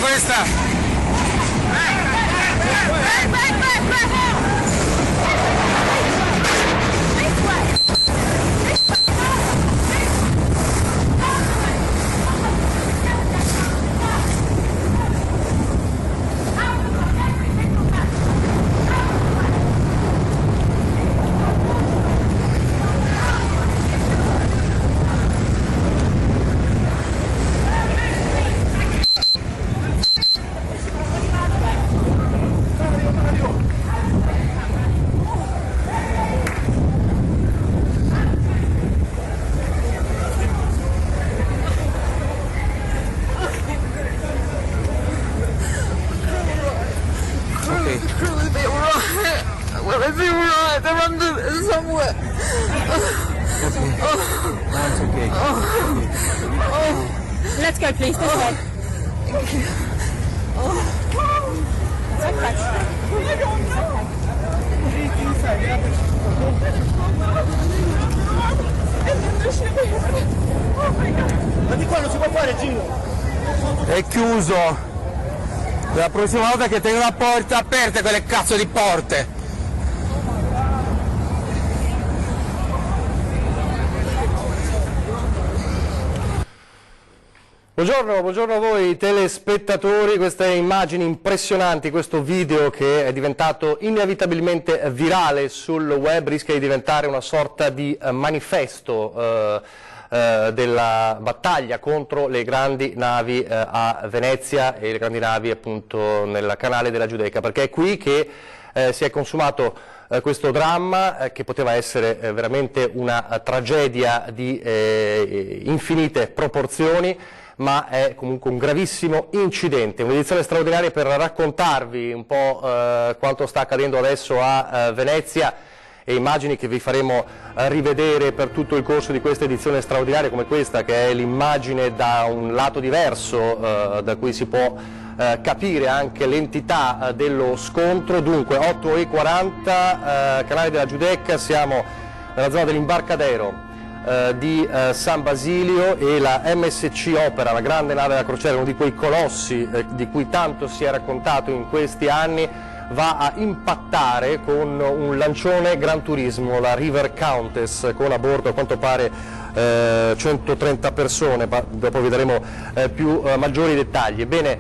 questa? Let's go, please. This way. It's okay. I don't know. Ma di qua non si può fare giro. È chiuso. La prossima volta che tengo la porta aperte, quelle cazzo di porte. Buongiorno a voi telespettatori, queste immagini impressionanti, questo video che è diventato inevitabilmente virale sul web rischia di diventare una sorta di manifesto della battaglia contro le grandi navi a Venezia e le grandi navi appunto nel canale della Giudecca, perché è qui che si è consumato questo dramma che poteva essere veramente una tragedia di infinite proporzioni, ma è comunque un gravissimo incidente, un'edizione straordinaria per raccontarvi un po' quanto sta accadendo adesso a Venezia e immagini che vi faremo rivedere per tutto il corso di questa edizione straordinaria come questa, che è l'immagine da un lato diverso da cui si può capire anche l'entità dello scontro. Dunque 8:40, canale della Giudecca, siamo nella zona dell'imbarcadero di San Basilio e la MSC Opera, la grande nave da crociera, uno di quei colossi di cui tanto si è raccontato in questi anni, va a impattare con un lancione Gran Turismo, la River Countess, con a bordo a quanto pare 130 persone, ma dopo vi daremo maggiori dettagli. Bene,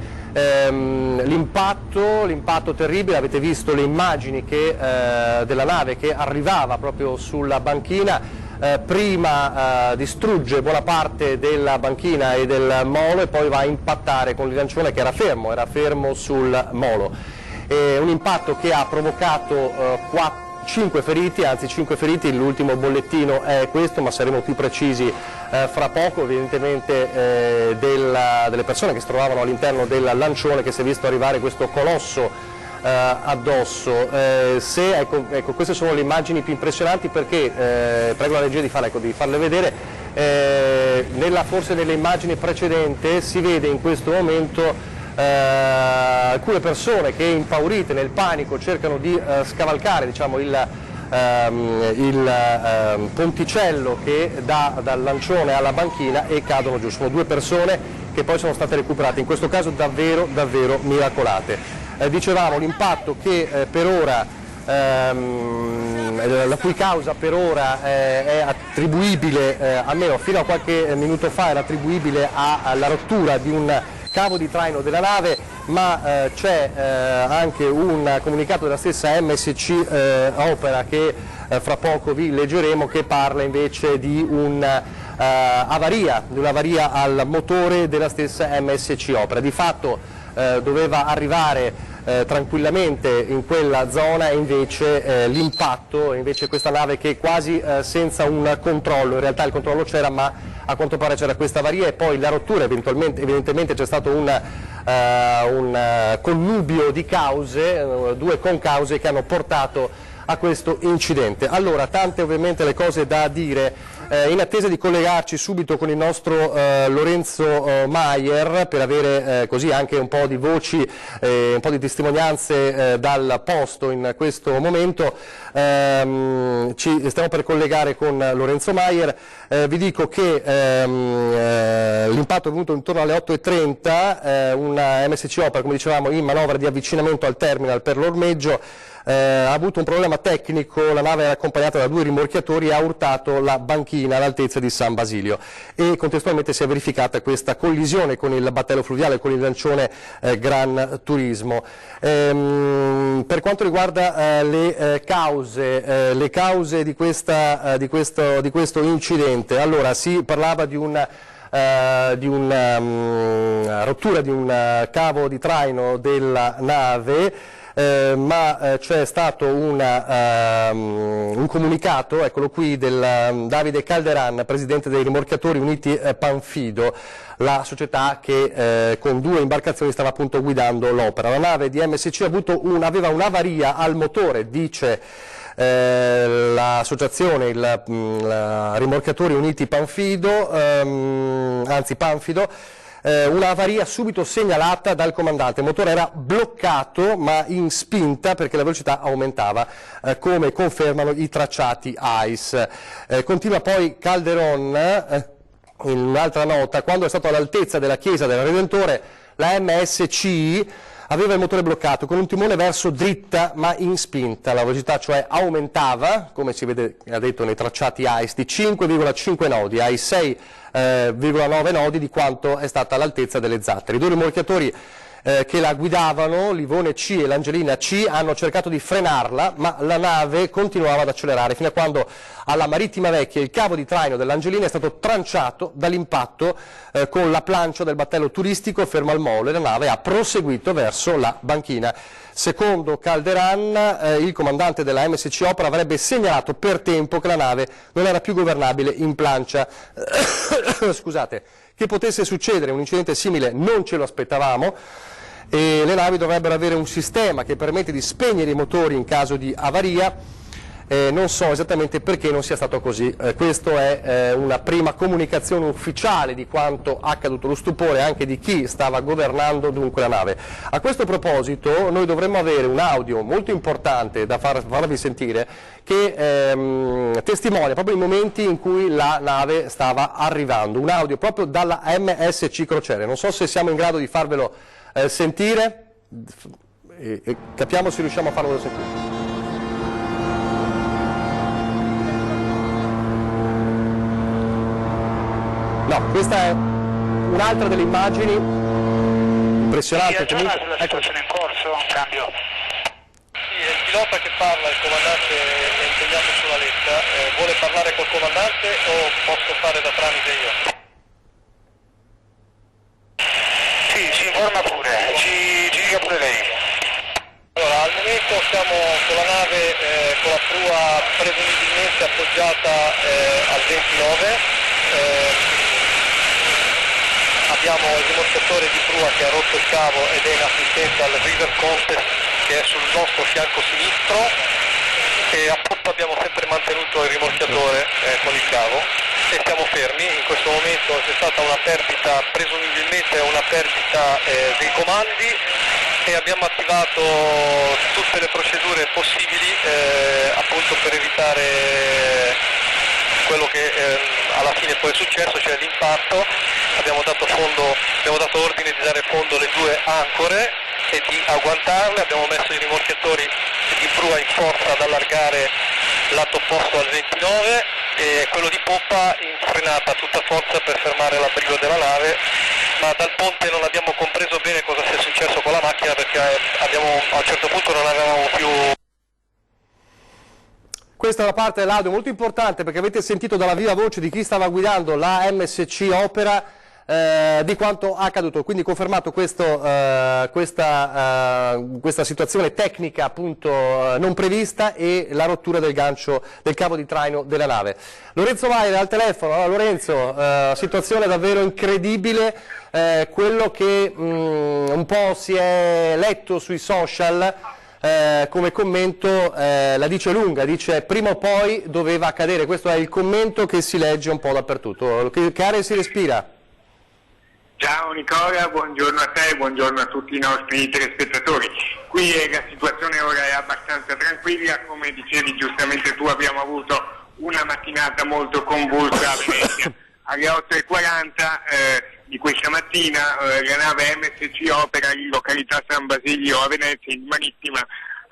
l'impatto terribile, avete visto le immagini della nave che arrivava proprio sulla banchina. Prima distrugge buona parte della banchina e del molo e poi va a impattare con il lancione che era fermo sul molo. Un impatto che ha provocato 5 feriti, l'ultimo bollettino è questo, ma saremo più precisi fra poco, evidentemente delle persone che si trovavano all'interno del lancione che si è visto arrivare questo colosso addosso. Ecco, queste sono le immagini più impressionanti perché, prego la regia di farle vedere, forse nelle immagini precedenti si vede in questo momento alcune persone che impaurite nel panico cercano di scavalcare, diciamo, il ponticello che dà dal lancione alla banchina e cadono giù. Sono 2 persone che poi sono state recuperate, in questo caso davvero miracolate. Dicevamo l'impatto che per ora, la cui causa per ora è attribuibile, almeno fino a qualche minuto fa era attribuibile alla rottura di un cavo di traino della nave, ma c'è anche un comunicato della stessa MSC Opera che fra poco vi leggeremo, che parla invece di un'avaria al motore della stessa MSC Opera. Di fatto doveva arrivare tranquillamente in quella zona e invece l'impatto, questa nave che quasi senza un controllo, in realtà il controllo c'era ma a quanto pare c'era questa avaria e poi la rottura, evidentemente c'è stato un connubio di cause, 2 concause che hanno portato a questo incidente. Allora, tante ovviamente le cose da dire. In attesa di collegarci subito con il nostro Lorenzo Maier per avere così anche un po' di voci, un po' di testimonianze dal posto in questo momento, ci stiamo per collegare con Lorenzo Maier. Vi dico che l'impatto è venuto intorno alle 8:30, una MSC Opera, come dicevamo, in manovra di avvicinamento al terminal per l'ormeggio, ha avuto un problema tecnico, la nave era accompagnata da 2 rimorchiatori e ha urtato la banchina all'altezza di San Basilio e contestualmente si è verificata questa collisione con il battello fluviale, con il lancione Gran Turismo. Per quanto riguarda le cause di questo incidente, allora si parlava di una rottura di un cavo di traino della nave, ma c'è stato un comunicato, eccolo qui, del Davide Calderan, presidente dei Rimorchiatori Uniti Panfido, la società che con 2 imbarcazioni stava appunto guidando l'opera. La nave di MSC aveva un'avaria al motore, dice l'associazione, la Rimorchiatori Uniti Panfido, Panfido, un'avaria subito segnalata dal comandante. Il motore era bloccato ma in spinta perché la velocità aumentava, come confermano i tracciati AIS. Continua poi Calderon in un'altra nota: quando è stato all'altezza della chiesa del Redentore, la MSC aveva il motore bloccato con un timone verso dritta ma in spinta, la velocità cioè aumentava, come si vede, ha detto nei tracciati AIS, di 5,5 nodi ai 6,9 nodi di quanto è stata all'altezza delle zattere. I 2 rimorchiatori che la guidavano, l'Ivone C e l'Angelina C, hanno cercato di frenarla, ma la nave continuava ad accelerare fino a quando alla Marittima Vecchia il cavo di traino dell'Angelina è stato tranciato dall'impatto con la plancia del battello turistico fermo al molo e la nave ha proseguito verso la banchina. Secondo Calderan, il comandante della MSC Opera avrebbe segnalato per tempo che la nave non era più governabile in plancia. Scusate, che potesse succedere un incidente simile non ce lo aspettavamo, e le navi dovrebbero avere un sistema che permette di spegnere i motori in caso di avaria. Non so esattamente perché non sia stato così. Questa è una prima comunicazione ufficiale di quanto accaduto, lo stupore anche di chi stava governando dunque la nave. A questo proposito noi dovremmo avere un audio molto importante da farvi sentire, che testimonia proprio i momenti in cui la nave stava arrivando, un audio proprio dalla MSC Crociere. Non so se siamo in grado di farvelo sentire, capiamo se riusciamo a farvelo sentire. No, questa è un'altra delle immagini impressionanti. Sì, aggiorna sulla situazione in corso, cambio. Sì, è il pilota che parla, il comandante è impegnato sulla letta. Vuole parlare col comandante o posso fare da tramite io? Sì, si informa pure, ci dica pure lei. Allora, al momento siamo con la nave con la prua presumibilmente appoggiata al 29. Abbiamo il rimorchiatore di prua che ha rotto il cavo ed è in assistenza al River Contest, che è sul nostro fianco sinistro, e appunto abbiamo sempre mantenuto il rimorchiatore con il cavo e stiamo fermi. In questo momento c'è stata una perdita, presumibilmente una perdita dei comandi, e abbiamo attivato tutte le procedure possibili appunto per evitare quello che alla fine poi è successo, cioè l'impatto. Abbiamo dato ordine di dare fondo alle 2 ancore e di agguantarle, abbiamo messo i rimorchiatori di prua in forza ad allargare lato opposto al 29 e quello di poppa in frenata a tutta forza per fermare l'abbrigo della nave, ma dal ponte non abbiamo compreso bene cosa sia successo con la macchina, perché a un certo punto non avevamo più... Questa è una parte dell'audio molto importante, perché avete sentito dalla viva voce di chi stava guidando la MSC Opera di quanto accaduto, quindi confermato questa situazione tecnica appunto non prevista e la rottura del gancio del cavo di traino della nave. Lorenzo Maier al telefono. Allora, Lorenzo, situazione davvero incredibile, quello che un po' si è letto sui social come commento la dice lunga, dice prima o poi doveva accadere, questo è il commento che si legge un po' dappertutto. Che aria si respira? Ciao Nicola, buongiorno a te, buongiorno a tutti i nostri telespettatori. Qui la situazione ora è abbastanza tranquilla, come dicevi giustamente tu abbiamo avuto una mattinata molto convulsa a Venezia. Alle 8:40 di questa mattina la nave MSC Opera in località San Basilio a Venezia in Marittima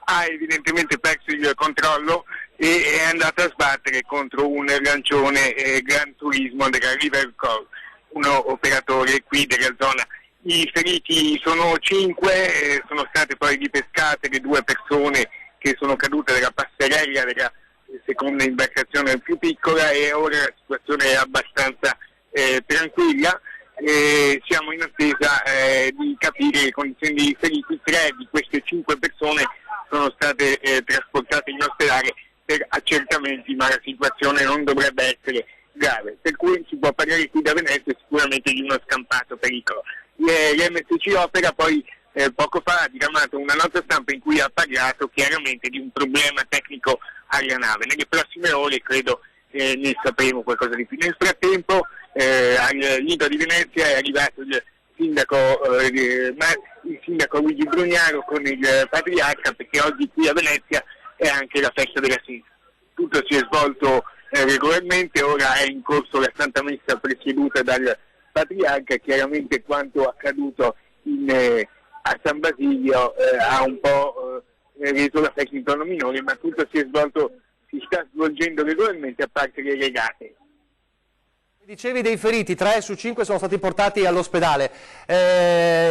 ha evidentemente perso il controllo e è andata a sbattere contro un lancione Gran Turismo della River Call, un operatore qui della zona. I feriti sono 5, sono state poi ripescate le 2 persone che sono cadute dalla passerella della seconda imbarcazione più piccola e ora la situazione è abbastanza tranquilla. Siamo in attesa di capire le condizioni dei feriti. 3 di queste 5 persone sono state trasportate in ospedale per accertamenti, ma la situazione non dovrebbe essere grave, per cui si può parlare qui da Venezia sicuramente di uno scampato pericolo. L'MSC Opera poi poco fa ha diramato una nota stampa in cui ha parlato chiaramente di un problema tecnico alla nave. Nelle prossime ore credo ne sapremo qualcosa di più. Nel frattempo al Lido di Venezia è arrivato il sindaco Luigi Brugnaro con il patriarca, perché oggi qui a Venezia è anche la festa della Senza. Tutto si è svolto regolarmente, ora è in corso la Santa Messa presieduta dal patriarca. Chiaramente quanto accaduto a San Basilio ha un po' reso la festa in tono minore, ma tutto si sta svolgendo regolarmente, a parte le regate. Dicevi dei feriti, 3 su 5 sono stati portati all'ospedale.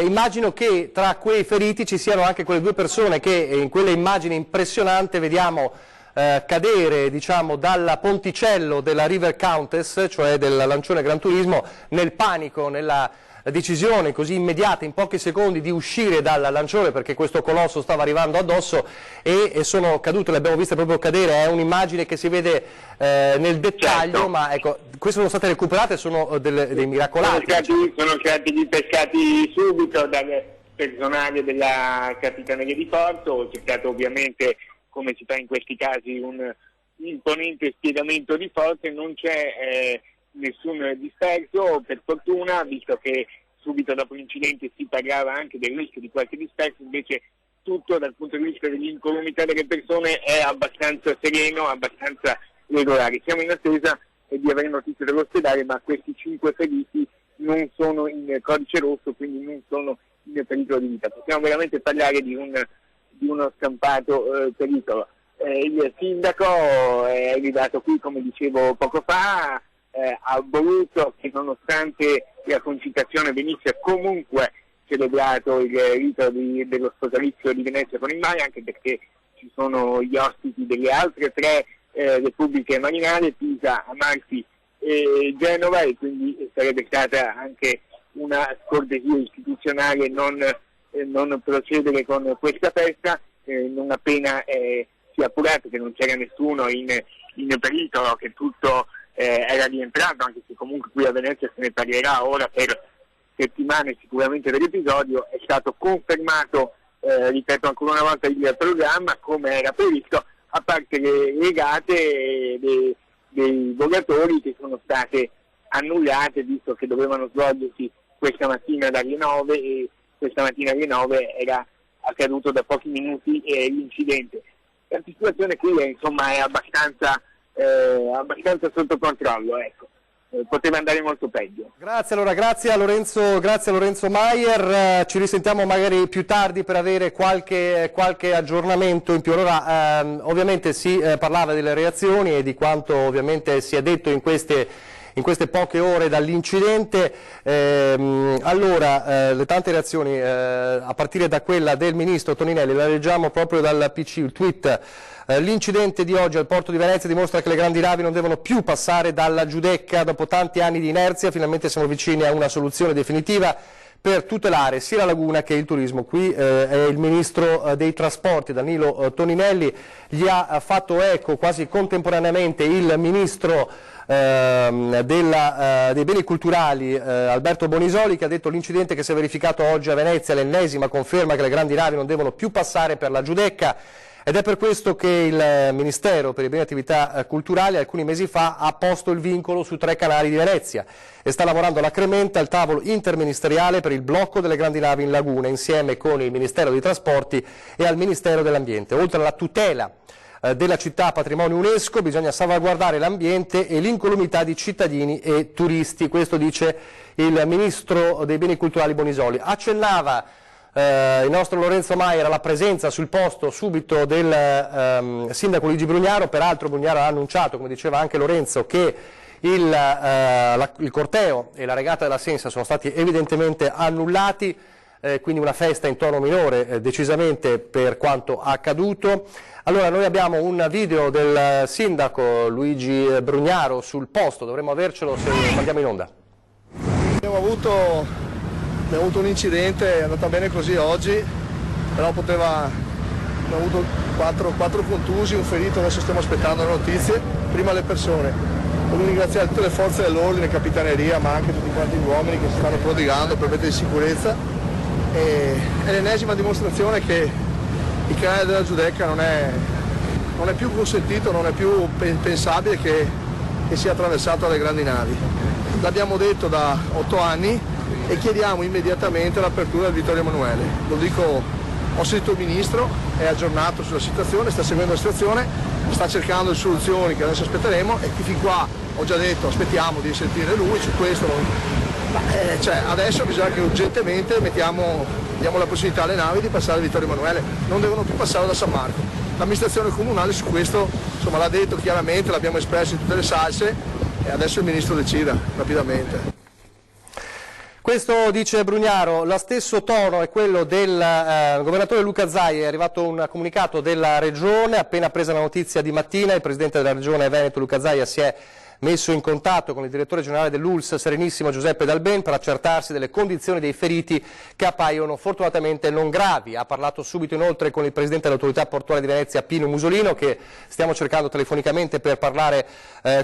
Immagino che tra quei feriti ci siano anche quelle 2 persone che in quelle immagini impressionanti vediamo cadere, diciamo, dal ponticello della River Countess, cioè del lancione Gran Turismo, nel panico, nella decisione così immediata, in pochi secondi, di uscire dal lancione perché questo colosso stava arrivando addosso e sono cadute, le abbiamo viste proprio cadere. È un'immagine che si vede nel dettaglio, certo. Ma ecco, queste sono state recuperate, sono dei miracolati. Sono stati ripescati subito dal personale della Capitaneria di Porto. C'è stato ovviamente, come si fa in questi casi, un imponente spiegamento di forze, non c'è nessun disperso per fortuna, visto che subito dopo l'incidente si parlava anche del rischio di qualche disperso. Invece tutto dal punto di vista dell'incolumità delle persone è abbastanza sereno, abbastanza regolare. Siamo in attesa di avere notizie dall'ospedale, ma questi 5 feriti non sono in codice rosso, quindi non sono in pericolo di vita. Possiamo veramente parlare di uno scampato pericolo. Il sindaco è arrivato qui, come dicevo poco fa, ha voluto che nonostante la concitazione venisse comunque celebrato il rito dello sposalizio di Venezia con il mare, anche perché ci sono gli ospiti delle altre 3 repubbliche marinare, Pisa, Amalfi e Genova, e quindi sarebbe stata anche una scortesia istituzionale non procedere con questa festa, non appena si è appurato che non c'era nessuno in pericolo, che tutto era rientrato, anche se comunque qui a Venezia se ne parlerà ora per settimane sicuramente dell'episodio. È stato confermato, ripeto ancora una volta, il programma come era previsto, a parte le regate dei volatori che sono state annullate, visto che dovevano svolgersi questa mattina dalle 9 e questa mattina alle 9 era accaduto da pochi minuti l'incidente. La situazione qui è abbastanza sotto controllo, ecco. Poteva andare molto peggio. Grazie, allora, grazie a Lorenzo Maier, ci risentiamo magari più tardi per avere qualche aggiornamento in più. Allora, ovviamente si parlava delle reazioni e di quanto ovviamente si è detto in queste poche ore dall'incidente. Allora, le tante reazioni, a partire da quella del ministro Toninelli, la leggiamo proprio dal PC, il tweet. L'incidente di oggi al porto di Venezia dimostra che le grandi navi non devono più passare dalla Giudecca. Dopo tanti anni di inerzia, finalmente siamo vicini a una soluzione definitiva per tutelare sia la laguna che il turismo. Qui è il ministro dei trasporti Danilo Toninelli, gli ha fatto eco quasi contemporaneamente il ministro dei beni culturali Alberto Bonisoli, che ha detto: l'incidente che si è verificato oggi a Venezia è l'ennesima conferma che le grandi navi non devono più passare per la Giudecca, ed è per questo che il Ministero per i beni e attività culturali alcuni mesi fa ha posto il vincolo su 3 canali di Venezia e sta lavorando alacremente al tavolo interministeriale per il blocco delle grandi navi in laguna, insieme con il Ministero dei Trasporti e al Ministero dell'Ambiente. Oltre alla tutela della città patrimonio UNESCO, bisogna salvaguardare l'ambiente e l'incolumità di cittadini e turisti. Questo dice il Ministro dei Beni Culturali Bonisoli. Accennava il nostro Lorenzo Maier alla presenza sul posto subito del sindaco Luigi Brugnaro. Peraltro Brugnaro ha annunciato, come diceva anche Lorenzo, che il corteo e la regata della Sensa sono stati evidentemente annullati, quindi una festa in tono minore decisamente per quanto accaduto. Allora, noi abbiamo un video del sindaco Luigi Brugnaro sul posto, dovremmo avercelo se andiamo in onda. Abbiamo avuto un incidente, è andata bene così oggi, però abbiamo avuto 4 contusi, un ferito, adesso stiamo aspettando le notizie, prima le persone. Voglio ringraziare tutte le forze dell'ordine, capitaneria, ma anche tutti quanti gli uomini che si stanno prodigando per mettere in sicurezza. È l'ennesima dimostrazione che il canale della Giudecca non è più consentito, non è più pensabile che sia attraversato dalle grandi navi. L'abbiamo detto da 8 anni e chiediamo immediatamente l'apertura del Vittorio Emanuele. Lo dico, ho sentito il Ministro, è aggiornato sulla situazione, sta seguendo la situazione, sta cercando le soluzioni che adesso aspetteremo, e fin qua ho già detto aspettiamo di sentire lui su questo. Adesso bisogna che urgentemente diamo la possibilità alle navi di passare al Vittorio Emanuele, non devono più passare da San Marco. L'amministrazione comunale su questo l'ha detto chiaramente, l'abbiamo espresso in tutte le salse e adesso il Ministro decida rapidamente. Questo dice Brugnaro. Lo stesso tono è quello del governatore Luca Zaia. È arrivato un comunicato della Regione, appena presa la notizia di mattina il Presidente della Regione Veneto Luca Zaia si è messo in contatto con il direttore generale dell'ULSS Serenissimo Giuseppe Dalben per accertarsi delle condizioni dei feriti, che appaiono fortunatamente non gravi. Ha parlato subito inoltre con il Presidente dell'Autorità Portuale di Venezia Pino Musolino, che stiamo cercando telefonicamente per parlare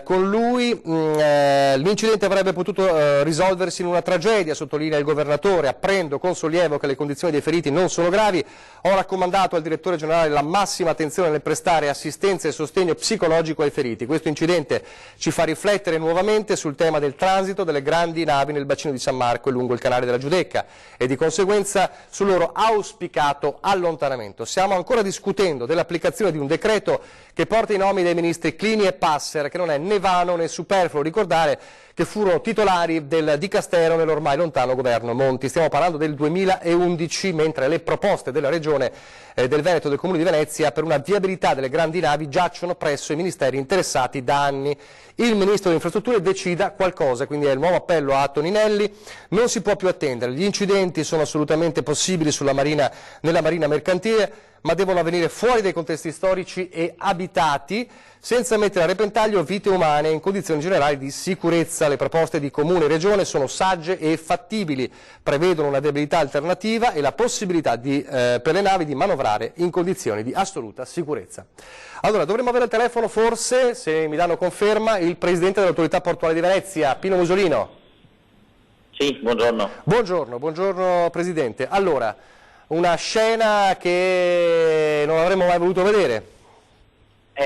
con lui. L'incidente avrebbe potuto risolversi in una tragedia, sottolinea il governatore. Apprendo con sollievo che le condizioni dei feriti non sono gravi. Ho raccomandato al direttore generale la massima attenzione nel prestare assistenza e sostegno psicologico ai feriti. Questo incidente ci fa riflettere nuovamente sul tema del transito delle grandi navi nel bacino di San Marco e lungo il canale della Giudecca e di conseguenza sul loro auspicato allontanamento. Stiamo ancora discutendo dell'applicazione di un decreto che porta i nomi dei ministri Clini e Passer, che non è né vano né superfluo ricordare che furono titolari del dicastero nell'ormai lontano governo Monti. Stiamo parlando del 2011, mentre le proposte della Regione del Veneto e del Comune di Venezia per una viabilità delle grandi navi giacciono presso i ministeri interessati da anni. Il Ministro delle Infrastrutture decida qualcosa, quindi è il nuovo appello a Toninelli. Non si può più attendere, gli incidenti sono assolutamente possibili nella marina mercantile, ma devono avvenire fuori dai contesti storici e abitati, senza mettere a repentaglio vite umane in condizioni generali di sicurezza. Le proposte di Comune e Regione sono sagge e fattibili, prevedono una viabilità alternativa e la possibilità per le navi di manovrare in condizioni di assoluta sicurezza. Allora, dovremmo avere al telefono forse, se mi danno conferma, il Presidente dell'Autorità Portuale di Venezia, Pino Musolino. Sì, buongiorno. Buongiorno Presidente. Allora, una scena che non avremmo mai voluto vedere.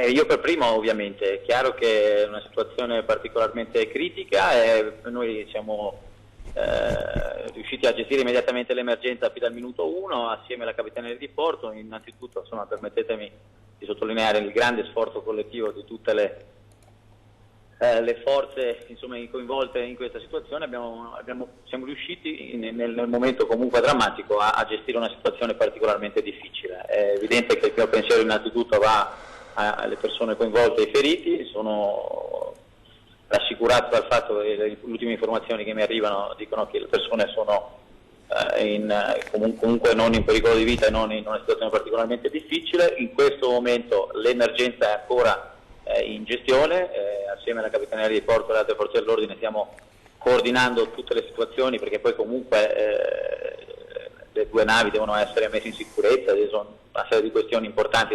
Io per primo ovviamente, è chiaro che è una situazione particolarmente critica e noi siamo riusciti a gestire immediatamente l'emergenza fin dal minuto 1 assieme alla Capitaneria di Porto. Innanzitutto, permettetemi di sottolineare il grande sforzo collettivo di tutte le forze coinvolte in questa situazione. Siamo riusciti nel momento comunque drammatico a gestire una situazione particolarmente difficile. È evidente che il mio pensiero innanzitutto va alle persone coinvolte e ai feriti. Sono rassicurato dal fatto che le ultime informazioni che mi arrivano dicono che le persone sono comunque non in pericolo di vita e non in una situazione particolarmente difficile. In questo momento l'emergenza è ancora in gestione, assieme alla Capitaneria di Porto e alle altre forze dell'ordine stiamo coordinando tutte le situazioni, perché poi comunque le due navi devono essere messe in sicurezza, ci sono una serie di questioni importanti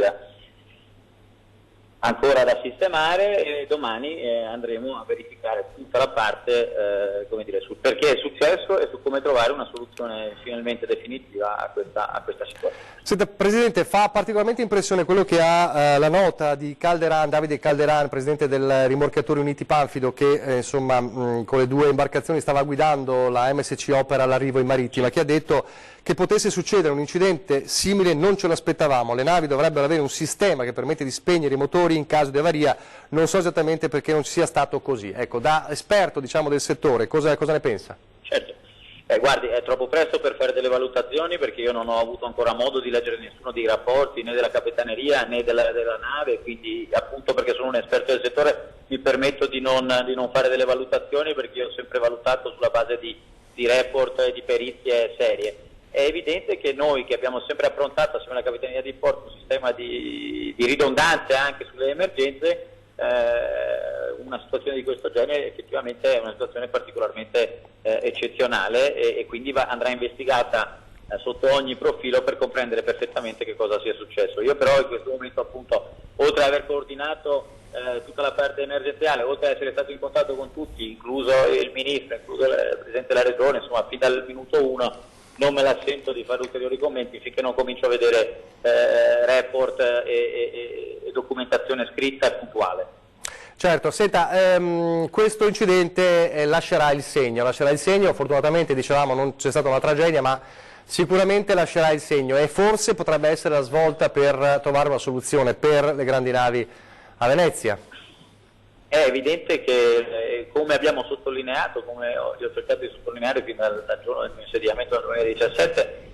ancora da sistemare, e domani andremo a verificare tutta la parte sul perché è successo e su come trovare una soluzione finalmente definitiva a questa situazione. Senta, Presidente, fa particolarmente impressione quello che ha la nota di Calderan, Davide Calderan, Presidente del Rimorchiatori Uniti Panfido, che con le 2 imbarcazioni stava guidando la MSC Opera all'arrivo in marittima, che ha detto che potesse succedere un incidente simile non ce l'aspettavamo, le navi dovrebbero avere un sistema che permette di spegnere i motori in caso di avaria, non so esattamente perché non sia stato così. Ecco, da esperto del settore, cosa ne pensa? Certo, guardi, è troppo presto per fare delle valutazioni, perché io non ho avuto ancora modo di leggere nessuno dei rapporti né della Capitaneria né della nave, quindi appunto perché sono un esperto del settore mi permetto di non fare delle valutazioni, perché io ho sempre valutato sulla base di report e di perizie serie. È evidente che noi, che abbiamo sempre approntato assieme alla Capitaneria di Porto un sistema di ridondanze anche sulle emergenze, una situazione di questo genere effettivamente è una situazione particolarmente eccezionale e quindi andrà investigata sotto ogni profilo per comprendere perfettamente che cosa sia successo. Io però in questo momento, appunto, oltre ad aver coordinato tutta la parte emergenziale, oltre ad essere stato in contatto con tutti, incluso il Ministro, incluso il Presidente della Regione, insomma fin dal minuto 1 non me la sento di fare ulteriori commenti finché non comincio a vedere report e documentazione scritta e puntuale. Certo, senta, questo incidente lascerà il segno, fortunatamente dicevamo non c'è stata una tragedia, ma sicuramente lascerà il segno e forse potrebbe essere la svolta per trovare una soluzione per le grandi navi a Venezia. È evidente che, come abbiamo sottolineato, come io ho cercato di sottolineare fin dal giorno del mio insediamento nel 2017,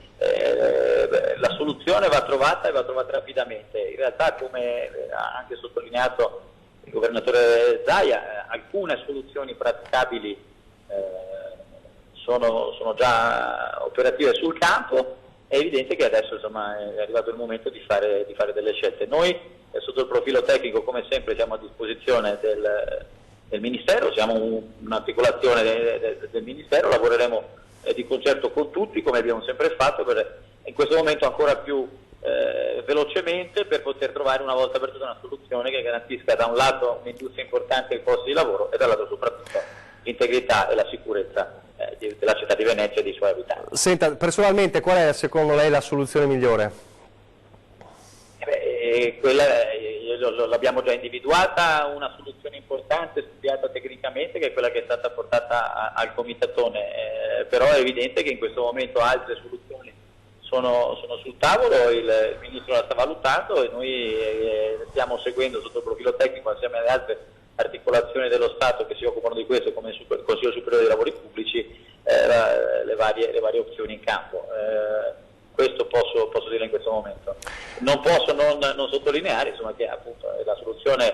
la soluzione va trovata e va trovata rapidamente. In realtà, come ha anche sottolineato il governatore Zaia, alcune soluzioni praticabili sono già operative sul campo. È evidente che adesso insomma, è arrivato il momento di fare delle scelte. Noi sotto il profilo tecnico, come sempre, siamo a disposizione del Ministero, siamo un'articolazione del Ministero, lavoreremo di concerto con tutti, come abbiamo sempre fatto, in questo momento ancora più velocemente, per poter trovare una volta per tutte una soluzione che garantisca da un lato un'industria importante e i posti di lavoro e dall'altro soprattutto l'integrità e la sicurezza della città di Venezia e dei suoi abitanti. Senta, personalmente qual è secondo lei la soluzione migliore? Quella l'abbiamo già individuata, una soluzione importante, studiata tecnicamente, che è quella che è stata portata al comitatone, però è evidente che in questo momento altre soluzioni sono sul tavolo, il Ministro la sta valutando e noi stiamo seguendo sotto il profilo tecnico, assieme alle altre articolazioni dello Stato che si occupano di questo, come il Consiglio Superiore dei Lavori Pubblici, le varie opzioni in campo. Questo posso dire in questo momento. Non posso non sottolineare insomma, che appunto la soluzione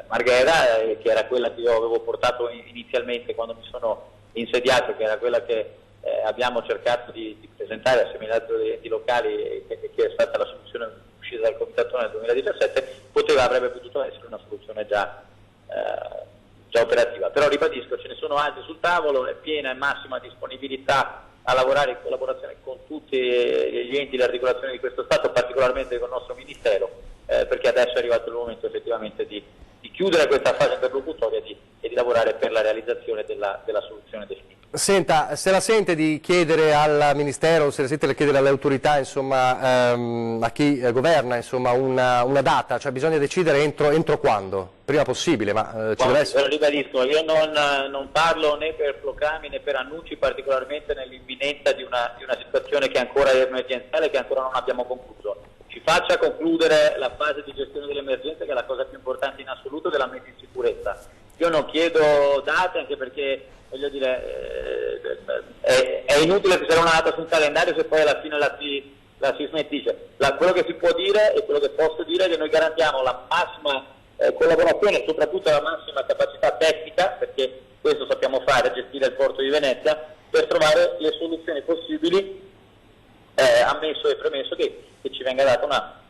Marghera, che era quella che io avevo portato inizialmente quando mi sono insediato, che era quella che abbiamo cercato di presentare assieme agli altri enti locali, che è stata la soluzione uscita dal Comitato nel 2017, avrebbe potuto essere una soluzione già operativa. Però ribadisco, ce ne sono altre sul tavolo, è piena e massima disponibilità a lavorare in collaborazione con tutti gli enti, le articolazioni di questo Stato, particolarmente con il nostro Ministero, perché adesso è arrivato il momento effettivamente di chiudere questa fase interlocutoria e di lavorare per la realizzazione della soluzione definitiva. Senta, se la sente di chiedere al Ministero, se la sente di chiedere alle autorità, insomma, a chi governa, insomma, una data, cioè bisogna decidere entro quando? Prima possibile, ma ci deve essere. Lo ribadisco, io non parlo né per proclami né per annunci, particolarmente nell'imminenza di una situazione che ancora è emergenziale, che ancora non abbiamo concluso. Ci faccia concludere la fase di gestione dell'emergenza, che è la cosa più importante in assoluto, della messa in sicurezza. Io non chiedo date, anche perché voglio dire, è inutile fissare una data su un calendario se poi alla fine la si smentisce. Quello che si può dire e quello che posso dire è che noi garantiamo la massima collaborazione e soprattutto la massima capacità tecnica, perché questo sappiamo fare, gestire il porto di Venezia, per trovare le soluzioni possibili, ammesso e premesso che ci venga data una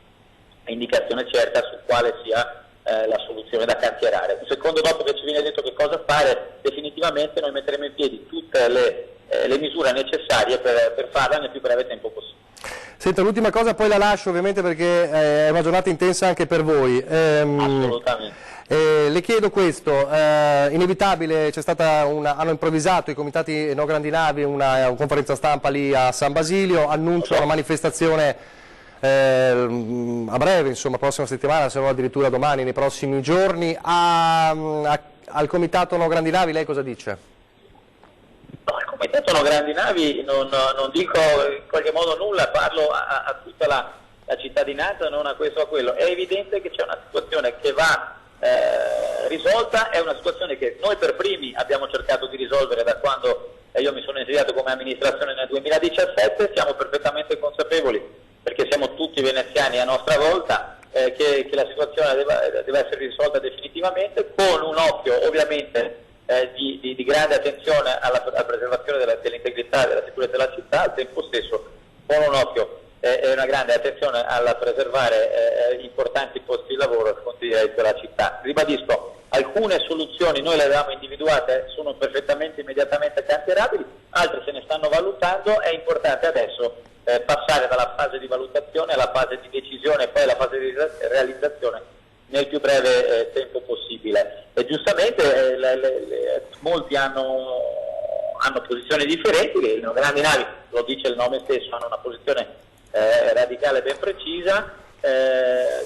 indicazione certa su quale sia la soluzione da cantierare. Un secondo dopo che ci viene detto che cosa fare, definitivamente noi metteremo in piedi tutte le misure necessarie per farla nel più breve tempo possibile. Senta, l'ultima cosa, poi la lascio ovviamente perché è una giornata intensa anche per voi. Assolutamente. Le chiedo questo, inevitabile, hanno improvvisato i comitati no grandi navi una conferenza stampa lì a San Basilio, annunciano una manifestazione a breve, insomma, prossima settimana, se non addirittura domani, nei prossimi giorni. Al comitato no grandi navi lei cosa dice? No, il comitato no grandi navi non dico in qualche modo nulla, parlo a tutta la cittadinanza, non a questo o a quello. È evidente che c'è una situazione che va risolta, è una situazione che noi per primi abbiamo cercato di risolvere da quando io mi sono insediato come amministrazione nel 2017, siamo perfettamente consapevoli, perché siamo tutti veneziani a nostra volta, che la situazione deve essere risolta definitivamente, con un occhio ovviamente di grande attenzione alla preservazione dell'integrità e della sicurezza della città, al tempo stesso con un occhio e una grande attenzione alla preservare importanti posti di lavoro e fonti di reddito della città. Ribadisco, alcune soluzioni noi le avevamo individuate, sono perfettamente immediatamente cantierabili, altre se ne stanno valutando. È importante adesso passare dalla fase di valutazione alla fase di decisione e poi alla fase di realizzazione nel più breve tempo possibile. E giustamente molti hanno posizioni differenti, le grandi navi, lo dice il nome stesso, hanno una posizione radicale ben precisa.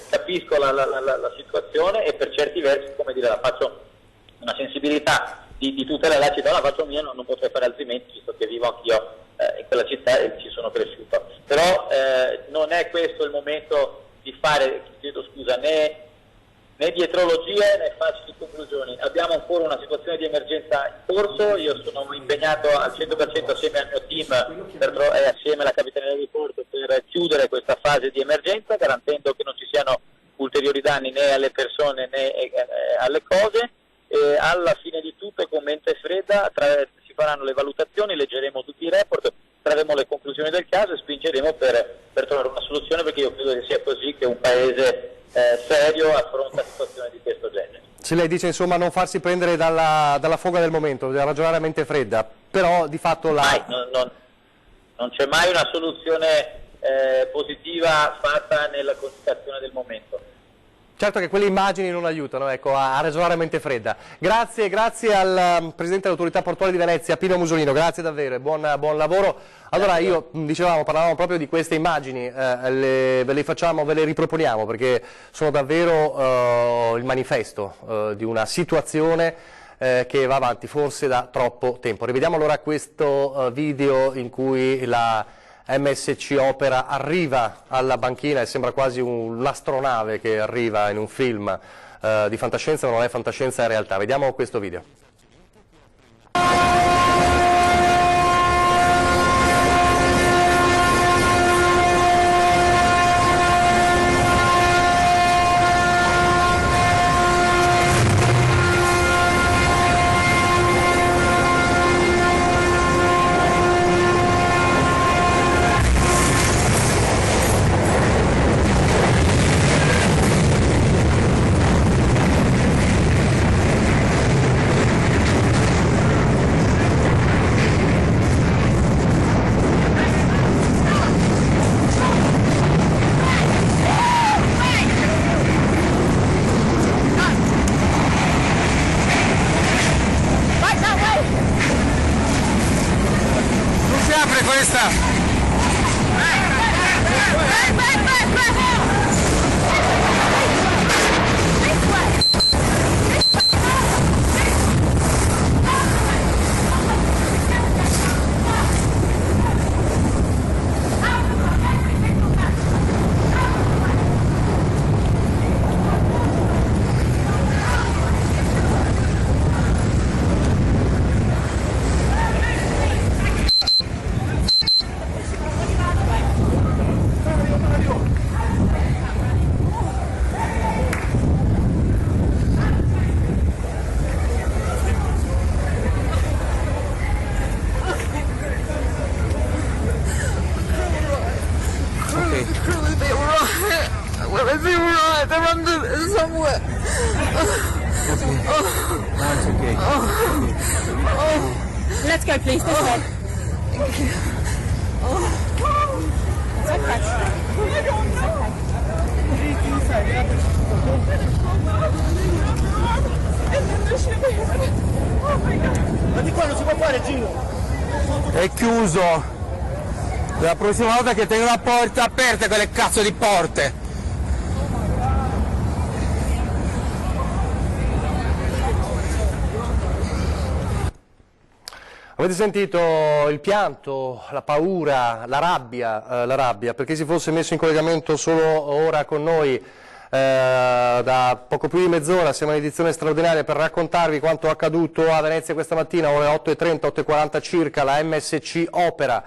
Capisco la situazione e per certi versi, come dire, la faccio una sensibilità di tutela della città, la faccio mia, non potrei fare altrimenti, visto che vivo anch'io in quella città e ci sono cresciuto. Però non è questo il momento di fare, chiedo scusa, né dietrologie né facili conclusioni. Abbiamo ancora una situazione di emergenza in corso, io sono impegnato al 100% assieme al mio team e assieme alla Capitaneria di Porto per chiudere questa fase di emergenza, garantendo che non ci siano ulteriori danni né alle persone né alle cose. E alla fine di tutto, con mente fredda, si faranno le valutazioni, leggeremo tutti i report, trarremo le conclusioni del caso e spingeremo per trovare una soluzione, perché io credo che sia così che un paese serio affronta situazioni di questo genere. Se lei dice, insomma, non farsi prendere dalla foga del momento, da ragionare a mente fredda, però di fatto non c'è mai una soluzione positiva fatta nella constatazione del momento. Certo che quelle immagini non aiutano, ecco, a ragionare a mente fredda. Grazie al Presidente dell'Autorità Portuale di Venezia, Pino Musolino, grazie davvero e buon lavoro. Allora parlavamo proprio di queste immagini, ve le riproponiamo perché sono davvero il manifesto di una situazione che va avanti forse da troppo tempo. Rivediamo allora questo video in cui la MSC Opera arriva alla banchina e sembra quasi un'astronave che arriva in un film di fantascienza, ma non è fantascienza, è realtà. Vediamo questo video. Let's go, please, this way. It's okay. Ma di qua non si può fare giro. È chiuso. La prossima volta che tengo la porta aperta, quelle cazzo di porte. Avete sentito il pianto, la paura, la rabbia, perché si fosse messo in collegamento solo ora con noi da poco più di mezz'ora. Siamo in edizione straordinaria per raccontarvi quanto accaduto a Venezia questa mattina, ore 8:30, 8:40 circa, la MSC Opera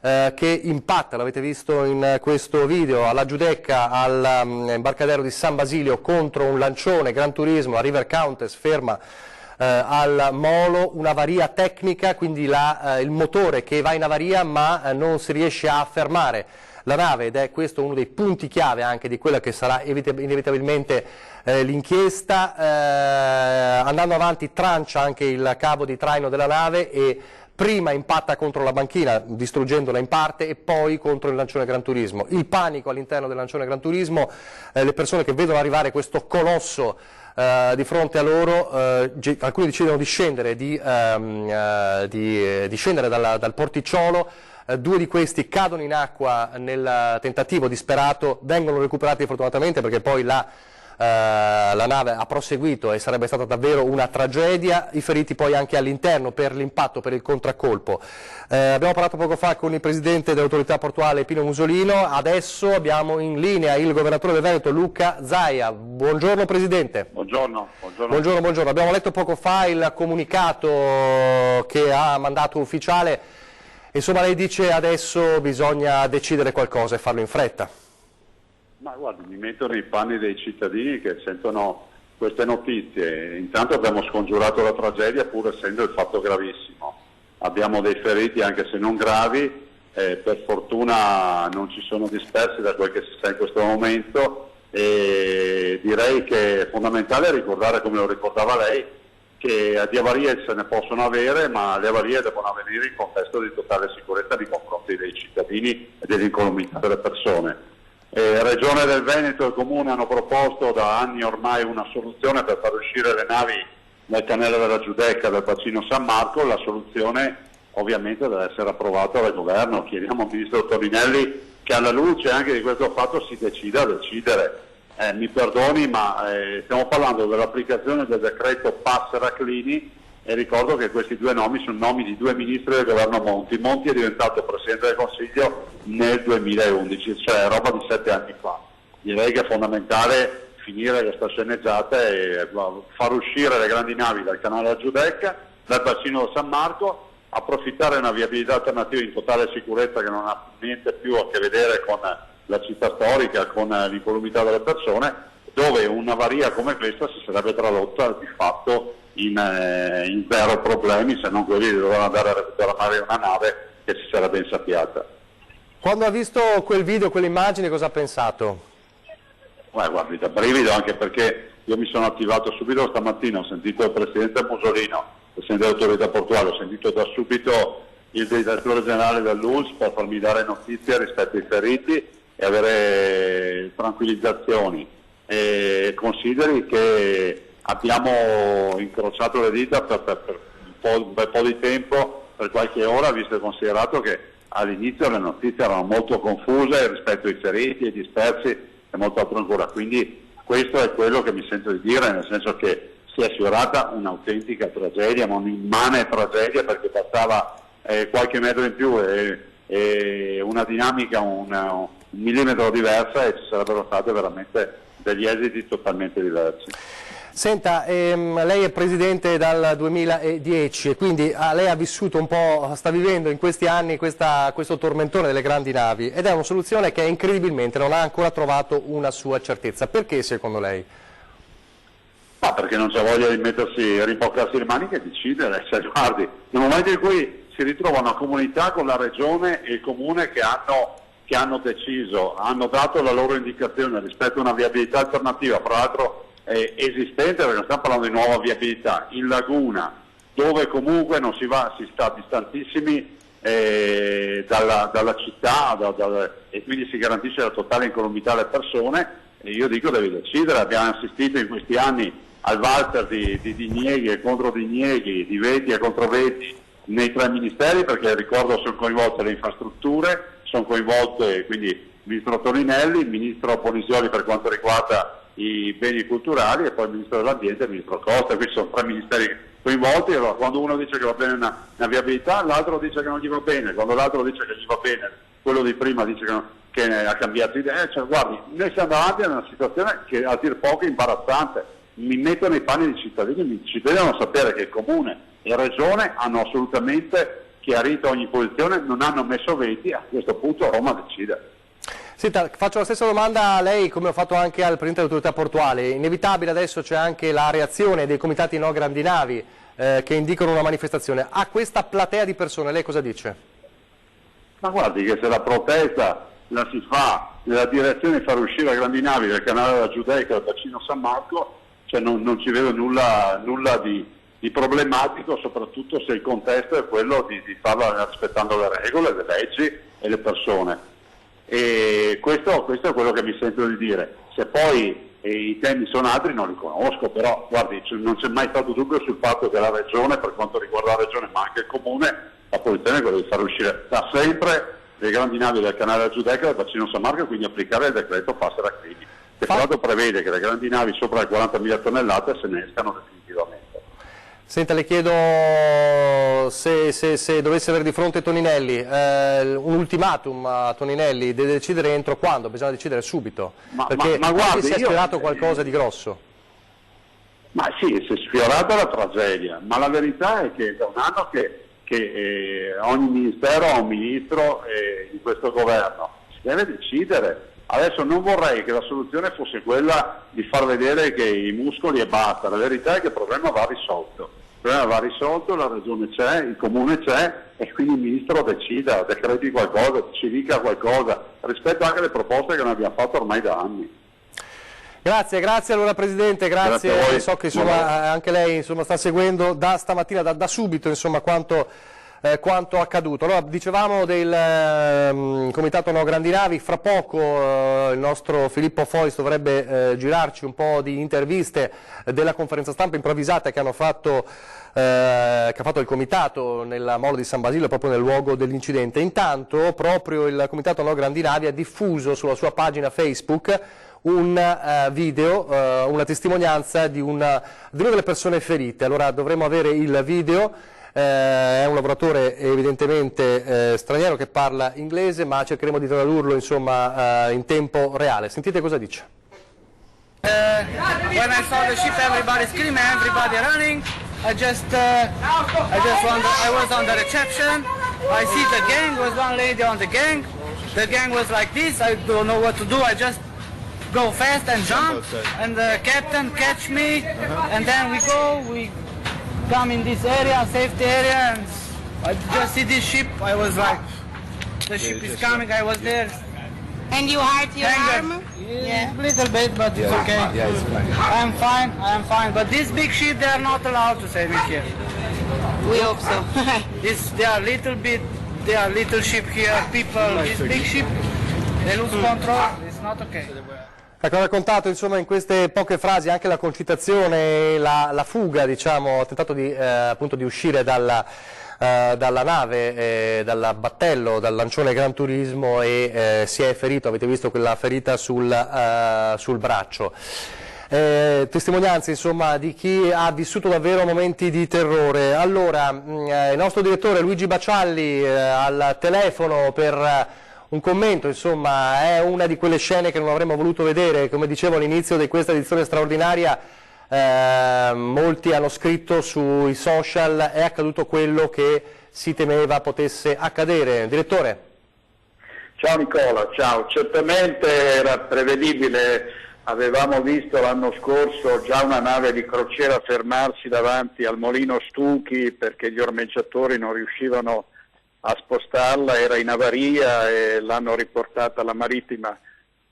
che impatta, l'avete visto in questo video, alla Giudecca, all'imbarcadero di San Basilio contro un lancione Gran Turismo, la River Countess ferma al molo, un'avaria tecnica, quindi il motore che va in avaria ma non si riesce a fermare la nave, ed è questo uno dei punti chiave anche di quella che sarà inevitabilmente l'inchiesta. Andando avanti trancia anche il cavo di traino della nave e prima impatta contro la banchina distruggendola in parte e poi contro il lancione Gran Turismo. Il panico all'interno del lancione Gran Turismo, le persone che vedono arrivare questo colosso di fronte a loro, alcuni decidono di scendere, di scendere dal porticciolo, due di questi cadono in acqua nel tentativo disperato, vengono recuperati fortunatamente perché poi la nave ha proseguito e sarebbe stata davvero una tragedia, i feriti poi anche all'interno per l'impatto, per il contraccolpo. Abbiamo parlato poco fa con il presidente dell'autorità portuale Pino Musolino, adesso abbiamo in linea il governatore del Veneto Luca Zaia. Buongiorno Presidente. Buongiorno. Buongiorno. Abbiamo letto poco fa il comunicato che ha mandato ufficiale, insomma lei dice adesso bisogna decidere qualcosa e farlo in fretta. Ma guardi, mi metto nei panni dei cittadini che sentono queste notizie. Intanto abbiamo scongiurato la tragedia pur essendo il fatto gravissimo. Abbiamo dei feriti anche se non gravi, per fortuna non ci sono dispersi da quel che si sa in questo momento, e direi che è fondamentale ricordare, come lo ricordava lei, che di avarie se ne possono avere, ma le avarie devono avvenire in contesto di totale sicurezza nei confronti dei cittadini e dell'incolumità delle persone. Regione del Veneto e Comune hanno proposto da anni ormai una soluzione per far uscire le navi dal canale della Giudecca, del bacino San Marco. La soluzione ovviamente deve essere approvata dal governo. Chiediamo al Ministro Toninelli che alla luce anche di questo fatto si decida a decidere. Mi perdoni, ma stiamo parlando dell'applicazione del decreto Passera-Clini e ricordo che questi due nomi sono nomi di due ministri del governo Monti. Monti è diventato Presidente del Consiglio nel 2011, cioè roba di 7 anni fa. Direi che è fondamentale finire questa sceneggiata e far uscire le grandi navi dal canale della Giudecca, dal bacino del San Marco, approfittare di una viabilità alternativa in totale sicurezza che non ha niente più a che vedere con la città storica, con l'incolumità delle persone, dove un'avaria come questa si sarebbe tradotta di fatto in zero problemi, se non quelli di dover andare a recuperare una nave che si sarebbe insabbiata. Quando ha visto quel video, quelle immagini, cosa ha pensato? Guardi, da brivido, anche perché io mi sono attivato subito stamattina, ho sentito il Presidente Musolino, il Presidente dell'autorità portuale, ho sentito da subito il direttore generale dell'ULSS per farmi dare notizie rispetto ai feriti e avere tranquillizzazioni. E consideri che abbiamo incrociato le dita per un bel po' di tempo, per qualche ora, visto e considerato che all'inizio le notizie erano molto confuse rispetto ai feriti, ai dispersi e molto altro ancora. Quindi questo è quello che mi sento di dire, nel senso che si è sfiorata un'autentica tragedia, ma un'immane tragedia, perché bastava qualche metro in più e una dinamica, un millimetro diversa e ci sarebbero state veramente degli esiti totalmente diversi. Senta, lei è presidente dal 2010 e quindi lei ha vissuto un po', sta vivendo in questi anni questo tormentone delle grandi navi ed è una soluzione che incredibilmente non ha ancora trovato una sua certezza. Perché secondo lei? Perché non c'è voglia di mettersi, rimboccarsi le maniche e decidere. Cioè, guardi, nel momento in cui si ritrova una comunità con la regione e il comune che hanno deciso, hanno dato la loro indicazione rispetto a una viabilità alternativa, tra l'altro esistente, perché non stiamo parlando di nuova viabilità, in laguna, dove comunque non si va, si sta distantissimi dalla città e quindi si garantisce la totale incolumità alle persone, e io dico devi decidere. Abbiamo assistito in questi anni al valzer di dinieghi e contro dinieghi, di veti e controveti nei 3 ministeri, perché ricordo sono coinvolte le infrastrutture, sono coinvolte quindi il ministro Toninelli, il ministro Bonisioli per quanto riguarda i beni culturali e poi il ministro dell'ambiente e il ministro Costa. Qui sono 3 ministeri coinvolti. Allora, quando uno dice che va bene una viabilità, l'altro dice che non gli va bene, quando l'altro dice che gli va bene, quello di prima dice che ha cambiato idea. Cioè, guardi, noi siamo davanti a una situazione che a dir poco è imbarazzante. Mi metto nei panni dei cittadini, i cittadini devono sapere che il Comune e Regione hanno assolutamente chiarito ogni posizione, non hanno messo veti, a questo punto Roma decide. Senta, faccio la stessa domanda a lei come ho fatto anche al Presidente dell'Autorità Portuale. Inevitabile adesso c'è anche la reazione dei comitati no grandi navi che indicano una manifestazione. A questa platea di persone lei cosa dice? Ma guardi che se la protesta la si fa nella direzione di far uscire le grandi navi del canale della Giudecca e del bacino San Marco, cioè non ci vedo nulla di problematico, soprattutto se il contesto è quello di farlo rispettando le regole, le leggi e le persone. E questo è quello che mi sento di dire. Se poi i temi sono altri non li conosco, però guardi, non c'è mai stato dubbio sul fatto che la Regione, per quanto riguarda la Regione ma anche il Comune, la posizione è quella di far uscire da sempre le grandi navi del canale della Giudecca e del bacino San Marco e quindi applicare il decreto Passera Crimi, che tra l'altro prevede che le grandi navi sopra le 40.000 tonnellate se ne escano definitivamente. Senta, le chiedo se dovesse avere di fronte Toninelli, un ultimatum a Toninelli, deve decidere entro quando? Bisogna decidere subito, perché ma guardi, si è sfiorato qualcosa di grosso. Ma sì, si è sfiorata la tragedia, ma la verità è che da un anno che ogni ministero ha un ministro in questo governo, si deve decidere. Adesso non vorrei che la soluzione fosse quella di far vedere che i muscoli e basta, la verità è che il problema va risolto. Il problema va risolto, la regione c'è, il comune c'è e quindi il ministro decida, decreti qualcosa, ci dica qualcosa, rispetto anche alle proposte che noi abbiamo fatto ormai da anni. Grazie allora Presidente, grazie so che insomma, anche lei insomma, sta seguendo da stamattina, da subito insomma, quanto accaduto. Allora, dicevamo del Comitato No Grandi Navi, fra poco il nostro Filippo Fois dovrebbe girarci un po' di interviste della conferenza stampa improvvisata che ha fatto il Comitato nella Molo di San Basilio, proprio nel luogo dell'incidente. Intanto proprio il Comitato No Grandi Navi ha diffuso sulla sua pagina Facebook un video, una testimonianza di una delle persone ferite. Allora dovremo avere il video. È un lavoratore evidentemente straniero che parla inglese, ma cercheremo di tradurlo insomma in tempo reale. Sentite cosa dice. When I saw the ship, everybody screaming, everybody running. I was on the reception. I see the gang, was one lady on the gang. The gang was like this. I don't know what to do. I just go fast and jump, and the captain catch me, and then we come in this area, safety area, and I just see this ship. I was like, the ship is coming. I was there. And you hurt your arm? Yeah, a little bit, but it's okay. Yeah, it's fine. I am fine. But this big ship, they are not allowed to save me here. We hope so. They are little ship here. People, this big ship, they lose control. It's not okay. Ecco, ho raccontato insomma in queste poche frasi anche la concitazione, la fuga, diciamo, ha tentato appunto di uscire dalla nave, dal battello, dal lancione Gran Turismo e si è ferito, avete visto quella ferita sul braccio. Testimonianze insomma di chi ha vissuto davvero momenti di terrore. Allora, il nostro direttore Luigi Bacialli al telefono per un commento, insomma, è una di quelle scene che non avremmo voluto vedere, come dicevo all'inizio di questa edizione straordinaria. Molti hanno scritto sui social, è accaduto quello che si temeva potesse accadere. Direttore. Ciao Nicola, ciao. Certamente era prevedibile, avevamo visto l'anno scorso già una nave di crociera fermarsi davanti al Molino Stuchi perché gli ormeggiatori non riuscivano a spostarla, era in avaria e l'hanno riportata alla marittima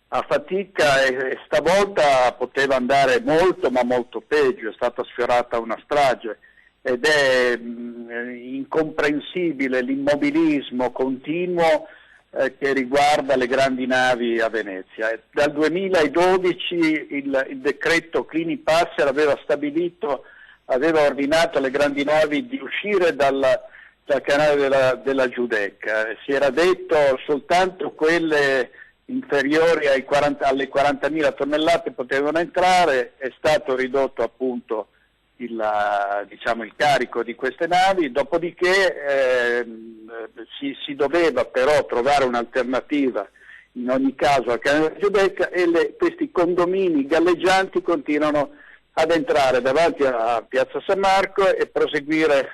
a fatica e stavolta poteva andare molto ma molto peggio, è stata sfiorata una strage ed è incomprensibile l'immobilismo continuo che riguarda le grandi navi a Venezia. Dal 2012 il decreto Clini-Passer aveva ordinato alle grandi navi di uscire dal canale della Giudecca. Si era detto soltanto quelle inferiori alle 40.000 tonnellate potevano entrare, è stato ridotto appunto il carico di queste navi, dopodiché si doveva però trovare un'alternativa in ogni caso al canale della Giudecca, e questi condomini galleggianti continuano ad entrare davanti a Piazza San Marco e proseguire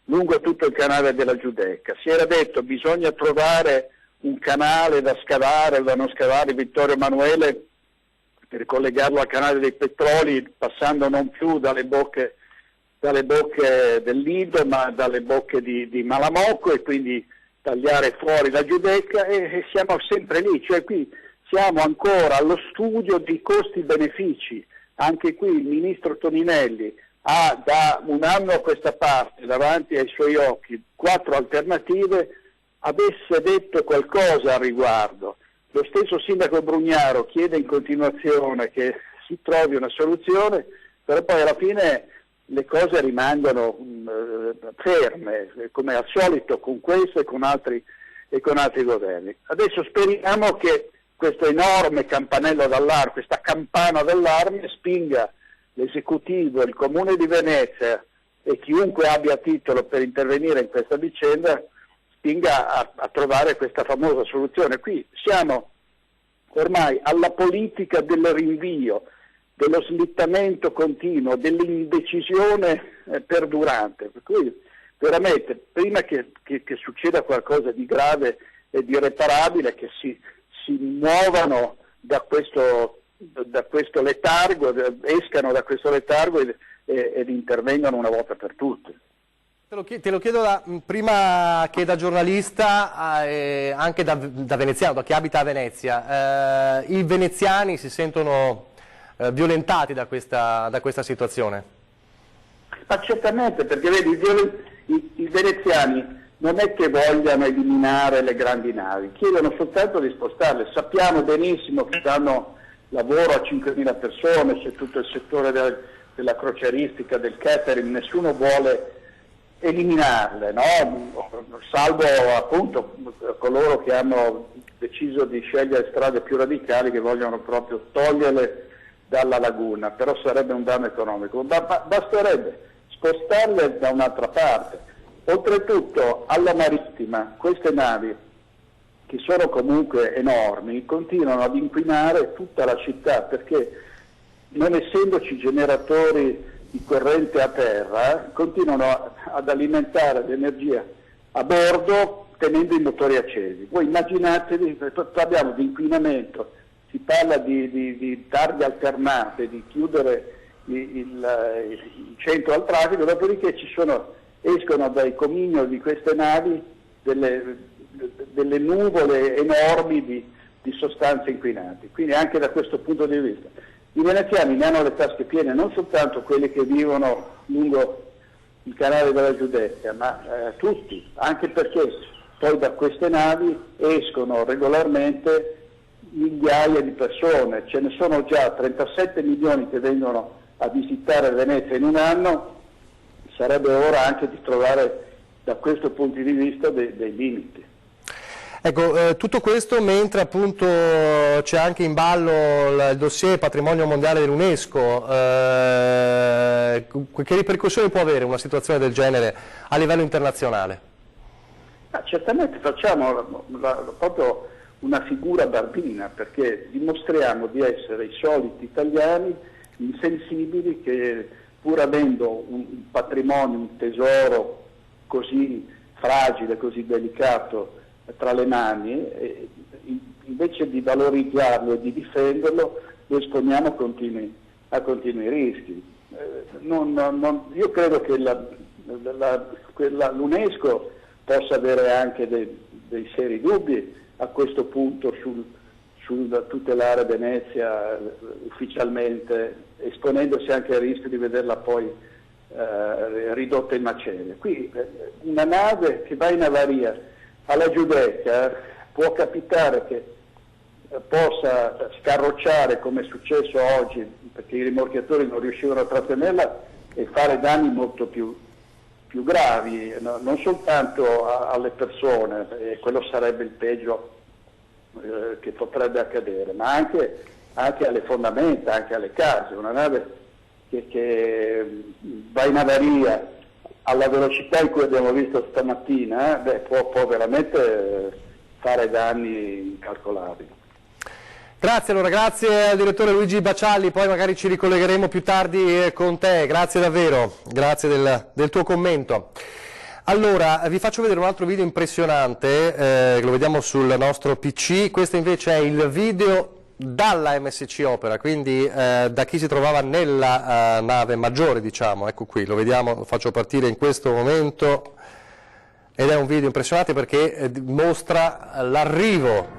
lungo tutto il canale della Giudecca. Si era detto bisogna trovare un canale da scavare o da non scavare, Vittorio Emanuele, per collegarlo al canale dei Petroli, passando non più dalle bocche del Lido ma dalle bocche di Malamocco, e quindi tagliare fuori la Giudecca, e siamo sempre lì, cioè qui siamo ancora allo studio di costi-benefici. Anche qui il ministro Toninelli ha da un anno a questa parte davanti ai suoi occhi 4 alternative, avesse detto qualcosa al riguardo. Lo stesso sindaco Brugnaro chiede in continuazione che si trovi una soluzione, però poi alla fine le cose rimangono ferme, come al solito con questo e con altri governi. Adesso speriamo che questo enorme campanello d'allarme, questa campana d'allarme, spinga l'esecutivo, il Comune di Venezia e chiunque abbia titolo per intervenire in questa vicenda, spinga a trovare questa famosa soluzione. Qui siamo ormai alla politica del rinvio, dello slittamento continuo, dell'indecisione perdurante. Per cui veramente prima che succeda qualcosa di grave e di irreparabile, che si muovano da questo letargo, escano da questo letargo ed intervengano una volta per tutte. Te lo chiedo prima che da giornalista, anche da veneziano, da chi abita a Venezia. I veneziani si sentono violentati da questa situazione? Ma certamente, perché vedi, i veneziani non è che vogliano eliminare le grandi navi, chiedono soltanto di spostarle. Sappiamo benissimo che danno lavoro a 5.000 persone, c'è tutto il settore della crocieristica, del catering, nessuno vuole eliminarle, no? Salvo appunto coloro che hanno deciso di scegliere strade più radicali, che vogliono proprio toglierle dalla laguna, però sarebbe un danno economico. Basterebbe spostarle da un'altra parte. Oltretutto alla marittima queste navi, che sono comunque enormi, continuano ad inquinare tutta la città, perché non essendoci generatori di corrente a terra, continuano ad alimentare l'energia a bordo tenendo i motori accesi. Voi immaginatevi, parliamo di inquinamento, si parla di targhe alternate, di chiudere il centro al traffico, dopodiché escono dai comignoli di queste navi delle nuvole enormi di sostanze inquinanti. Quindi anche da questo punto di vista i veneziani ne hanno le tasche piene, non soltanto quelli che vivono lungo il canale della Giudecca, ma tutti, anche perché poi da queste navi escono regolarmente migliaia di persone, ce ne sono già 37 milioni che vengono a visitare Venezia in un anno. Sarebbe ora anche di trovare da questo punto di vista dei limiti. Ecco, tutto questo mentre appunto c'è anche in ballo il dossier Patrimonio Mondiale dell'UNESCO. Che ripercussioni può avere una situazione del genere a livello internazionale? Certamente facciamo proprio una figura barbina, perché dimostriamo di essere i soliti italiani insensibili che, pur avendo un patrimonio, un tesoro così fragile, così delicato tra le mani, invece di valorizzarlo e di difenderlo, lo esponiamo a continui rischi. Io credo che l'UNESCO possa avere anche dei seri dubbi a questo punto sul tutelare Venezia ufficialmente, esponendosi anche al rischio di vederla poi ridotta in macerie. Qui una nave che va in avaria alla Giudecca può capitare che possa scarrocciare, come è successo oggi, perché i rimorchiatori non riuscivano a trattenerla, e fare danni molto più gravi, no? Non soltanto alle persone, e quello sarebbe il peggio che potrebbe accadere, ma anche alle fondamenta, anche alle case. Una nave che va in avaria alla velocità in cui abbiamo visto stamattina, può veramente fare danni incalcolabili. Grazie, allora grazie al direttore Luigi Bacialli, poi magari ci ricollegheremo più tardi con te, grazie davvero, grazie del tuo commento. Allora, vi faccio vedere un altro video impressionante, lo vediamo sul nostro PC, questo invece è il video dalla MSC Opera, quindi da chi si trovava nella nave maggiore, diciamo, ecco qui, lo vediamo, lo faccio partire in questo momento, ed è un video impressionante perché mostra l'arrivo,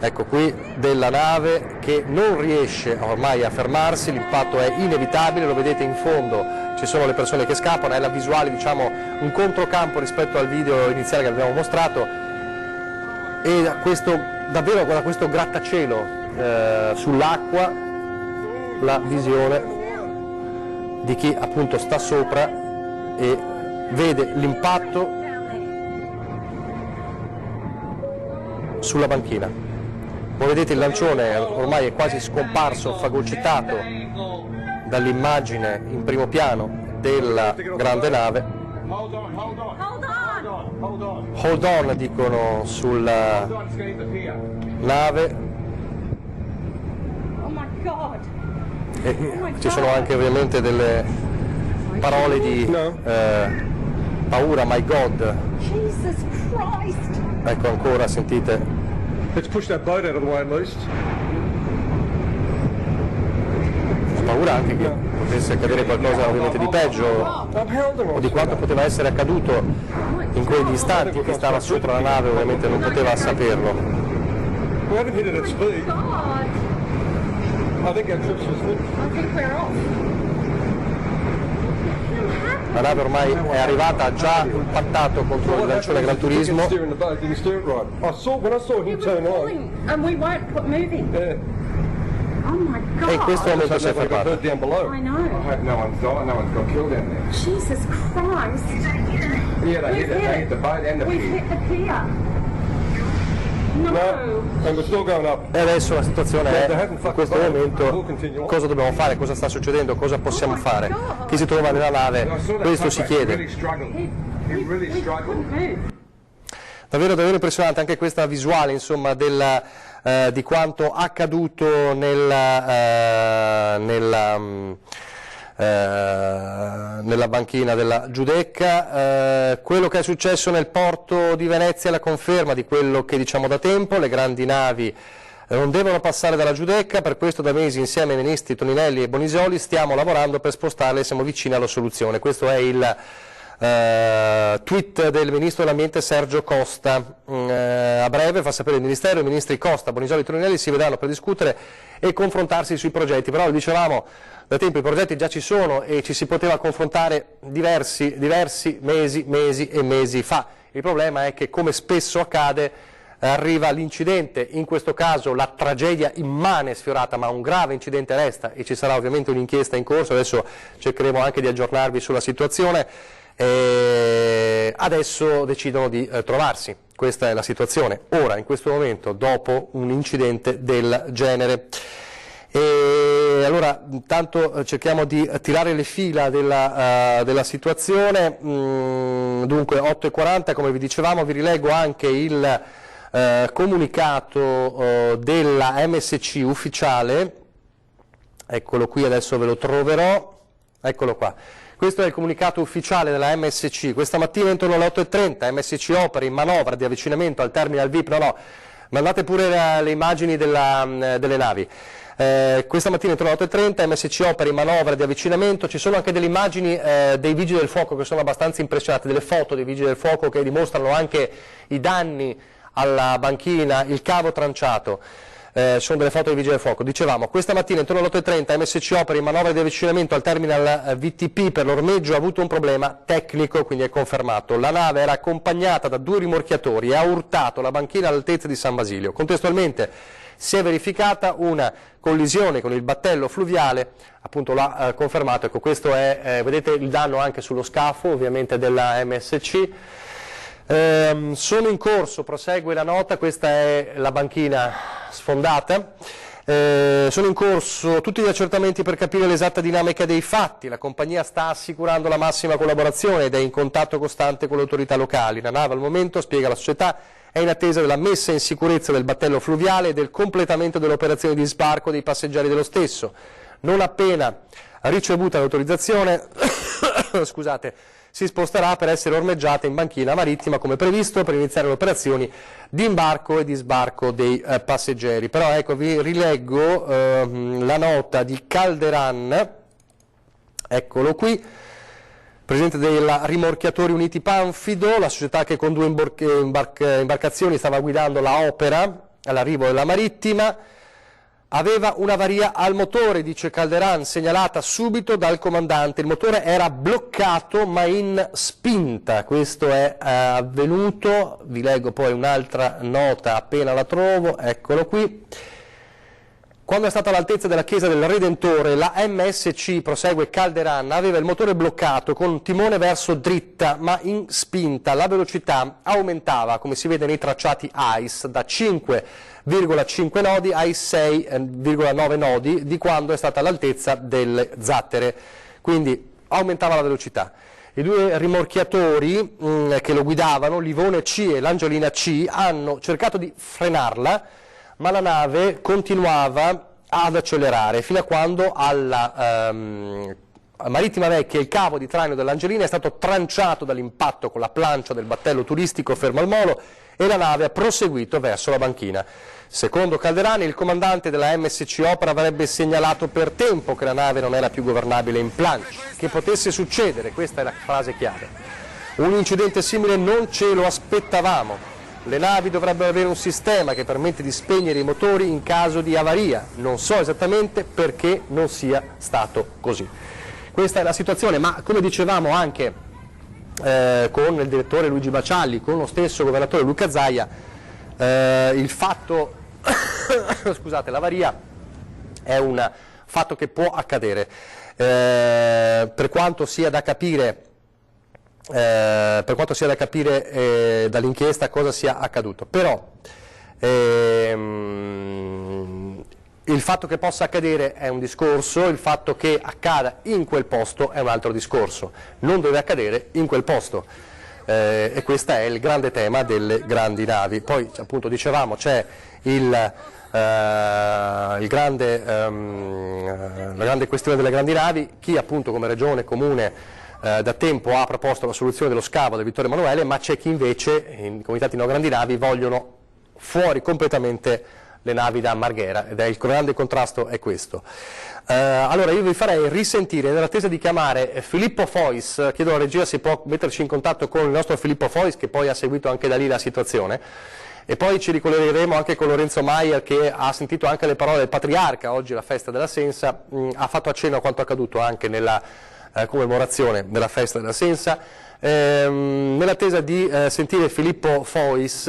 ecco qui, della nave che non riesce ormai a fermarsi, l'impatto è inevitabile, lo vedete in fondo, ci sono le persone che scappano, è la visuale, diciamo, un controcampo rispetto al video iniziale che abbiamo mostrato, e questo, davvero, guarda, questo grattacielo sull'acqua, la visione di chi appunto sta sopra e vede l'impatto sulla banchina. Voi vedete il lancione ormai è quasi scomparso, fagocitato dall'immagine in primo piano della grande nave. Hold on, dicono sulla nave. E ci sono anche ovviamente delle parole di paura, my God. Ecco ancora, sentite. Let's push that boat out of the way at least. Ho paura anche che potesse accadere qualcosa ovviamente di peggio o di quanto poteva essere accaduto in quegli istanti. Chi stava sopra la nave ovviamente non poteva saperlo. We haven't hit it at speed. I think our trips was good. I think we're off. La nave ormai è arrivata, ha già impattato contro il lancione Gran Turismo. When I saw him turn on. And we weren't moving. Oh my God. E in questo momento si è fermato. I know. I hope no one's got killed down there. Jesus Christ. Yeah, they hit the boat and the We've pier. hit the pier. No. And we're still going up. E adesso la situazione è, in questo momento, cosa dobbiamo fare, cosa sta succedendo, cosa possiamo fare. Chi si trova nella nave, questo si chiede. Davvero, davvero impressionante anche questa visuale, insomma, di quanto accaduto nella banchina della Giudecca. Quello che è successo nel porto di Venezia è la conferma di quello che diciamo da tempo: le grandi navi non devono passare dalla Giudecca, per questo da mesi insieme ai ministri Toninelli e Bonisoli stiamo lavorando per spostarle e siamo vicini alla soluzione. Questo è il tweet del Ministro dell'Ambiente Sergio Costa. A breve, fa sapere il Ministero, i ministri Costa, Bonisoli e Toninelli si vedranno per discutere e confrontarsi sui progetti, però lo dicevamo da tempo, i progetti già ci sono e ci si poteva confrontare diversi mesi e mesi fa. Il problema è che, come spesso accade, arriva l'incidente, in questo caso la tragedia immane sfiorata, ma un grave incidente resta e ci sarà ovviamente un'inchiesta in corso, adesso cercheremo anche di aggiornarvi sulla situazione. Adesso decidono di trovarsi, questa è la situazione, ora, in questo momento, dopo un incidente del genere. E allora intanto cerchiamo di tirare le fila della situazione. Dunque 8:40, come vi dicevamo, vi rilego anche il comunicato della MSC ufficiale, eccolo qui, adesso ve lo troverò, eccolo qua. Questo è il comunicato ufficiale della MSC, questa mattina intorno alle 8:30, MSC Opera in manovra di avvicinamento al terminal VIP, no, mandate pure le immagini delle navi. Questa mattina intorno alle 8:30, MSC Opera in manovra di avvicinamento, ci sono anche delle immagini dei vigili del fuoco che sono abbastanza impressionanti, delle foto dei vigili del fuoco che dimostrano anche i danni alla banchina, il cavo tranciato. sono delle foto dei vigili del fuoco. Dicevamo, questa mattina intorno alle 8:30 MSC Opera in manovra di avvicinamento al terminal VTP per l'ormeggio ha avuto un problema tecnico, quindi è confermato. La nave era accompagnata da 2 rimorchiatori e ha urtato la banchina all'altezza di San Basilio. Contestualmente si è verificata una collisione con il battello fluviale, appunto l'ha confermato. Ecco, questo è, vedete il danno anche sullo scafo ovviamente della MSC. Sono in corso, prosegue la nota, questa è la banchina sfondata. Sono in corso tutti gli accertamenti per capire l'esatta dinamica dei fatti. La compagnia sta assicurando la massima collaborazione ed è in contatto costante con le autorità locali. La nave al momento, spiega la società, è in attesa della messa in sicurezza del battello fluviale e del completamento delle operazioni di sbarco dei passeggeri dello stesso. Non appena ricevuta l'autorizzazione, scusate, si sposterà per essere ormeggiata in banchina marittima come previsto per iniziare le operazioni di imbarco e di sbarco dei passeggeri. Però ecco, vi rileggo la nota di Calderan, eccolo qui, presidente della Rimorchiatori Uniti Panfido, la società che con 2 imbarcazioni stava guidando la Opera all'arrivo della marittima. Aveva un'avaria al motore, dice Calderan, segnalata subito dal comandante. Il motore era bloccato ma in spinta. Questo è avvenuto, vi leggo poi un'altra nota appena la trovo, eccolo qui. Quando è stata all'altezza della chiesa del Redentore, la MSC, prosegue Calderan, aveva il motore bloccato con timone verso dritta ma in spinta. La velocità aumentava, come si vede nei tracciati ICE, da 5,5 nodi ai 6,9 nodi di quando è stata all'altezza delle zattere, quindi aumentava la velocità. I 2 rimorchiatori che lo guidavano, l'Ivone C e l'Angiolina C, hanno cercato di frenarla, ma la nave continuava ad accelerare fino a quando alla Marittima Vecchia il cavo di traino dell'Angelina è stato tranciato dall'impatto con la plancia del battello turistico fermo al molo e la nave ha proseguito verso la banchina. Secondo Calderani, il comandante della MSC Opera avrebbe segnalato per tempo che la nave non era più governabile in plancia, che potesse succedere, questa è la frase chiave. Un incidente simile non ce lo aspettavamo. Le navi dovrebbero avere un sistema che permette di spegnere i motori in caso di avaria. Non so esattamente perché non sia stato così. Questa è la situazione, ma come dicevamo anche con il direttore Luigi Bacialli, con lo stesso governatore Luca Zaia, il fatto, scusate, l'avaria è un fatto che può accadere. Per quanto sia da capire dall'inchiesta cosa sia accaduto, però il fatto che possa accadere è un discorso, il fatto che accada in quel posto è un altro discorso, non deve accadere in quel posto, e questo è il grande tema delle grandi navi. Poi appunto dicevamo c'è la grande questione delle grandi navi, chi appunto come regione, comune da tempo ha proposto la soluzione dello scavo del Vittorio Emanuele, ma c'è chi invece, in comitati no grandi navi, vogliono fuori completamente le navi da Marghera, ed è il grande contrasto è questo. Allora io vi farei risentire, nell'attesa di chiamare Filippo Fois, chiedo alla regia se può metterci in contatto con il nostro Filippo Fois, che poi ha seguito anche da lì la situazione, e poi ci ricollegheremo anche con Lorenzo Maier, che ha sentito anche le parole del Patriarca, oggi la festa della Sensa, ha fatto accenno a quanto accaduto anche nella commemorazione della festa della Sensa. Nell'attesa di sentire Filippo Fois,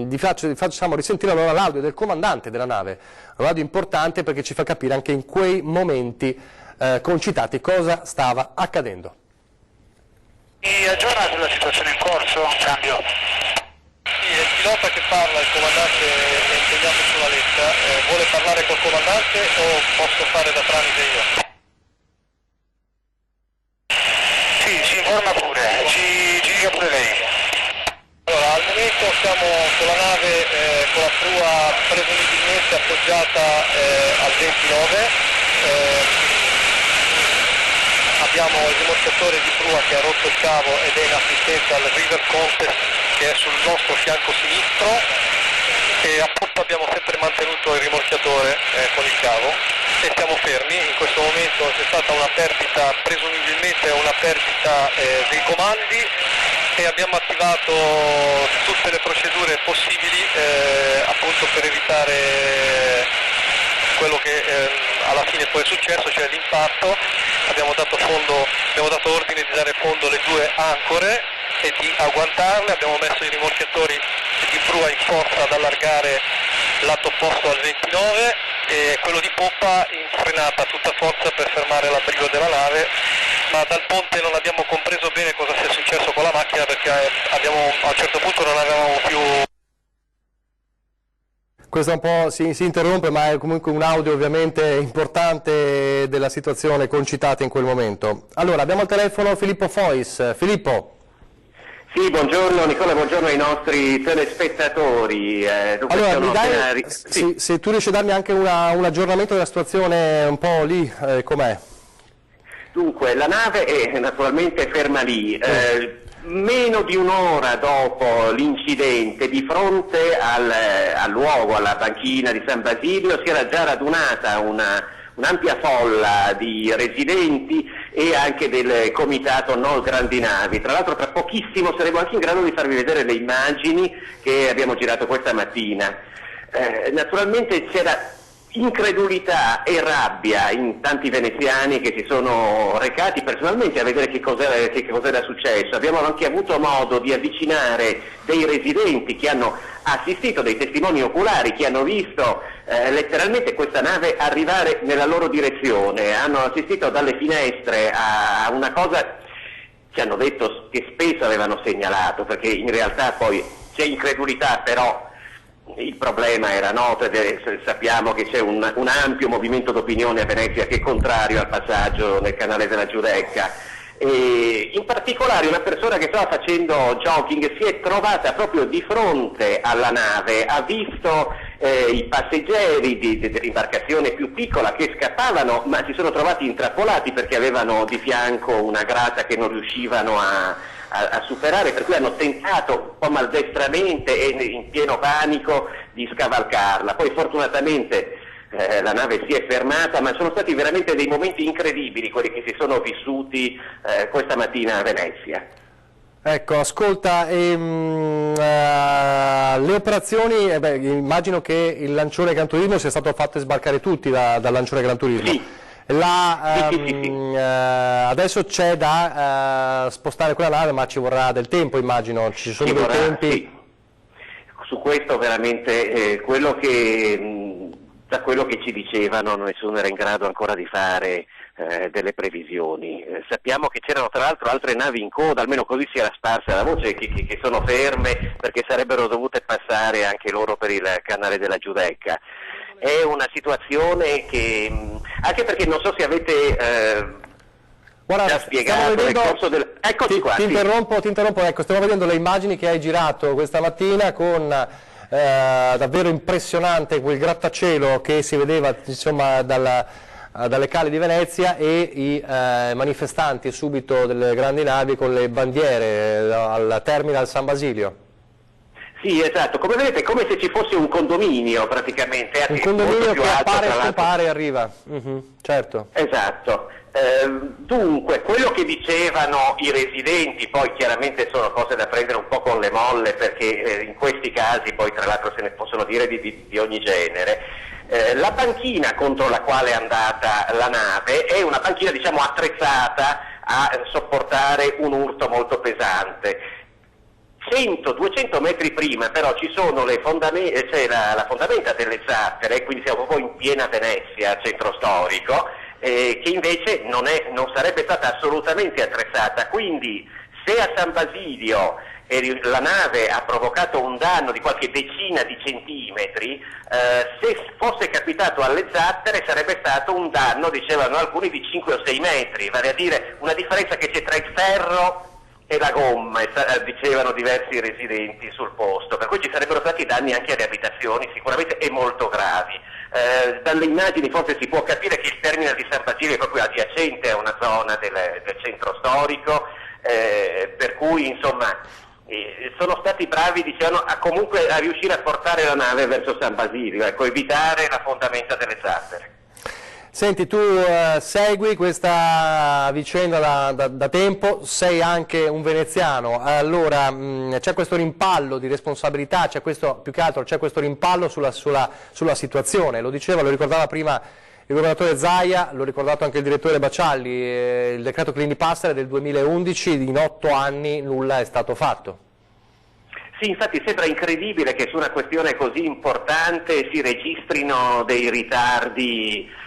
vi facciamo risentire allora l'audio del comandante della nave, un audio importante perché ci fa capire anche in quei momenti concitati cosa stava accadendo. Mi aggiorna sulla situazione in corso? Cambio. Sì, il pilota che parla, il comandante è impegnato sulla letta, vuole parlare col comandante o posso fare da tramite io? Sì, si informa pure, ci dica pure lei. Allora, al momento siamo con la nave, con la prua presumibilmente appoggiata al 29, abbiamo il rimorchiatore di prua che ha rotto il cavo ed è in assistenza al River Contest che è sul nostro fianco sinistro, e appunto abbiamo sempre mantenuto il rimorchiatore con il cavo e stiamo fermi. In questo momento c'è stata una perdita, presumibilmente una perdita dei comandi, e abbiamo attivato tutte le procedure possibili appunto per evitare quello che alla fine poi è successo, cioè l'impatto. Abbiamo dato ordine di dare fondo alle 2 ancore e di agguantarle, abbiamo messo i rimorchiatori di prua in forza ad allargare lato opposto al 29 e quello di poppa in frenata a tutta forza per fermare l'abbrigo della nave, ma dal ponte non abbiamo compreso bene cosa sia successo con la macchina perché a un certo punto non avevamo più... Questo un po' si interrompe, ma è comunque un audio ovviamente importante della situazione concitata in quel momento. Allora, abbiamo al telefono Filippo Fois. Filippo. Sì, buongiorno Nicola, buongiorno ai nostri telespettatori. Allora, mi dai, se tu riesci a darmi anche un aggiornamento della situazione un po' lì, com'è? Dunque, la nave è naturalmente ferma lì. Meno di un'ora dopo l'incidente, di fronte al luogo, alla banchina di San Basilio, si era già radunata un'ampia folla di residenti e anche del comitato No Grandi Navi. Tra l'altro tra pochissimo saremo anche in grado di farvi vedere le immagini che abbiamo girato questa mattina. Naturalmente c'era incredulità e rabbia in tanti veneziani che si sono recati personalmente a vedere che cos'era successo. Abbiamo anche avuto modo di avvicinare dei residenti che hanno assistito, dei testimoni oculari che hanno visto letteralmente questa nave arrivare nella loro direzione, hanno assistito dalle finestre a una cosa che hanno detto che spesso avevano segnalato, perché in realtà poi c'è incredulità, però il problema era noto e sappiamo che c'è un ampio movimento d'opinione a Venezia che è contrario al passaggio nel canale della Giudecca. E in particolare una persona che stava facendo jogging si è trovata proprio di fronte alla nave, ha visto i passeggeri dell'imbarcazione più piccola che scappavano, ma si sono trovati intrappolati perché avevano di fianco una grata che non riuscivano a superare, per cui hanno tentato un po' maldestramente e in pieno panico di scavalcarla. Poi fortunatamente la nave si è fermata, ma sono stati veramente dei momenti incredibili quelli che si sono vissuti questa mattina a Venezia. Ecco, ascolta, le operazioni, immagino che il lancione Gran Turismo sia stato fatto sbarcare tutti dal lancione Gran Turismo. Sì. Adesso c'è da spostare quella nave, ma ci vorrà del tempo, immagino, ci sono dei tempi. Sì. Su questo veramente da quello che ci dicevano nessuno era in grado ancora di fare delle previsioni. Sappiamo che c'erano tra l'altro altre navi in coda, almeno così si era sparsa la voce, che sono ferme perché sarebbero dovute passare anche loro per il canale della Giudecca. È una situazione che, anche perché non so se avete già spiegato nel corso del... Eccoci qua. Ti interrompo, ecco, stiamo vedendo le immagini che hai girato questa mattina con davvero impressionante quel grattacielo che si vedeva insomma dalle cale di Venezia e i manifestanti subito delle grandi navi con le bandiere al terminal San Basilio. Sì, esatto, come vedete è come se ci fosse un condominio praticamente. Un condominio che appare, scompare e arriva, certo. Esatto, dunque quello che dicevano i residenti, poi chiaramente sono cose da prendere un po' con le molle perché in questi casi poi tra l'altro se ne possono dire di ogni genere. La banchina contro la quale è andata la nave è una banchina diciamo attrezzata a sopportare un urto molto pesante. 100-200 metri prima però ci sono c'è la fondamenta delle zattere, quindi siamo proprio in piena Venezia, centro storico, che invece non sarebbe stata assolutamente attrezzata, quindi se a San Basilio la nave ha provocato un danno di qualche decina di centimetri, se fosse capitato alle zattere sarebbe stato un danno, dicevano alcuni, di 5 o 6 metri, vale a dire una differenza che c'è tra il ferro e la gomma, dicevano diversi residenti sul posto, per cui ci sarebbero stati danni anche alle abitazioni sicuramente e molto gravi. Dalle immagini forse si può capire che il terminal di San Basilio è proprio adiacente a una zona del centro storico, per cui insomma sono stati bravi, dicevano, comunque a riuscire a portare la nave verso San Basilio, ecco, evitare la fondamenta delle zattere. Senti, tu segui questa vicenda da tempo, sei anche un veneziano, allora c'è questo rimpallo di responsabilità, più che altro c'è questo rimpallo sulla situazione, lo ricordava prima il governatore Zaia, l'ho ricordato anche il direttore Bacialli, il decreto Clini-Passera è del 2011, in 8 anni nulla è stato fatto. Sì, infatti sembra incredibile che su una questione così importante si registrino dei ritardi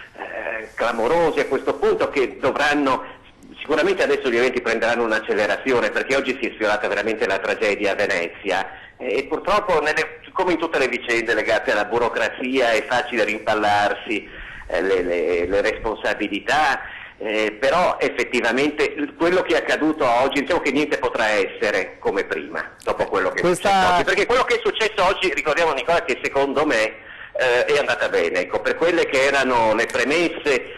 clamorosi a questo punto, che dovranno, sicuramente adesso gli eventi prenderanno un'accelerazione, perché oggi si è sfiorata veramente la tragedia a Venezia e purtroppo come in tutte le vicende legate alla burocrazia è facile rimpallarsi le responsabilità, però effettivamente quello che è accaduto oggi, diciamo che niente potrà essere come prima dopo quello che è successo oggi, perché quello che è successo oggi, ricordiamo Nicola, che secondo me è andata bene, ecco, per quelle che erano le premesse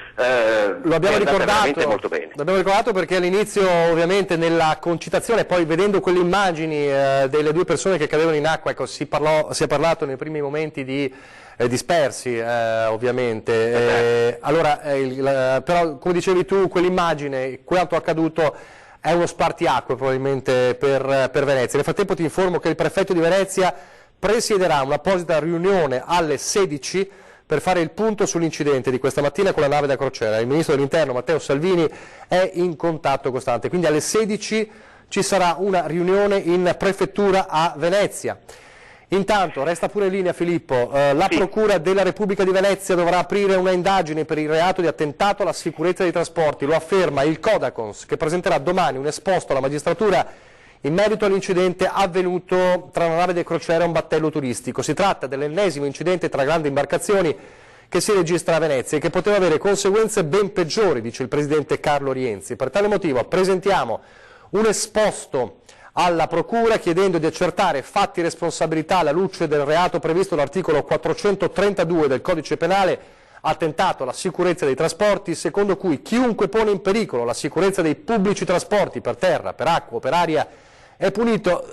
lo abbiamo ricordato, molto bene. L'abbiamo ricordato perché all'inizio ovviamente nella concitazione, poi vedendo quelle immagini delle 2 persone che cadevano in acqua, ecco, si è parlato nei primi momenti di dispersi ovviamente, però come dicevi tu, quell'immagine, quanto accaduto è uno spartiacque probabilmente per Venezia. Nel frattempo ti informo che il prefetto di Venezia presiederà un'apposita riunione alle 16 per fare il punto sull'incidente di questa mattina con la nave da crociera. Il ministro dell'Interno Matteo Salvini è in contatto costante, quindi alle 16 ci sarà una riunione in prefettura a Venezia. Intanto, resta pure in linea Filippo, la Procura della Repubblica di Venezia dovrà aprire una indagine per il reato di attentato alla sicurezza dei trasporti, lo afferma il Codacons, che presenterà domani un esposto alla magistratura in merito all'incidente avvenuto tra una nave di crociera e un battello turistico. Si tratta dell'ennesimo incidente tra grandi imbarcazioni che si registra a Venezia e che poteva avere conseguenze ben peggiori, dice il presidente Carlo Rienzi. Per tale motivo presentiamo un esposto alla Procura chiedendo di accertare fatti e responsabilità alla luce del reato previsto dall'articolo 432 del Codice Penale, attentato alla sicurezza dei trasporti, secondo cui chiunque pone in pericolo la sicurezza dei pubblici trasporti per terra, per acqua o per aria è punito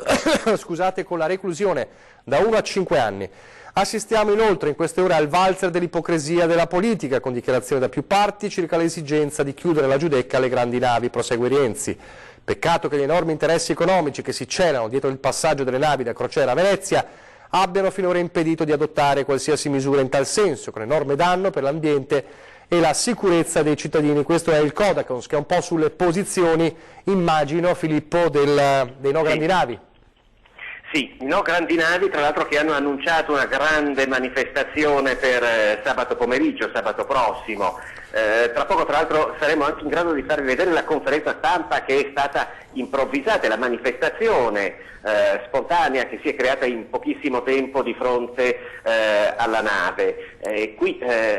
scusate, con la reclusione da 1 a 5 anni. Assistiamo inoltre in queste ore al valzer dell'ipocrisia della politica, con dichiarazioni da più parti circa l'esigenza di chiudere la Giudecca alle grandi navi, prosegue Rienzi. Peccato che gli enormi interessi economici che si celano dietro il passaggio delle navi da crociera a Venezia abbiano finora impedito di adottare qualsiasi misura in tal senso, con enorme danno per l'ambiente e la sicurezza dei cittadini. Questo è il Codacons, che è un po' sulle posizioni, immagino, Filippo, dei no grandi navi. Sì, i no grandi navi, tra l'altro, che hanno annunciato una grande manifestazione per sabato pomeriggio, sabato prossimo. Tra poco, tra l'altro, saremo anche in grado di farvi vedere la conferenza stampa che è stata improvvisata, la manifestazione spontanea che si è creata in pochissimo tempo di fronte alla nave.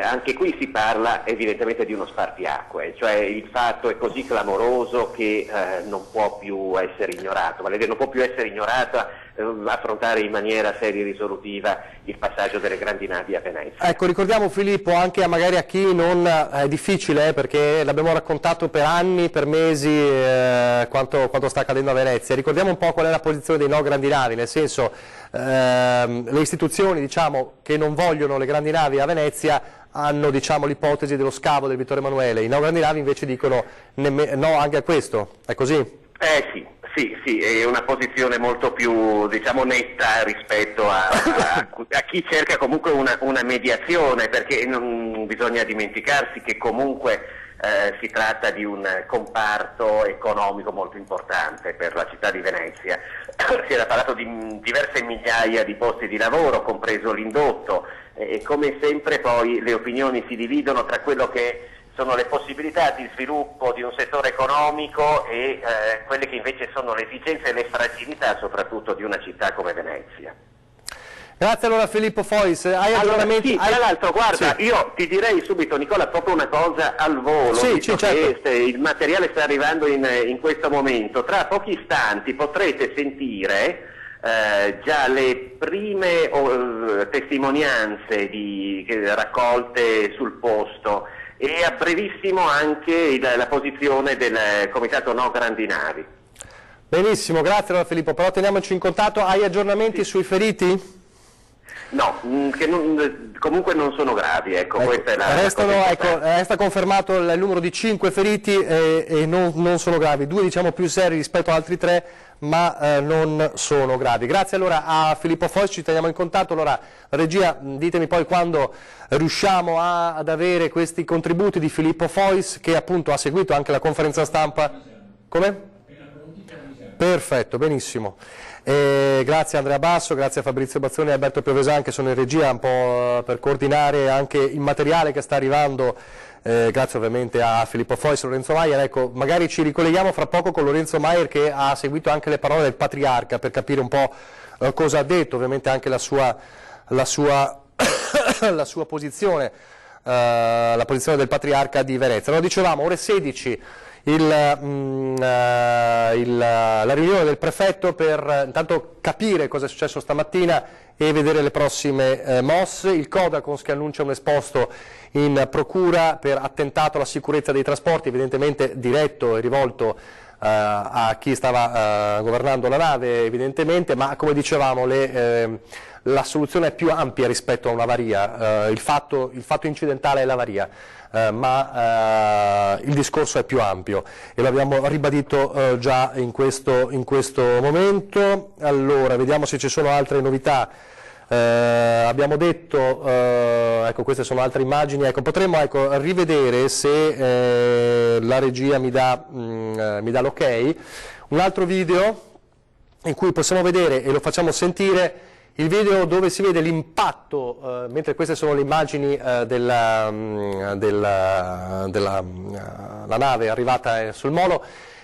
Anche qui si parla evidentemente di uno spartiacque, cioè il fatto è così clamoroso che non può più essere ignorato, vale a dire non può più essere ignorato affrontare in maniera seria e risolutiva il passaggio delle grandi navi a Venezia. Ecco, ricordiamo Filippo, anche magari a chi non è difficile, perché l'abbiamo raccontato per anni, per mesi, quanto sta accadendo a Venezia. Ricordiamo un po' qual è la posizione dei no grandi navi, nel senso le istituzioni, diciamo, che non vogliono le grandi navi a Venezia hanno, diciamo, l'ipotesi dello scavo del Vittorio Emanuele, i no grandi navi invece dicono no anche a questo, è così? Sì, è una posizione molto più, diciamo, netta rispetto a chi cerca comunque una mediazione, perché non bisogna dimenticarsi che comunque si tratta di un comparto economico molto importante per la città di Venezia. Si era parlato di diverse migliaia di posti di lavoro, compreso l'indotto, e come sempre poi le opinioni si dividono tra quello che sono le possibilità di sviluppo di un settore economico e quelle che invece sono le esigenze e le fragilità soprattutto di una città come Venezia. Grazie allora Filippo Fois. Hai aggiornamenti? Sì, tra l'altro guarda, sì. Io ti direi subito Nicola proprio una cosa al volo, certo. Il materiale sta arrivando in questo momento, tra pochi istanti potrete sentire già le prime testimonianze raccolte sul posto e a brevissimo anche la posizione del Comitato No Grandi Navi. Benissimo, grazie allora Filippo, però teniamoci in contatto. Hai aggiornamenti sui feriti? No, comunque non sono gravi, ecco, questa è la resta confermato il numero di 5 feriti e non sono gravi, 2 diciamo più seri rispetto ad altri 3, ma non sono gravi. Grazie allora a Filippo Fois, ci teniamo in contatto. Allora, regia, ditemi poi quando riusciamo ad avere questi contributi di Filippo Fois, che appunto ha seguito anche la conferenza stampa. Come? Perfetto, benissimo. Grazie a Andrea Basso, grazie a Fabrizio Bazzoni e Alberto Piovesan che sono in regia un po' per coordinare anche il materiale che sta arrivando, grazie ovviamente a Filippo Fois e Lorenzo Maier. Ecco, magari ci ricolleghiamo fra poco con Lorenzo Maier che ha seguito anche le parole del Patriarca per capire un po' cosa ha detto, ovviamente anche la sua posizione, la posizione del Patriarca di Venezia. Lo dicevamo, ore 16. La riunione del prefetto per intanto capire cosa è successo stamattina e vedere le prossime mosse. Il Codacons che annuncia un esposto in procura per attentato alla sicurezza dei trasporti, evidentemente diretto e rivolto a chi stava governando la nave, evidentemente, ma come dicevamo la soluzione è più ampia rispetto a un'avaria, il fatto incidentale è l'avaria. Ma il discorso è più ampio e l'abbiamo ribadito già in questo momento. Allora, vediamo se ci sono altre novità. Abbiamo detto, ecco, queste sono altre immagini, ecco, potremmo rivedere se la regia mi dà l'ok, un altro video in cui possiamo vedere, e lo facciamo sentire, il video dove si vede l'impatto, mentre queste sono le immagini della nave arrivata sul molo,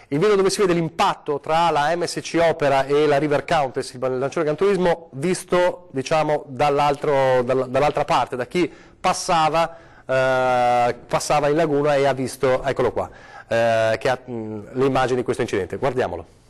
il video dove si vede l'impatto tra la MSC Opera e la River Countess, il lancione Gran Turismo, visto diciamo dall'altra parte, da chi passava in laguna e ha visto, eccolo qua, che ha le immagini di questo incidente. Guardiamolo.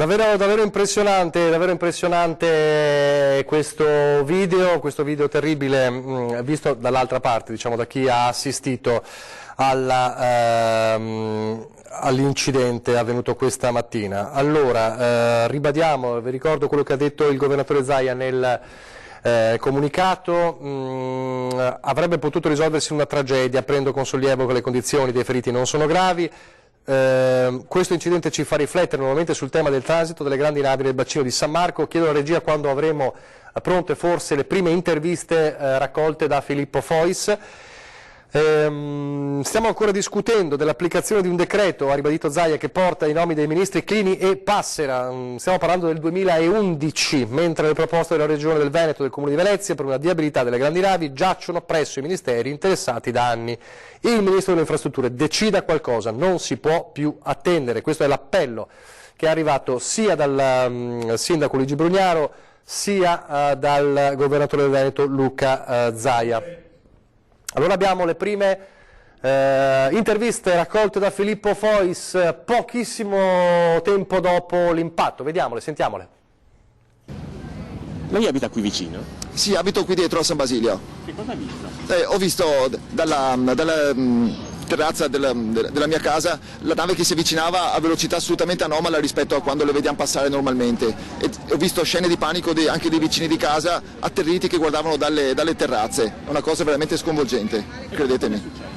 Davvero impressionante questo video terribile, visto dall'altra parte, diciamo, da chi ha assistito all'incidente avvenuto questa mattina. Allora, ribadiamo, vi ricordo quello che ha detto il governatore Zaia nel comunicato, avrebbe potuto risolversi una tragedia, prendo con sollievo che le condizioni dei feriti non sono gravi. Questo incidente ci fa riflettere nuovamente sul tema del transito delle grandi navi nel bacino di San Marco. Chiedo alla regia quando avremo pronte forse le prime interviste raccolte da Filippo Fois. Stiamo ancora discutendo dell'applicazione di un decreto, ha ribadito Zaia, che porta i nomi dei ministri Clini e Passera. Stiamo parlando del 2011, mentre le proposte della Regione del Veneto e del Comune di Venezia per una viabilità delle grandi navi giacciono presso i ministeri interessati da anni. Il Ministro delle Infrastrutture decida qualcosa, non si può più attendere. Questo è l'appello che è arrivato sia dal sindaco Luigi Brugnaro sia dal governatore del Veneto Luca Zaia. Allora abbiamo le prime interviste raccolte da Filippo Fois pochissimo tempo dopo l'impatto. Vediamole, sentiamole. Lei abita qui vicino? Sì, abito qui dietro a San Basilio. Che cosa ha visto? Ho visto dalla terrazza della mia casa la nave che si avvicinava a velocità assolutamente anomala rispetto a quando le vediamo passare normalmente. E ho visto scene di panico anche dei vicini di casa atterriti che guardavano dalle terrazze. È una cosa veramente sconvolgente, credetemi.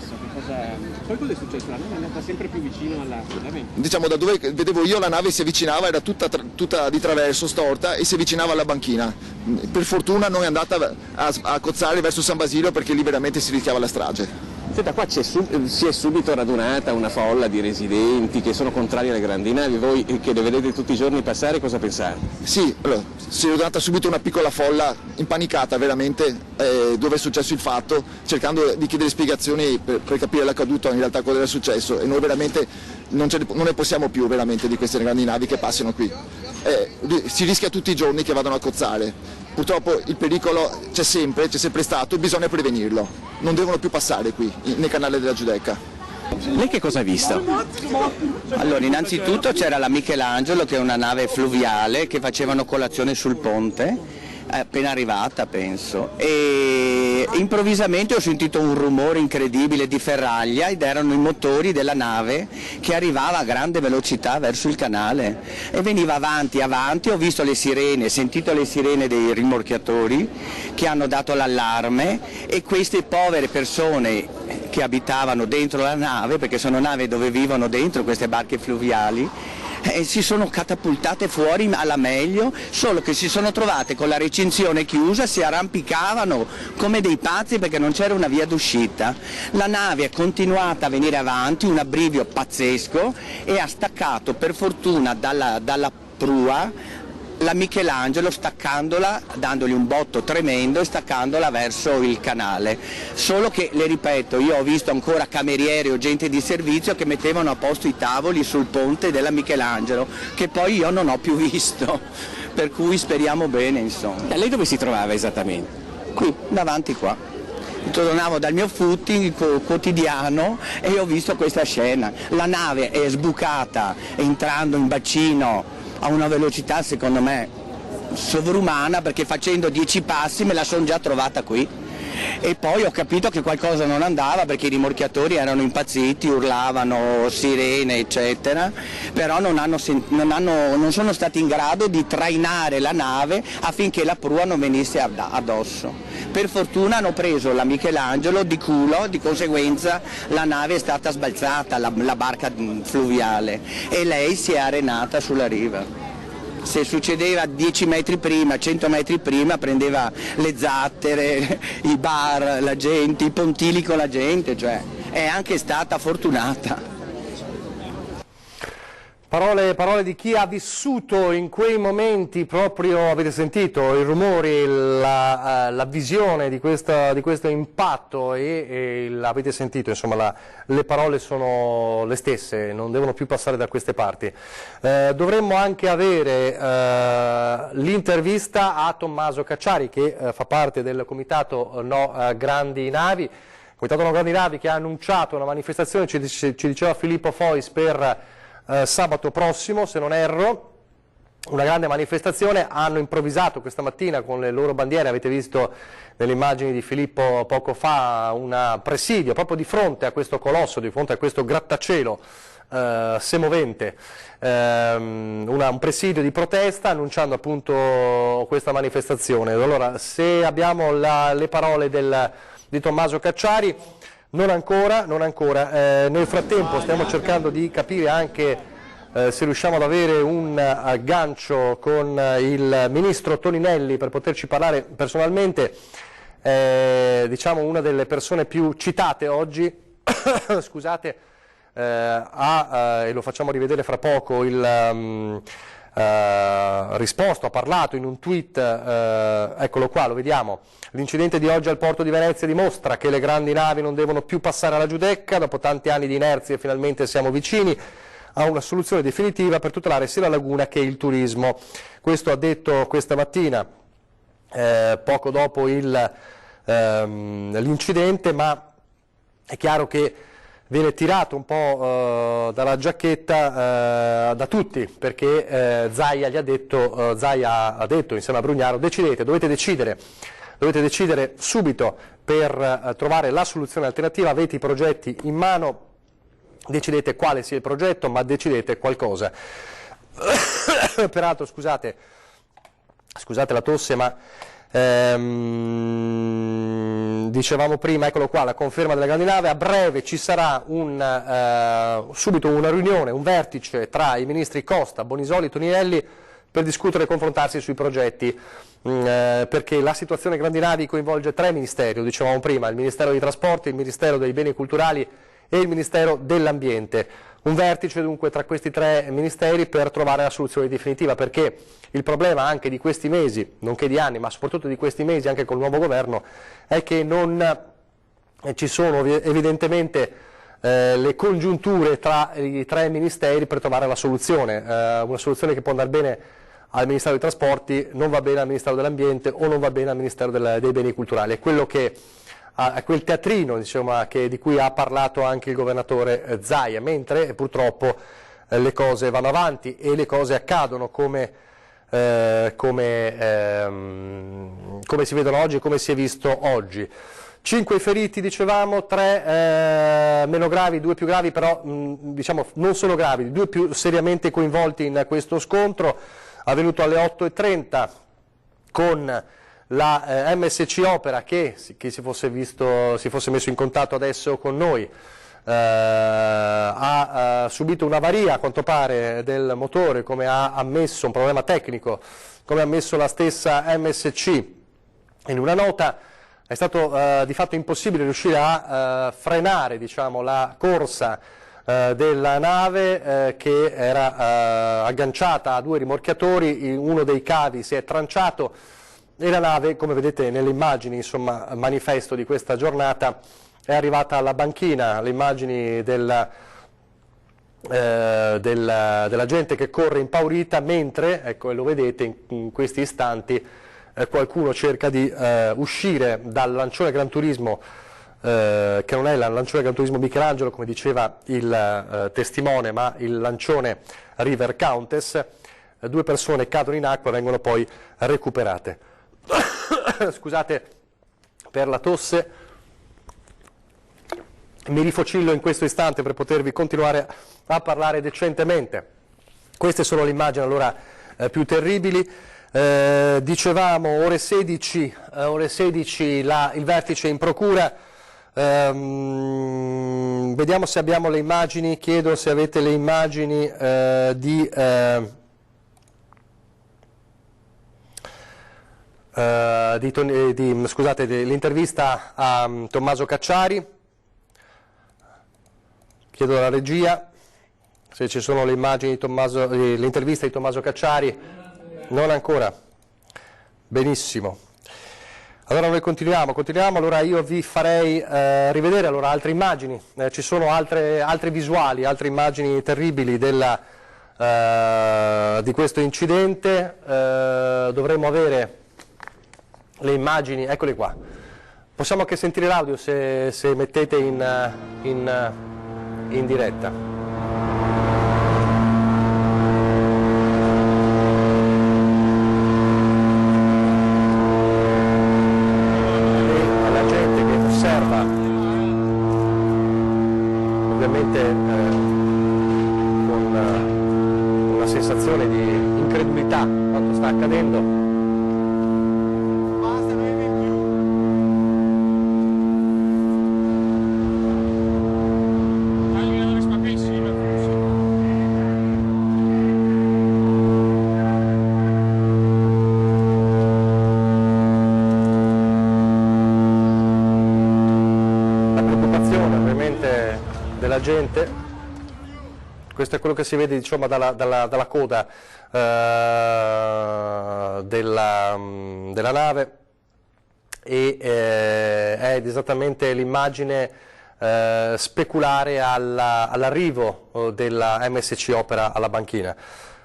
Poi cosa è successo? La nave è andata sempre più vicino alla nave? Diciamo, da dove vedevo io la nave si avvicinava, era tutta di traverso, storta, e si avvicinava alla banchina. Per fortuna non è andata a cozzare verso San Basilio, perché lì veramente si rischiava la strage. Senta, qua si è subito radunata una folla di residenti che sono contrari alle grandi navi. Voi che le vedete tutti i giorni passare, cosa pensate? Sì, allora, si è radunata subito una piccola folla impanicata veramente dove è successo il fatto, cercando di chiedere spiegazioni per capire l'accaduto, in realtà cosa era successo, e noi veramente non ne possiamo più veramente di queste grandi navi che passano qui. Si rischia tutti i giorni che vadano a cozzare. Purtroppo il pericolo c'è sempre stato, bisogna prevenirlo. Non devono più passare qui, nel canale della Giudecca. Lei che cosa ha visto? Allora, innanzitutto c'era la Michelangelo, che è una nave fluviale che facevano colazione sul ponte, appena arrivata penso, e improvvisamente ho sentito un rumore incredibile di ferraglia ed erano i motori della nave che arrivava a grande velocità verso il canale e veniva avanti, ho visto le sirene, sentito le sirene dei rimorchiatori che hanno dato l'allarme, e queste povere persone che abitavano dentro la nave, perché sono navi dove vivono dentro queste barche fluviali, si sono catapultate fuori alla meglio, solo che si sono trovate con la recinzione chiusa, si arrampicavano come dei pazzi perché non c'era una via d'uscita. La nave è continuata a venire avanti, un abbrivio pazzesco, e ha staccato per fortuna dalla prua la Michelangelo, staccandola, dandogli un botto tremendo e staccandola verso il canale. Solo che, le ripeto, io ho visto ancora camerieri o gente di servizio che mettevano a posto i tavoli sul ponte della Michelangelo, che poi io non ho più visto, per cui speriamo bene, insomma. E lei dove si trovava esattamente? Qui, davanti qua. Tornavo dal mio footing quotidiano e ho visto questa scena. La nave è sbucata entrando in bacino a una velocità secondo me sovrumana, perché facendo 10 passi me la sono già trovata qui, e poi ho capito che qualcosa non andava perché i rimorchiatori erano impazziti, urlavano sirene eccetera, però non sono stati in grado di trainare la nave affinché la prua non venisse addosso. Per fortuna hanno preso la Michelangelo di culo, di conseguenza la nave è stata sbalzata, la barca fluviale, e lei si è arenata sulla riva. Se succedeva 10 metri prima, 100 metri prima, prendeva le zattere, i bar, la gente, i pontili con la gente, cioè è anche stata fortunata. Parole di chi ha vissuto in quei momenti, proprio avete sentito i rumori, la visione di questo impatto, e avete sentito, insomma, le parole sono le stesse, non devono più passare da queste parti. Dovremmo anche avere l'intervista a Tommaso Cacciari, che fa parte del Comitato No Grandi Navi, Comitato No Grandi Navi, che ha annunciato una manifestazione, ci diceva Filippo Fois, per sabato prossimo, se non erro, una grande manifestazione. Hanno improvvisato questa mattina con le loro bandiere, avete visto nelle immagini di Filippo poco fa, un presidio proprio di fronte a questo colosso, di fronte a questo grattacielo semovente, un presidio di protesta annunciando appunto questa manifestazione. Allora, se abbiamo le parole di Tommaso Cacciari. Non ancora. Nel frattempo stiamo cercando di capire anche se riusciamo ad avere un aggancio con il ministro Toninelli per poterci parlare personalmente. diciamo una delle persone più citate oggi, scusate, e lo facciamo rivedere fra poco, risposto, ha parlato in un tweet, eccolo qua, lo vediamo. L'incidente di oggi al porto di Venezia dimostra che le grandi navi non devono più passare alla Giudecca, dopo tanti anni di inerzia finalmente siamo vicini a una soluzione definitiva per tutelare sia la laguna che il turismo. Questo ha detto questa mattina, poco dopo l'incidente, ma è chiaro che viene tirato un po' dalla giacchetta da tutti, perché Zaia ha detto insieme a Brugnaro: decidete, dovete decidere subito per trovare la soluzione alternativa, avete i progetti in mano, decidete quale sia il progetto, ma decidete qualcosa. Peraltro, scusate la tosse, ma dicevamo prima, eccolo qua, la conferma della grande nave. A breve ci sarà subito una riunione, un vertice tra i ministri Costa, Bonisoli e Toninelli per discutere e confrontarsi sui progetti, perché la situazione grandi navi coinvolge 3 ministeri, lo dicevamo prima: il Ministero dei Trasporti, il Ministero dei Beni Culturali e il Ministero dell'Ambiente. Un vertice dunque tra questi 3 ministeri per trovare la soluzione definitiva, perché il problema anche di questi mesi, nonché di anni, ma soprattutto di questi mesi anche col nuovo governo, è che non ci sono evidentemente le congiunture tra i 3 ministeri per trovare la soluzione, una soluzione che può andare bene al Ministero dei Trasporti, non va bene al Ministero dell'Ambiente o non va bene al Ministero dei Beni Culturali. È quello che a quel teatrino, insomma, di cui ha parlato anche il governatore Zaia, mentre purtroppo le cose vanno avanti e le cose accadono come si vedono oggi e come si è visto oggi. 5 i feriti, dicevamo, 3 meno gravi, 2 più gravi, però diciamo non sono gravi, 2 più seriamente coinvolti in questo scontro, avvenuto alle 8:30 con la MSC Opera, che si fosse messo in contatto adesso con noi, ha subito un'avaria a quanto pare del motore, come ha ammesso, un problema tecnico, come ha ammesso la stessa MSC in una nota. È stato di fatto impossibile riuscire a frenare, diciamo, la corsa della nave che era agganciata a 2 rimorchiatori, uno dei cavi si è tranciato e la nave, come vedete nelle immagini, insomma, manifesto di questa giornata, è arrivata alla banchina. Le immagini della gente che corre impaurita, mentre, ecco, e lo vedete in questi istanti, qualcuno cerca di uscire dal lancione Gran Turismo, che non è il lancione Gran Turismo Michelangelo, come diceva il testimone, ma il lancione River Countess. 2 persone cadono in acqua e vengono poi recuperate. Scusate per la tosse, mi rifocillo in questo istante per potervi continuare a parlare decentemente. Queste sono le immagini allora più terribili. Dicevamo ore 16 il vertice in procura. Vediamo se abbiamo le immagini, chiedo se avete le immagini dell'intervista a Tommaso Cacciari. Chiedo alla regia se ci sono le immagini di l'intervista di Tommaso Cacciari. Non ancora. Benissimo. Allora noi continuiamo. Allora io vi farei rivedere allora altre immagini. Ci sono altre visuali, altre immagini terribili di questo incidente. Dovremmo avere le immagini, eccole qua. Possiamo anche sentire l'audio se mettete in diretta. Ovviamente con una sensazione di incredulità quanto sta accadendo. la gente. Questo è quello che si vede, insomma, dalla coda della nave, e è esattamente l'immagine speculare all'arrivo della MSC Opera alla banchina.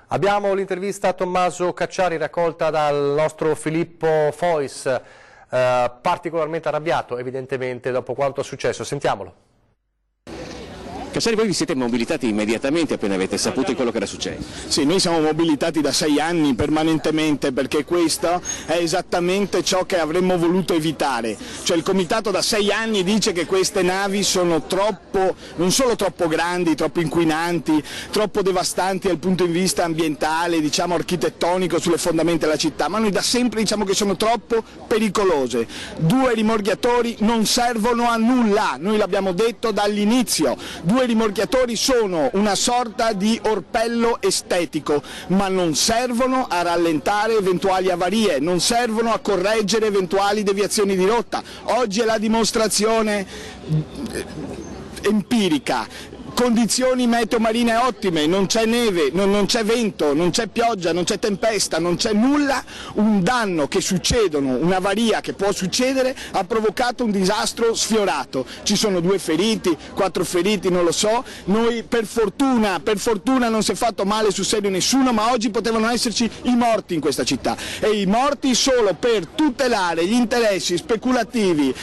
Abbiamo l'intervista a Tommaso Cacciari raccolta dal nostro Filippo Fois, particolarmente arrabbiato evidentemente dopo quanto è successo. Sentiamolo. Cacciari, voi vi siete mobilitati immediatamente appena avete saputo di quello che era successo? Sì, noi siamo mobilitati da 6 anni permanentemente, perché questo è esattamente ciò che avremmo voluto evitare. Cioè il Comitato da 6 anni dice che queste navi sono non solo troppo grandi, troppo inquinanti, troppo devastanti dal punto di vista ambientale, diciamo architettonico sulle fondamenta della città, ma noi da sempre diciamo che sono troppo pericolose. 2 rimorchiatori non servono a nulla, noi l'abbiamo detto dall'inizio. 2 rimorchiatori sono una sorta di orpello estetico, ma non servono a rallentare eventuali avarie, non servono a correggere eventuali deviazioni di rotta. Oggi è la dimostrazione empirica. Condizioni meteo marine ottime, non c'è neve, non c'è vento, non c'è pioggia, non c'è tempesta, non c'è nulla. Un danno che succedono, un'avaria che può succedere, ha provocato un disastro sfiorato. Ci sono 2 feriti, 4 feriti, non lo so. Noi per fortuna non si è fatto male sul serio nessuno, ma oggi potevano esserci i morti in questa città, e i morti solo per tutelare gli interessi speculativi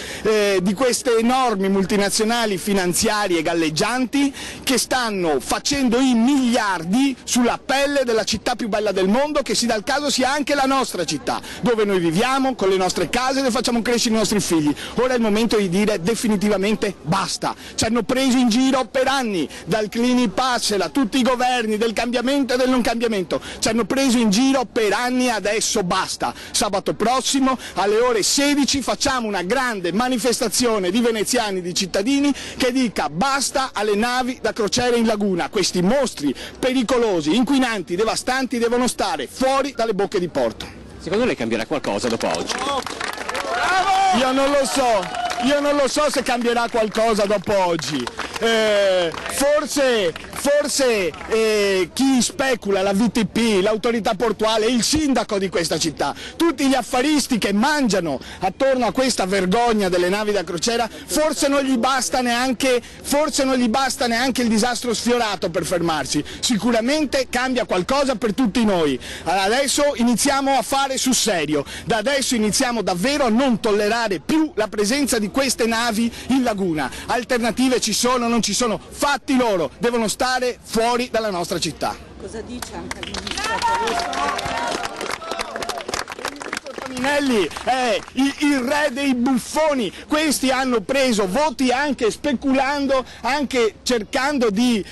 di queste enormi multinazionali finanziarie galleggianti, che stanno facendo i miliardi sulla pelle della città più bella del mondo, che si dà il caso sia anche la nostra città, dove noi viviamo con le nostre case e facciamo crescere i nostri figli. Ora è il momento di dire definitivamente basta. Ci hanno preso in giro per anni, dal Clini Passela, tutti i governi, del cambiamento e del non cambiamento, ci hanno preso in giro per anni, adesso basta. Sabato prossimo alle ore 16 facciamo una grande manifestazione di veneziani, di cittadini, che dica basta alle navi da crociere in laguna. Questi mostri pericolosi, inquinanti, devastanti devono stare fuori dalle bocche di porto. Secondo lei cambierà qualcosa dopo oggi? Io non lo so se cambierà qualcosa dopo oggi. Forse chi specula, la VTP, l'autorità portuale, il sindaco di questa città, tutti gli affaristi che mangiano attorno a questa vergogna delle navi da crociera, forse non gli basta neanche il disastro sfiorato per fermarsi. Sicuramente cambia qualcosa per tutti noi. Adesso iniziamo a fare sul serio, da adesso iniziamo davvero a non tollerare più la presenza di queste navi in laguna. Alternative ci sono, non ci sono, fatti loro, devono stare fuori dalla nostra città. Cosa dice anche il ministro? Toninelli è il re dei buffoni. Questi hanno preso voti anche speculando, anche cercando di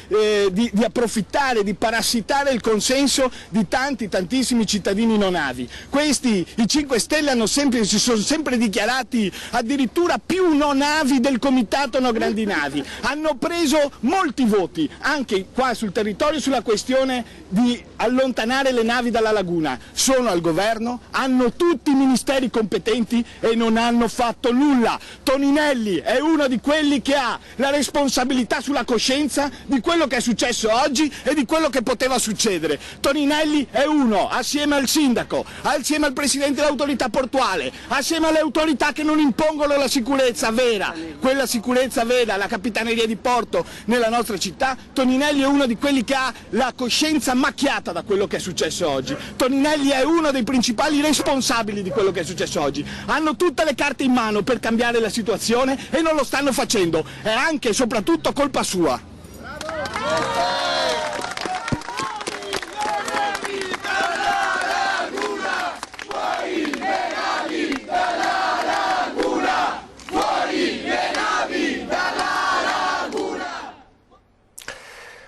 approfittare, di parassitare il consenso di tantissimi cittadini non avi. Questi, i 5 Stelle, si sono sempre dichiarati addirittura più non avi del Comitato No Grandi Navi. Hanno preso molti voti anche qua sul territorio sulla questione di allontanare le navi dalla laguna. Sono al governo, hanno tutti i ministeri competenti e non hanno fatto nulla. Toninelli è uno di quelli che ha la responsabilità sulla coscienza di quello che è successo oggi e di quello che poteva succedere. Toninelli è uno, assieme al sindaco, assieme al presidente dell'autorità portuale, assieme alle autorità che non impongono la sicurezza vera, quella sicurezza vera, la capitaneria di porto nella nostra città. Toninelli è uno di quelli che ha la coscienza macchiata da quello che è successo oggi. Toninelli è uno dei principali responsabili di quello che è successo oggi. Hanno tutte le carte in mano per cambiare la situazione e non lo stanno facendo. È anche e soprattutto colpa sua.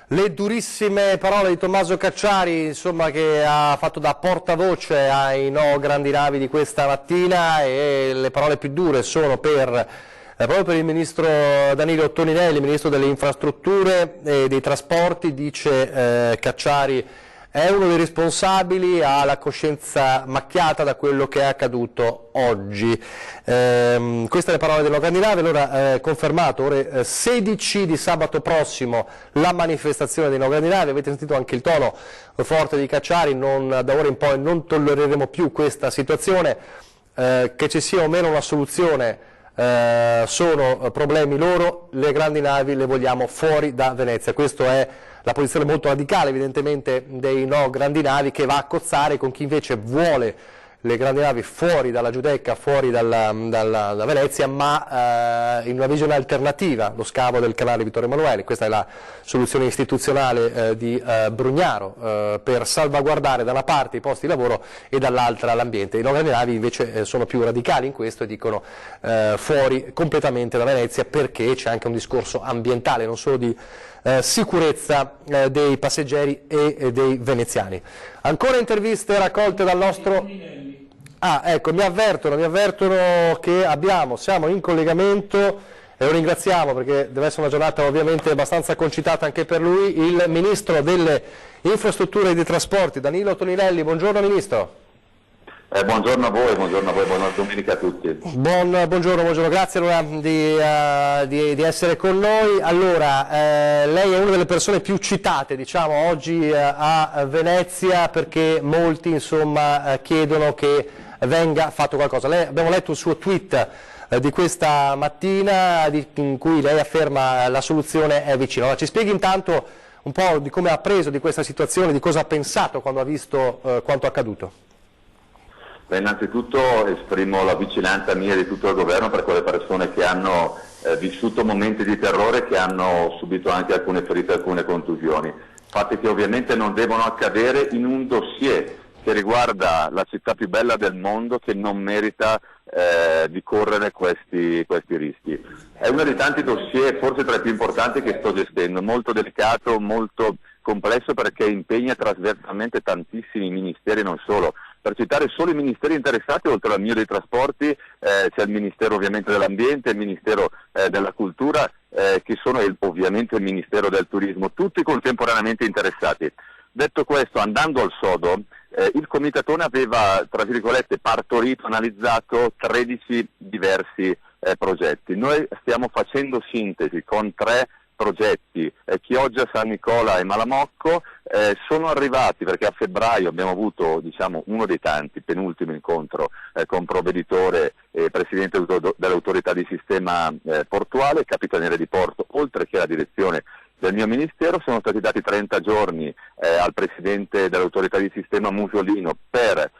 Le durissime parole di Tommaso Cacciari, insomma, che ha fatto da portavoce ai No Grandi Navi di questa mattina, e le parole più dure sono proprio per il ministro Danilo Toninelli, ministro delle infrastrutture e dei trasporti. Dice Cacciari è uno dei responsabili, ha la coscienza macchiata da quello che è accaduto oggi. Queste le parole del No Grandinave. Allora confermato ore 16 di sabato prossimo la manifestazione dei No Grandinave. Avete sentito anche il tono forte di Cacciari, da ora in poi non tollereremo più questa situazione, che ci sia o meno una soluzione sono problemi loro, le grandi navi le vogliamo fuori da Venezia. Questa è la posizione molto radicale evidentemente dei No Grandinavi, che va a cozzare con chi invece vuole le grandi navi fuori dalla Giudecca, fuori da Venezia, ma in una visione alternativa, lo scavo del canale Vittorio Emanuele. Questa è la soluzione istituzionale di Brugnaro per salvaguardare da una parte i posti di lavoro e dall'altra l'ambiente. I No Grandinavi invece sono più radicali in questo e dicono fuori completamente da Venezia, perché c'è anche un discorso ambientale, non solo di sicurezza dei passeggeri e dei veneziani. Ancora interviste raccolte dal nostro... ecco, mi avvertono che siamo in collegamento, e lo ringraziamo perché deve essere una giornata ovviamente abbastanza concitata anche per lui, il Ministro delle Infrastrutture e dei Trasporti, Danilo Toninelli. Buongiorno Ministro. Buongiorno a voi, buona domenica a tutti. Buongiorno, grazie allora di essere con noi. Allora, lei è una delle persone più citate, diciamo, oggi a Venezia, perché molti insomma chiedono che venga fatto qualcosa. Abbiamo letto il suo tweet di questa mattina in cui lei afferma la soluzione è vicina. Allora, ci spieghi intanto un po' di come ha preso di questa situazione, di cosa ha pensato quando ha visto quanto accaduto. Innanzitutto esprimo la vicinanza mia e di tutto il governo per quelle persone che hanno vissuto momenti di terrore, che hanno subito anche alcune ferite, alcune contusioni. Fatti che ovviamente non devono accadere in un dossier che riguarda la città più bella del mondo, che non merita di correre questi rischi. È uno dei tanti dossier, forse tra i più importanti, che sto gestendo, molto delicato, molto complesso, perché impegna trasversalmente tantissimi ministeri, non solo. Per citare solo i ministeri interessati, oltre al mio dei trasporti, c'è il Ministero ovviamente dell'Ambiente, il Ministero della Cultura, che sono ovviamente il Ministero del Turismo, tutti contemporaneamente interessati. Detto questo, andando al sodo, il Comitatone aveva, tra virgolette, partorito, analizzato 13 diversi progetti. Noi stiamo facendo sintesi con 3 progetti, Chioggia, San Nicola e Malamocco. Sono arrivati perché a febbraio abbiamo avuto uno dei tanti, penultimo incontro con provveditore e presidente dell'autorità di sistema portuale, capitaniere di porto, oltre che la direzione del mio ministero. Sono stati dati 30 giorni al presidente dell'autorità di sistema Musolino per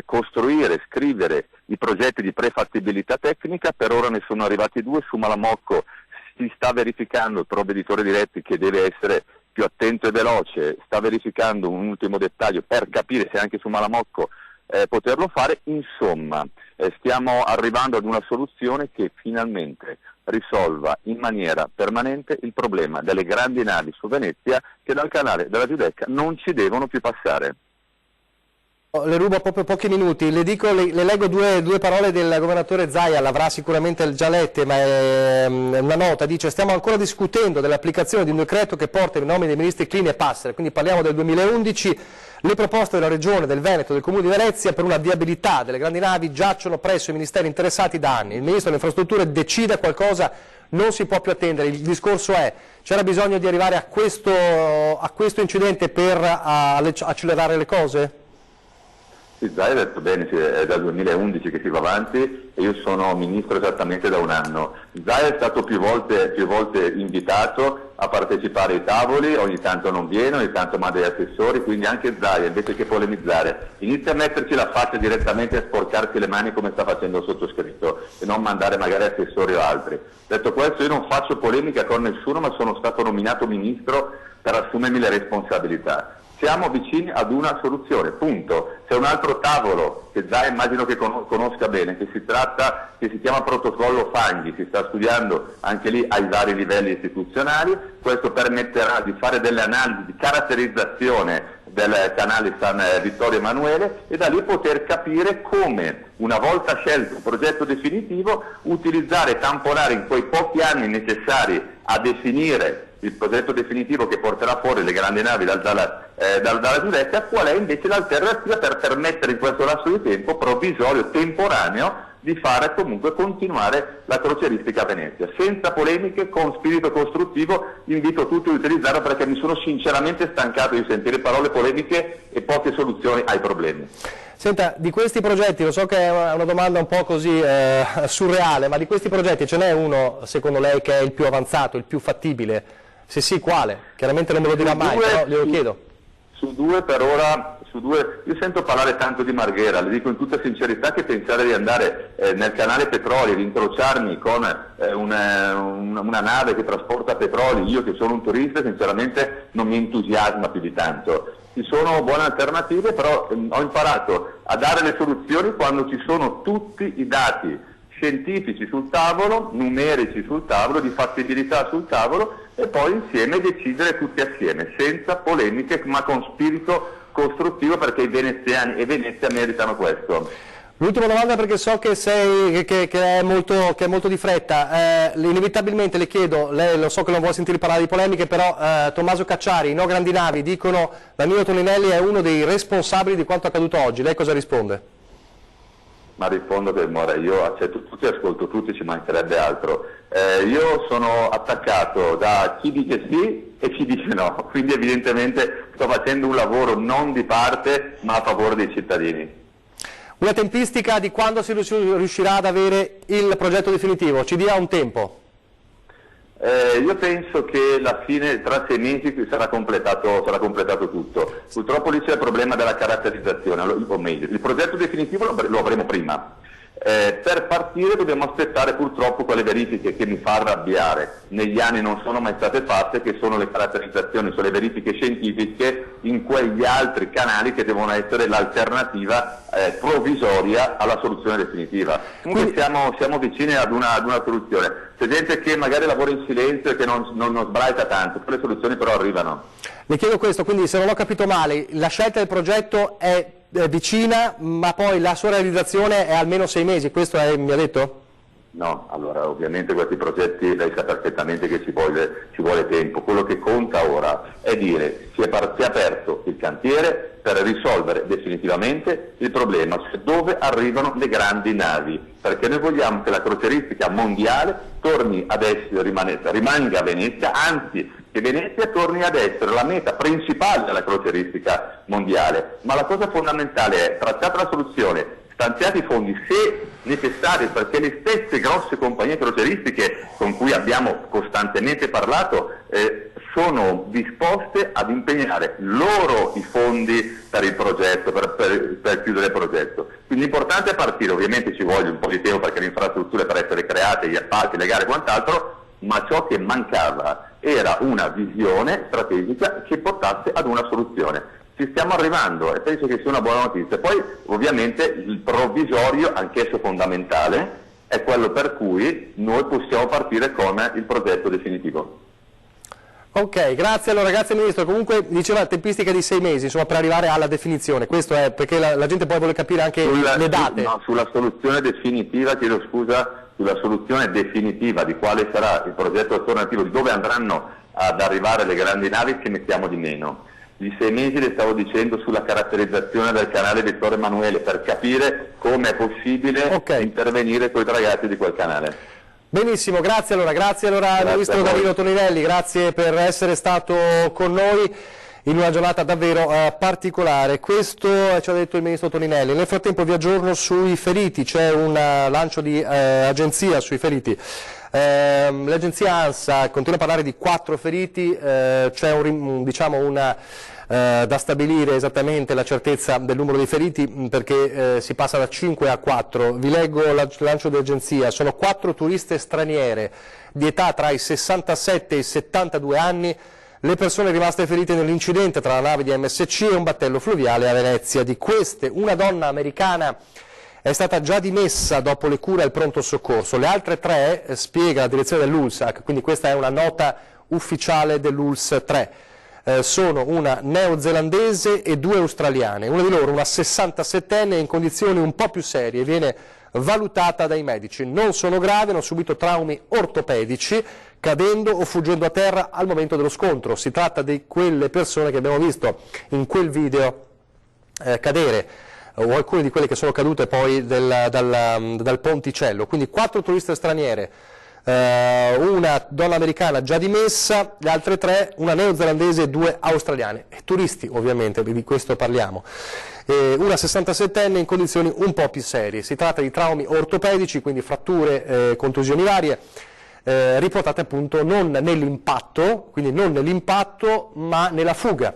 costruire, scrivere i progetti di prefattibilità tecnica. Per ora ne sono arrivati 2. Su Malamocco si sta verificando, il provveditore diretti, che deve essere più attento e veloce, sta verificando un ultimo dettaglio per capire se anche su Malamocco poterlo fare. Insomma, stiamo arrivando ad una soluzione che finalmente risolva in maniera permanente il problema delle grandi navi su Venezia, che dal canale della Giudecca non ci devono più passare. Le rubo proprio pochi minuti, le leggo due parole del governatore Zaia, l'avrà sicuramente già lette, ma è una nota, dice: stiamo ancora discutendo dell'applicazione di un decreto che porta i nomi dei ministri Clini e Passera, quindi parliamo del 2011, le proposte della Regione, del Veneto, del Comune di Venezia per una viabilità delle grandi navi giacciono presso i ministeri interessati da anni, il Ministro delle Infrastrutture decida qualcosa, non si può più attendere. Il discorso è: c'era bisogno di arrivare a questo incidente per accelerare le cose? Zaia ha detto bene, è dal 2011 che si va avanti e io sono ministro esattamente da un anno. Zaia è stato più volte invitato a partecipare ai tavoli, ogni tanto non viene, ogni tanto manda gli assessori, quindi anche Zaia, invece che polemizzare, inizia a metterci la faccia direttamente e a sporcarsi le mani come sta facendo il sottoscritto e non mandare magari assessori o altri. Detto questo, io non faccio polemica con nessuno, ma sono stato nominato ministro per assumermi le responsabilità. Siamo vicini ad una soluzione, punto. C'è un altro tavolo che Zaia immagino che conosca bene, che si chiama protocollo Fanghi, si sta studiando anche lì ai vari livelli istituzionali. Questo permetterà di fare delle analisi di caratterizzazione del canale San Vittorio Emanuele e da lì poter capire come, una volta scelto un progetto definitivo, utilizzare e tamponare in quei pochi anni necessari a definire il progetto definitivo che porterà fuori le grandi navi dalla Giudecca, qual è invece l'alternativa per permettere in questo lasso di tempo provvisorio, temporaneo, di fare comunque continuare la crocieristica a Venezia. Senza polemiche, con spirito costruttivo, invito tutti a utilizzarlo perché mi sono sinceramente stancato di sentire parole polemiche e poche soluzioni ai problemi. Senta, di questi progetti, lo so che è una domanda un po' così surreale, ma di questi progetti ce n'è uno, secondo lei, che è il più avanzato, il più fattibile? Se sì, quale? Chiaramente non me lo dirà mai, però glielo chiedo. Su due per ora, io sento parlare tanto di Marghera, le dico in tutta sincerità che pensare di andare nel canale petroli, di incrociarmi con una nave che trasporta petroli, io che sono un turista, sinceramente non mi entusiasma più di tanto. Ci sono buone alternative, però ho imparato a dare le soluzioni quando ci sono tutti i dati scientifici sul tavolo, numerici sul tavolo, di fattibilità sul tavolo, e poi insieme decidere tutti assieme, senza polemiche ma con spirito costruttivo, perché i veneziani e Venezia meritano questo. L'ultima domanda, perché so che è molto di fretta, inevitabilmente le chiedo, lei lo so che non vuole sentire parlare di polemiche, però Tommaso Cacciari, i No Grandi Navi, dicono Danilo Toninelli è uno dei responsabili di quanto accaduto oggi, lei cosa risponde? Ma rispondo che io accetto tutti, ascolto tutti, ci mancherebbe altro. Io sono attaccato da chi dice sì e chi dice no, quindi evidentemente sto facendo un lavoro non di parte ma a favore dei cittadini. Una tempistica di quando si riuscirà ad avere il progetto definitivo, ci dia un tempo. Io penso che alla fine, tra 6 mesi, sarà completato tutto. Purtroppo lì c'è il problema della caratterizzazione, o meglio, il progetto definitivo lo avremo prima. Per partire dobbiamo aspettare purtroppo quelle verifiche che mi fa arrabbiare, negli anni non sono mai state fatte, che sono le caratterizzazioni, sono le verifiche scientifiche in quegli altri canali che devono essere l'alternativa provvisoria alla soluzione definitiva. Comunque siamo vicini ad una soluzione. C'è gente che magari lavora in silenzio e che non sbraita tanto, le soluzioni però arrivano. Le chiedo questo, quindi se non ho capito male, la scelta del progetto è vicina, ma poi la sua realizzazione è almeno 6 mesi, questo mi ha detto? No, allora ovviamente questi progetti lei sa perfettamente che ci vuole tempo. Quello che conta ora è dire si è aperto il cantiere per risolvere definitivamente il problema, cioè dove arrivano le grandi navi, perché noi vogliamo che la crocieristica mondiale torni ad essere, rimanga a Venezia, anzi che Venezia torni ad essere la meta principale della crocieristica mondiale. Ma la cosa fondamentale è, tracciata la soluzione, stanziati i fondi se necessari, perché le stesse grosse compagnie crocieristiche con cui abbiamo costantemente parlato sono disposte ad impegnare loro i fondi per il progetto, per chiudere il progetto. Quindi l'importante è partire, ovviamente ci vuole un po' di tempo perché le infrastrutture per essere create, gli appalti, le gare e quant'altro, ma ciò che mancava era una visione strategica che portasse ad una soluzione. Ci stiamo arrivando e penso che sia una buona notizia. Poi ovviamente il provvisorio, anch'esso fondamentale, è quello per cui noi possiamo partire con il progetto definitivo. Ok, grazie allora, grazie Ministro. Comunque diceva tempistica di 6 mesi, insomma, per arrivare alla definizione. Questo è perché la gente poi vuole capire anche le date. No, sulla soluzione definitiva, chiedo scusa, sulla soluzione definitiva di quale sarà il progetto alternativo, di dove andranno ad arrivare le grandi navi, ci mettiamo di meno. Di 6 mesi le stavo dicendo sulla caratterizzazione del canale Vittorio Emanuele, per capire come è possibile intervenire con i ragazzi di quel canale. Benissimo, grazie allora Ministro Danilo Toninelli, grazie per essere stato con noi in una giornata davvero particolare. Questo ci ha detto il Ministro Toninelli. Nel frattempo vi aggiorno sui feriti, c'è un lancio di agenzia sui feriti. L'agenzia ANSA continua a parlare di 4 feriti, c'è da stabilire esattamente la certezza del numero dei feriti, perché si passa da 5 a 4. Vi leggo il lancio di agenzia: sono 4 turiste straniere di età tra i 67 e i 72 anni le persone rimaste ferite nell'incidente tra la nave di MSC e un battello fluviale a Venezia. Di queste, una donna americana è stata già dimessa dopo le cure al pronto soccorso. Le altre 3, spiega la direzione dell'ULSAC, quindi questa è una nota ufficiale dell'ULS 3, sono una neozelandese e 2 australiane. Una di loro, una 67enne, in condizioni un po' più serie, viene valutata dai medici. Non sono gravi, hanno subito traumi ortopedici cadendo o fuggendo a terra al momento dello scontro. Si tratta di quelle persone che abbiamo visto in quel video cadere, o alcune di quelle che sono cadute poi dal ponticello. Quindi 4 turiste straniere, una donna americana già dimessa, le altre 3, una neozelandese e 2 australiane, e turisti ovviamente, di questo parliamo. Una 67enne in condizioni un po' più serie. Si tratta di traumi ortopedici, quindi fratture, contusioni varie, riportate appunto non nell'impatto, quindi non nell'impatto ma nella fuga.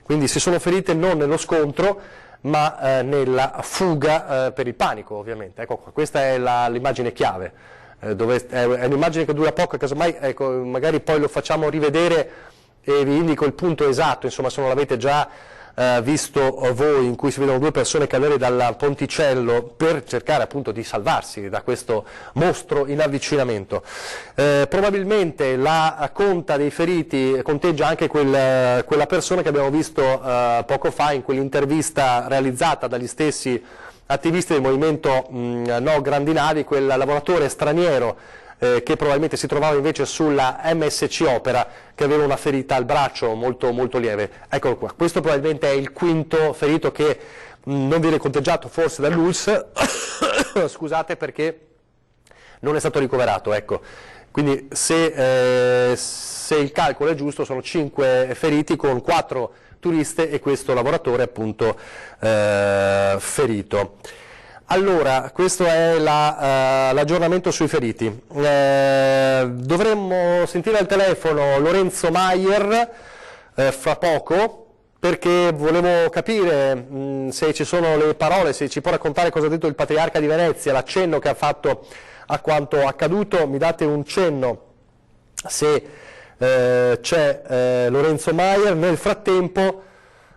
Quindi si sono ferite non nello scontro ma nella fuga per il panico, ovviamente. Ecco qua, questa è l'immagine chiave, è un'immagine che dura poco, casomai ecco, magari poi lo facciamo rivedere e vi indico il punto esatto, insomma, se non l'avete già visto voi, in cui si vedono 2 persone cadere dal ponticello per cercare appunto di salvarsi da questo mostro in avvicinamento. Probabilmente la conta dei feriti conteggia anche quella persona che abbiamo visto poco fa in quell'intervista realizzata dagli stessi attivisti del movimento No Grandinavi, quel lavoratore straniero che probabilmente si trovava invece sulla MSC Opera, che aveva una ferita al braccio molto, molto lieve. Eccolo qua, questo probabilmente è il 5° ferito che non viene conteggiato forse dall'ULSS, scusate, perché non è stato ricoverato, ecco. Quindi se il calcolo è giusto sono 5 feriti con 4 turiste e questo lavoratore appunto ferito. Allora, questo è l'aggiornamento sui feriti. Dovremmo sentire al telefono Lorenzo Maier fra poco, perché volevo capire se ci sono le parole, se ci può raccontare cosa ha detto il Patriarca di Venezia, l'accenno che ha fatto a quanto accaduto. Mi date un cenno se c'è Lorenzo Maier. Nel frattempo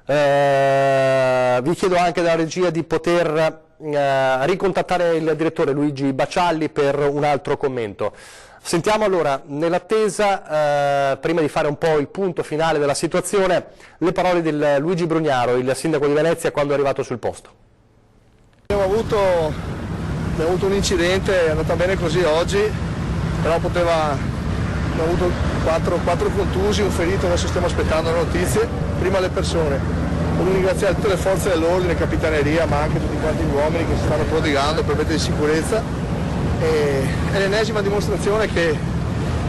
vi chiedo anche dalla regia di poter ricontattare il direttore Luigi Bacialli per un altro commento. Sentiamo allora, nell'attesa, prima di fare un po' il punto finale della situazione, le parole di Luigi Brugnaro, il sindaco di Venezia, quando è arrivato sul posto. Abbiamo avuto un incidente, è andata bene così oggi, però abbiamo avuto 4 contusi, un ferito, adesso stiamo aspettando le notizie. Prima le persone. Voglio ringraziare tutte le forze dell'ordine, capitaneria, ma anche tutti quanti gli uomini che si stanno prodigando per mettere in sicurezza. È l'ennesima dimostrazione che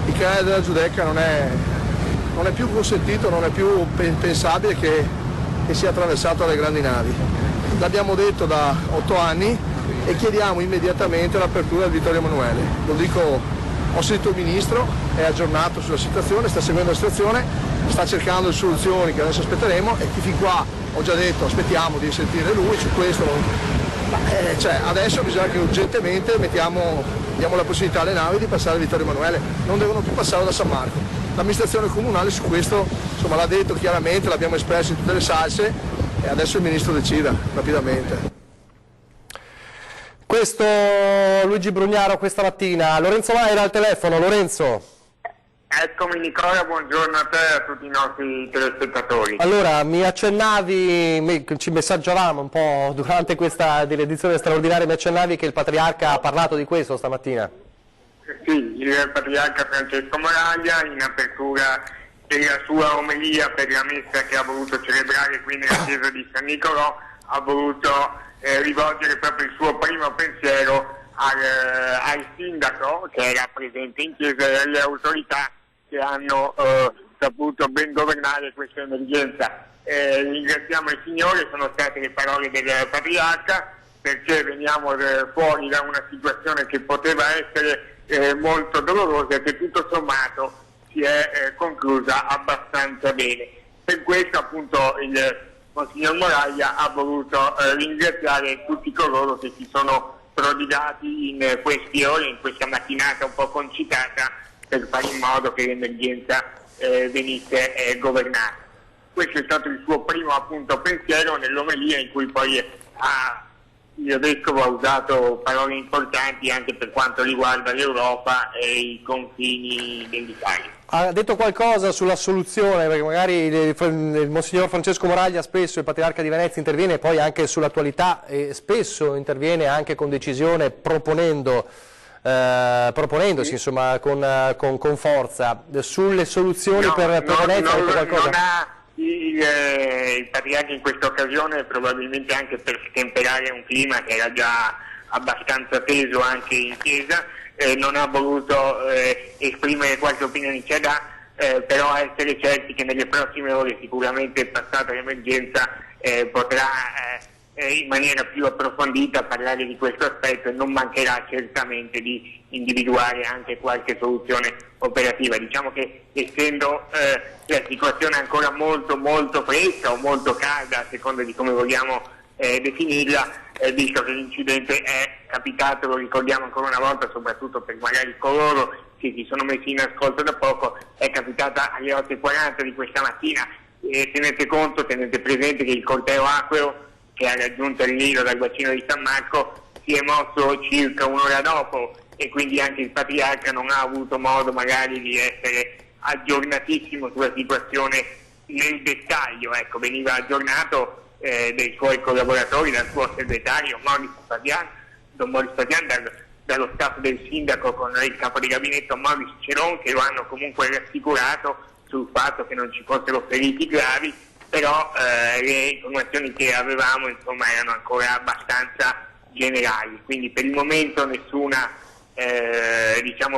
il canale della Giudecca non è più consentito, non è più pensabile che sia attraversato dalle grandi navi. L'abbiamo detto da 8 anni e chiediamo immediatamente l'apertura del Vittorio Emanuele. Lo dico, ho sentito il Ministro, è aggiornato sulla situazione, sta seguendo la situazione, sta cercando le soluzioni che adesso aspetteremo, e fin qua ho già detto aspettiamo di sentire lui su questo. Adesso bisogna che urgentemente diamo la possibilità alle navi di passare a Vittorio Emanuele, non devono più passare da San Marco. L'amministrazione comunale su questo l'ha detto chiaramente, l'abbiamo espresso in tutte le salse e adesso il Ministro decida rapidamente. Questo Luigi Brugnaro questa mattina. Lorenzo Maier al telefono. Lorenzo. Eccomi Nicola, buongiorno a te e a tutti i nostri telespettatori. Allora, mi accennavi, ci messaggiavamo un po' durante questa edizione straordinaria, mi accennavi che il Patriarca ha parlato di questo stamattina. Sì, il Patriarca Francesco Moraglia, in apertura della sua omelia per la messa che ha voluto celebrare qui nella chiesa di San Nicolò, ha voluto rivolgere proprio il suo primo pensiero al sindaco che era presente in chiesa e alle autorità che hanno saputo ben governare questa emergenza. Ringraziamo il Signore, sono state le parole del Patriarca, perché veniamo fuori da una situazione che poteva essere molto dolorosa e che tutto sommato si è conclusa abbastanza bene. Per questo appunto il Monsignor Moraglia ha voluto ringraziare tutti coloro che si sono prodigati in questi ore, in questa mattinata un po' concitata, per fare in modo che l'emergenza venisse governata. Questo è stato il suo primo appunto pensiero nell'omelia, in cui poi ha il Vescovo ha usato parole importanti anche per quanto riguarda l'Europa e i confini dell'Italia. Ha detto qualcosa sulla soluzione, perché magari il Monsignor Francesco Moraglia spesso, il Patriarca di Venezia, interviene poi anche sull'attualità e spesso interviene anche con decisione proponendosi insomma con forza sulle soluzioni per Venezia. Il Patriarca in questa occasione, probabilmente anche per stemperare un clima che era già abbastanza teso anche in Chiesa, non ha voluto esprimere qualche opinione, però essere certi che nelle prossime ore, sicuramente passata l'emergenza, potrà in maniera più approfondita parlare di questo aspetto e non mancherà certamente di individuare anche qualche soluzione operativa. Diciamo che essendo la situazione ancora molto fresca o molto calda, a seconda di come vogliamo definirla, visto che l'incidente è capitato, lo ricordiamo ancora una volta, soprattutto per magari coloro che si sono messi in ascolto da poco, è capitata alle 8:40 di questa mattina. Tenete presente che il corteo acqueo che ha raggiunto il Nilo dal bacino di San Marco si è mosso circa un'ora dopo, e quindi anche il Patriarca non ha avuto modo magari di essere aggiornatissimo sulla situazione nel dettaglio. Ecco, veniva aggiornato dai suoi collaboratori, dal suo segretario Don Maurice Padian, dallo staff del sindaco con il capo di gabinetto Maurice Ceron, che lo hanno comunque rassicurato sul fatto che non ci fossero feriti gravi, però le informazioni che avevamo insomma erano ancora abbastanza generali, quindi per il momento nessuna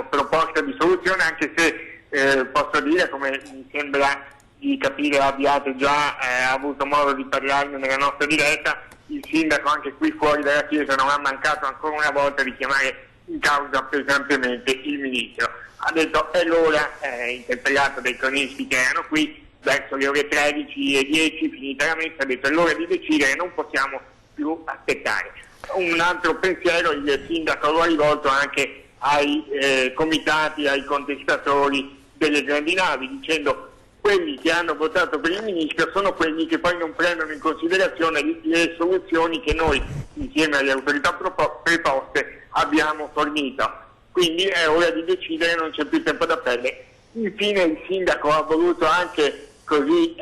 proposta di soluzione, anche se posso dire, come mi sembra di capire abbiate già avuto modo di parlarne nella nostra diretta, il sindaco anche qui fuori dalla chiesa non ha mancato ancora una volta di chiamare in causa pesantemente il ministro. Ha detto è l'ora, interpellato dai cronisti che erano qui, verso le ore 13:10 finita la messa, ha detto è l'ora di decidere, non possiamo più aspettare. Un altro pensiero il sindaco lo ha rivolto anche ai comitati, ai contestatori delle grandi navi, dicendo quelli che hanno votato per il ministro sono quelli che poi non prendono in considerazione le soluzioni che noi, insieme alle autorità preposte, abbiamo fornito. Quindi è ora di decidere, non c'è più tempo da perdere. Infine il sindaco ha voluto anche così,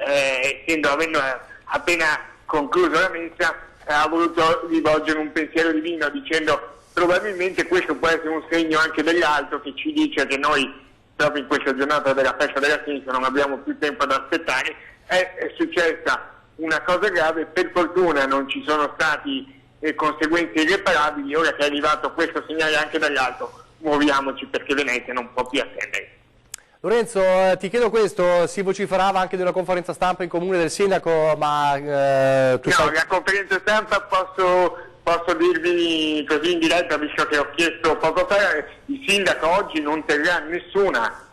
avendo appena concluso la messa, ha voluto rivolgere un pensiero divino dicendo probabilmente questo può essere un segno anche dell'alto che ci dice che noi proprio in questa giornata della festa della Chiesa non abbiamo più tempo da aspettare. È successa una cosa grave, per fortuna non ci sono stati conseguenze irreparabili. Ora che è arrivato questo segnale anche dall'alto, muoviamoci perché Venezia non può più attendere. Lorenzo, ti chiedo questo, si vociferava anche di una conferenza stampa in comune del sindaco, ma la conferenza stampa posso dirvi così in diretta, visto che ho chiesto poco fa, il sindaco oggi non terrà nessuna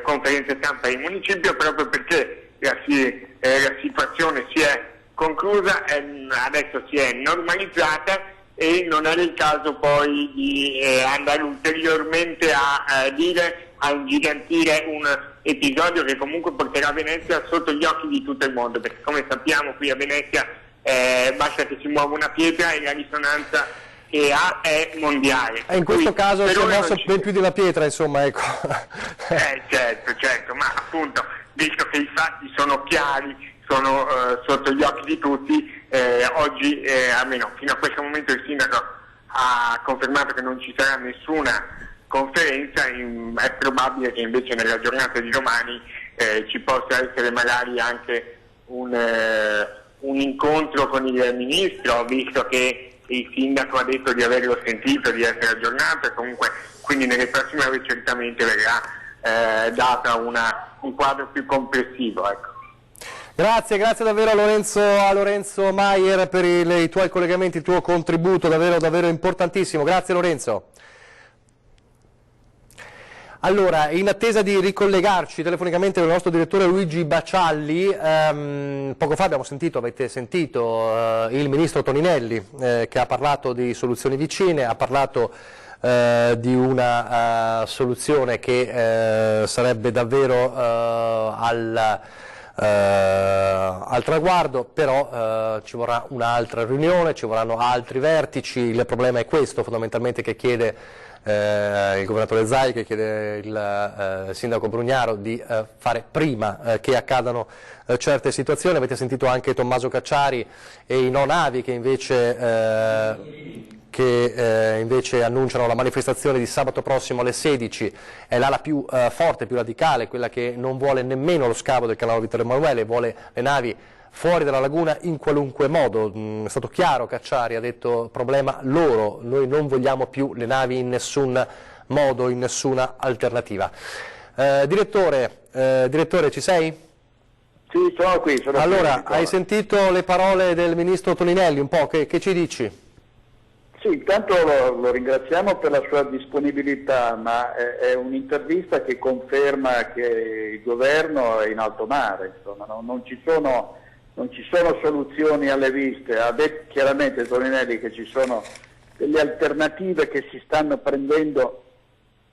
conferenza stampa in municipio, proprio perché la situazione si è conclusa, adesso si è normalizzata e non era il caso poi di andare ulteriormente a ingigantire un episodio che comunque porterà Venezia sotto gli occhi di tutto il mondo, perché come sappiamo qui a Venezia basta che si muova una pietra e la risonanza che ha è mondiale. In questo caso si è mosso ben più di una pietra, insomma, ecco. Certo, ma appunto, visto che i fatti sono chiari, sono sotto gli occhi di tutti, oggi, almeno fino a questo momento, il sindaco ha confermato che non ci sarà nessuna conferenza. È probabile che invece nella giornata di domani ci possa essere magari anche un incontro con il ministro, visto che il sindaco ha detto di averlo sentito, di essere aggiornato, e comunque quindi nelle prossime ore certamente verrà data un quadro più complessivo. Ecco. Grazie davvero a Lorenzo Maier per i tuoi collegamenti, il tuo contributo davvero importantissimo. Grazie Lorenzo. Allora, in attesa di ricollegarci telefonicamente con il nostro direttore Luigi Bacialli, poco fa avete sentito il ministro Toninelli che ha parlato di soluzioni vicine, ha parlato di una soluzione che sarebbe davvero al traguardo, però ci vorrà un'altra riunione, ci vorranno altri vertici. Il problema è questo fondamentalmente che chiede il governatore Zaia, che chiede il sindaco Brugnaro di fare prima che accadano certe situazioni. Avete sentito anche Tommaso Cacciari e i no navi che invece annunciano la manifestazione di sabato prossimo alle 16, è l'ala più forte, più radicale, quella che non vuole nemmeno lo scavo del canale Vittorio Emanuele, vuole le navi fuori dalla laguna in qualunque modo. È stato chiaro Cacciari, ha detto problema loro, noi non vogliamo più le navi in nessun modo, in nessuna alternativa. Direttore, ci sei? Sì, sono qui. Allora, hai sentito le parole del ministro Toninelli, un po', che ci dici? Sì, intanto lo ringraziamo per la sua disponibilità, ma è un'intervista che conferma che il governo è in alto mare, insomma, non ci sono soluzioni alle viste. Ha detto chiaramente Toninelli che ci sono delle alternative che si stanno prendendo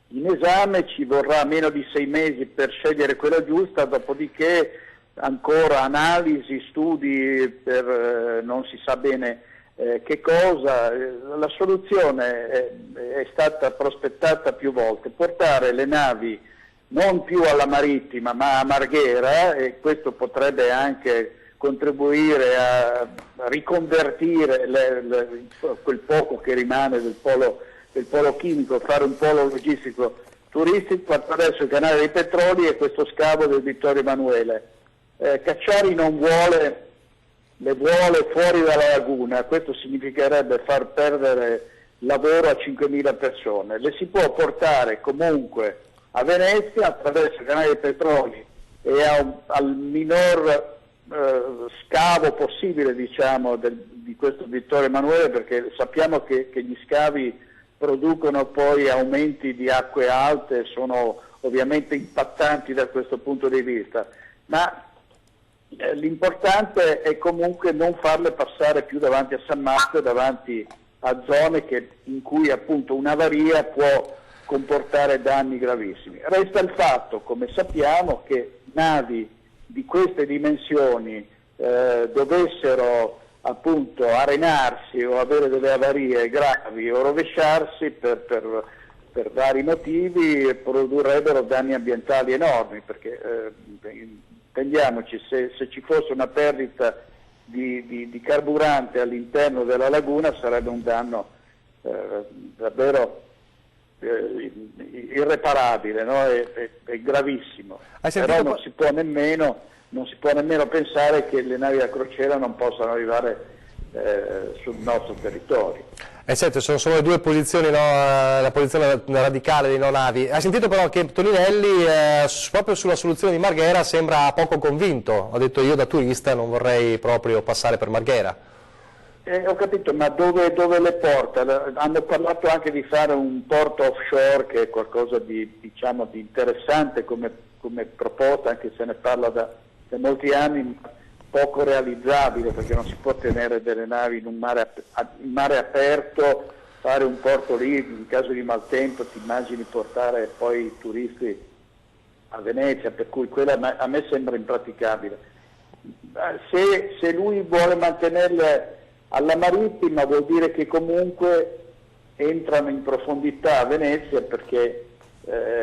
in esame, ci vorrà meno di 6 mesi per scegliere quella giusta, dopodiché ancora analisi, studi per non si sa bene che cosa. La soluzione è stata prospettata più volte: portare le navi non più alla Marittima ma a Marghera, e questo potrebbe anche contribuire a riconvertire quel poco che rimane del polo chimico, fare un polo logistico turistico attraverso il canale dei Petroli e questo scavo del Vittorio Emanuele. Cacciari non vuole, le vuole fuori dalla laguna, questo significherebbe far perdere lavoro a 5.000 persone. Le si può portare comunque a Venezia attraverso il canale dei Petroli e al minor scavo possibile, diciamo, di questo Vittorio Emanuele, perché sappiamo che gli scavi producono poi aumenti di acque alte, sono ovviamente impattanti da questo punto di vista, ma l'importante è comunque non farle passare più davanti a San Marco, davanti a zone in cui appunto un'avaria può comportare danni gravissimi. Resta il fatto, come sappiamo, che navi di queste dimensioni dovessero appunto arenarsi o avere delle avarie gravi o rovesciarsi per vari motivi, produrrebbero danni ambientali enormi, perché intendiamoci, se ci fosse una perdita di carburante all'interno della laguna sarebbe un danno davvero irreparabile, no? È gravissimo. Però non si può nemmeno pensare che le navi da crociera non possano arrivare sul nostro territorio. Senti, sono solo le due posizioni, no? La posizione radicale dei no navi. Hai sentito però che Toninelli proprio sulla soluzione di Marghera sembra poco convinto. Ha detto: io da turista non vorrei proprio passare per Marghera. Ho capito, ma dove le porta? Hanno parlato anche di fare un porto offshore, che è qualcosa di interessante come proposta, anche se ne parla da molti anni, poco realizzabile, perché non si può tenere delle navi in mare aperto, fare un porto lì, in caso di maltempo ti immagini portare poi i turisti a Venezia, per cui quella a me sembra impraticabile. Se lui vuole mantenerle alla Marittima vuol dire che comunque entrano in profondità a Venezia, perché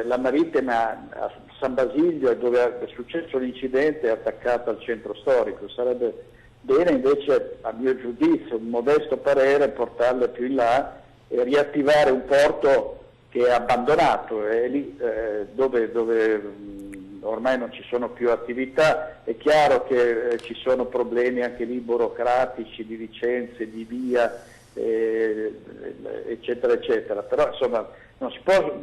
la Marittima a San Basilio, dove è successo l'incidente, è attaccata al centro storico. Sarebbe bene invece, a mio giudizio, un modesto parere, portarle più in là e riattivare un porto che è abbandonato, è lì dove ormai non ci sono più attività. È chiaro che ci sono problemi anche lì burocratici, di licenze, di via, eccetera eccetera, però insomma non si può,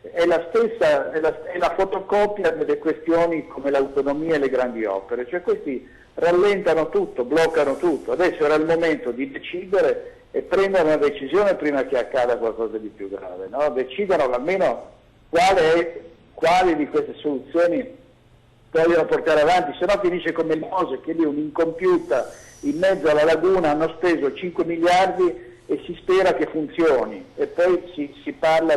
è la fotocopia delle questioni come l'autonomia e le grandi opere, cioè questi rallentano tutto, bloccano tutto. Adesso era il momento di decidere e prendere una decisione prima che accada qualcosa di più grave, no? Decidano almeno quali di queste soluzioni vogliono portare avanti, se no finisce come il Mose, che lì un'incompiuta in mezzo alla laguna hanno speso 5 miliardi e si spera che funzioni, e poi si parla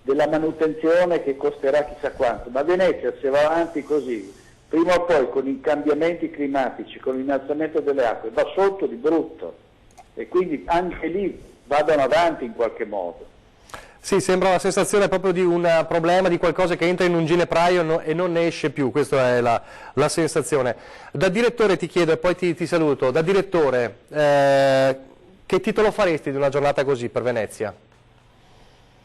della manutenzione che costerà chissà quanto. Ma Venezia, se va avanti così, prima o poi con i cambiamenti climatici, con l'innalzamento delle acque, va sotto di brutto e quindi anche lì vadano avanti in qualche modo. Sì, sembra la sensazione proprio di un problema, di qualcosa che entra in un ginepraio e non ne esce più, questa è la sensazione. Da direttore ti chiedo, e poi ti saluto, da direttore, che titolo faresti di una giornata così per Venezia?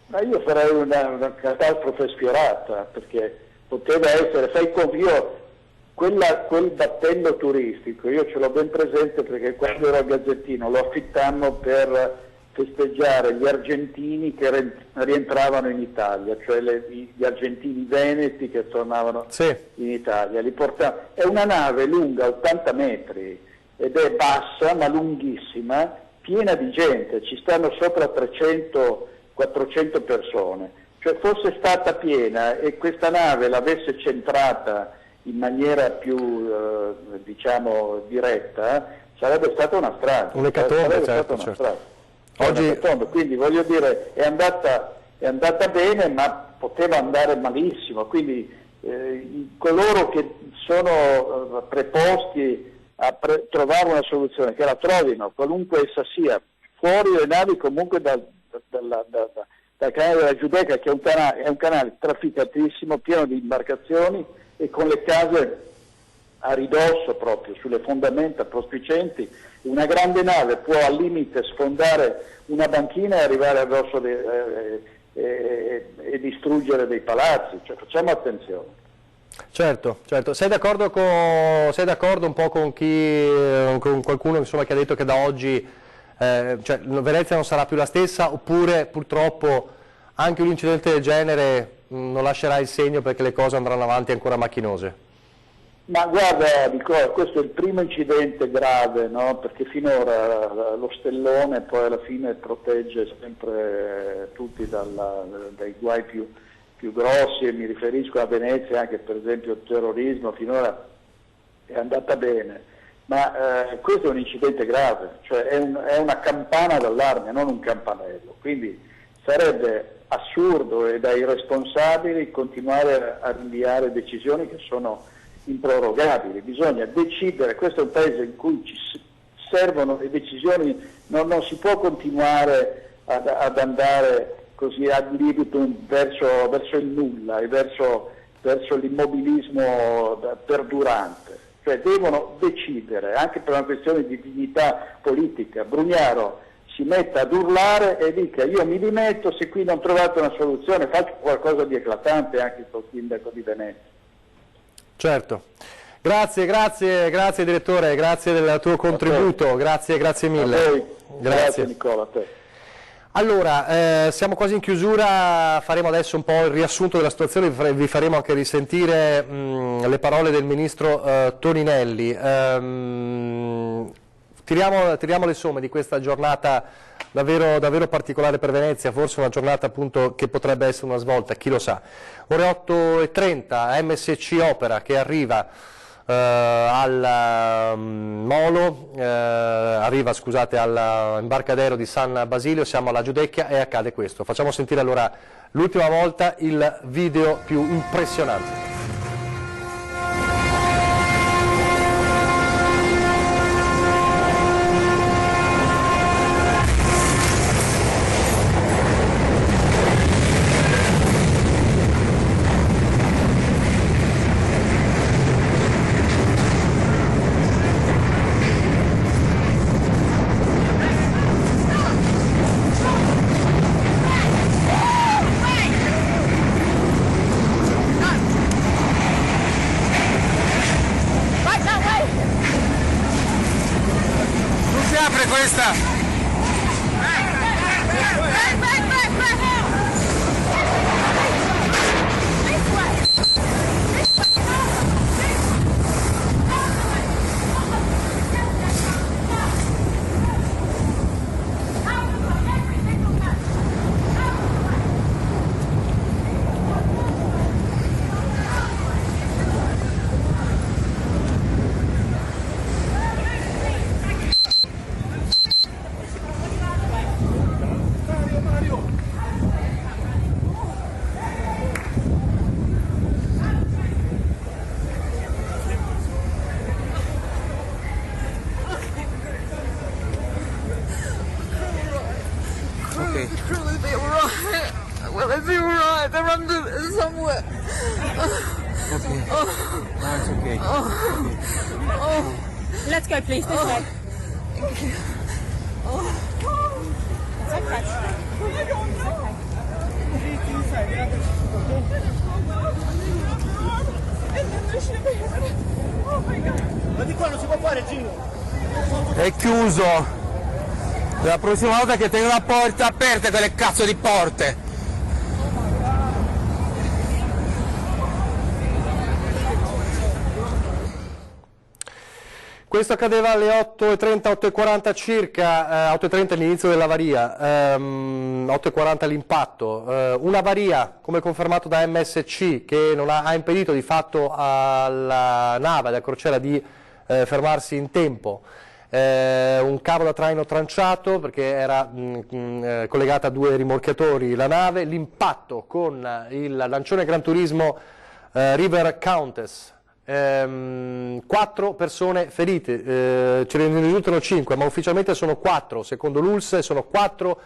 Ma io farei una catastrofe sfiorata, perché poteva essere, quel battello turistico, io ce l'ho ben presente perché quando ero al Gazzettino lo affittammo per festeggiare gli argentini che rientravano in Italia, cioè gli argentini veneti che tornavano in Italia. È una nave lunga 80 metri ed è bassa ma lunghissima, piena di gente, ci stanno sopra 300-400 persone. Cioè fosse stata piena e questa nave l'avesse centrata in maniera più diciamo diretta, sarebbe stata una strada. Un'ecatombe, certo. Oggi... Quindi voglio dire, è andata bene ma poteva andare malissimo, quindi coloro che sono preposti a trovare una soluzione, che la trovino, qualunque essa sia, fuori le navi comunque dal canale della Giudecca, che è un canale trafficatissimo, pieno di imbarcazioni e con le case a ridosso proprio, sulle fondamenta prospicenti. Una grande nave può al limite sfondare una banchina e arrivare addosso e distruggere dei palazzi, cioè facciamo attenzione. Certo. Sei d'accordo un po' con qualcuno insomma, che ha detto che da oggi cioè, Venezia non sarà più la stessa, oppure purtroppo anche un incidente del genere non lascerà il segno perché le cose andranno avanti ancora macchinose? Ma guarda Nicola, questo è il primo incidente grave, no? Perché finora lo stellone poi alla fine protegge sempre tutti dai guai più grossi, e mi riferisco a Venezia, anche per esempio il terrorismo finora è andata bene, ma questo è un incidente grave, cioè è una campana d'allarme, non un campanello, quindi sarebbe assurdo e da irresponsabili continuare a rinviare decisioni che sono improrogabili. Bisogna decidere, questo è un paese in cui ci servono le decisioni, non si può continuare ad andare così ad libitum verso il nulla e verso l'immobilismo perdurante, cioè devono decidere anche per una questione di dignità politica. Brugnaro si metta ad urlare e dica: io mi dimetto se qui non trovate una soluzione, faccio qualcosa di eclatante anche col sindaco di Venezia. Certo, grazie direttore, grazie del tuo contributo, grazie mille. Grazie Nicola, a te. Allora, siamo quasi in chiusura, faremo adesso un po' il riassunto della situazione, vi faremo anche risentire le parole del ministro Toninelli. Tiriamo le somme di questa giornata davvero particolare per Venezia, forse una giornata appunto che potrebbe essere una svolta, chi lo sa. Ore 8:30, MSC Opera che arriva al Molo, arriva scusate all'imbarcadero di San Basilio, siamo alla Giudecca e accade questo. Facciamo sentire allora l'ultima volta il video più impressionante. Questa somewhere. Okay. Oh. No, it's okay. Oh. Oh. Let's go, please. This way. Oh. It's okay. I don't know. Ma di qua non si può fare il giro. È chiuso. La prossima volta che tengo la porta aperte quelle cazzo di porte. Questo accadeva alle 8:30, 8:40 circa, 8:30 l'inizio dell'avaria, 8:40 l'impatto. Un'avaria, come confermato da MSC, che non ha impedito di fatto alla nave, alla crociera, di fermarsi in tempo. Un cavo da traino tranciato perché era collegata a due rimorchiatori la nave, l'impatto con il lancione Gran Turismo River Countess. 4 persone ferite, ce ne risultano 5, ma ufficialmente sono 4, secondo l'ULSS sono 4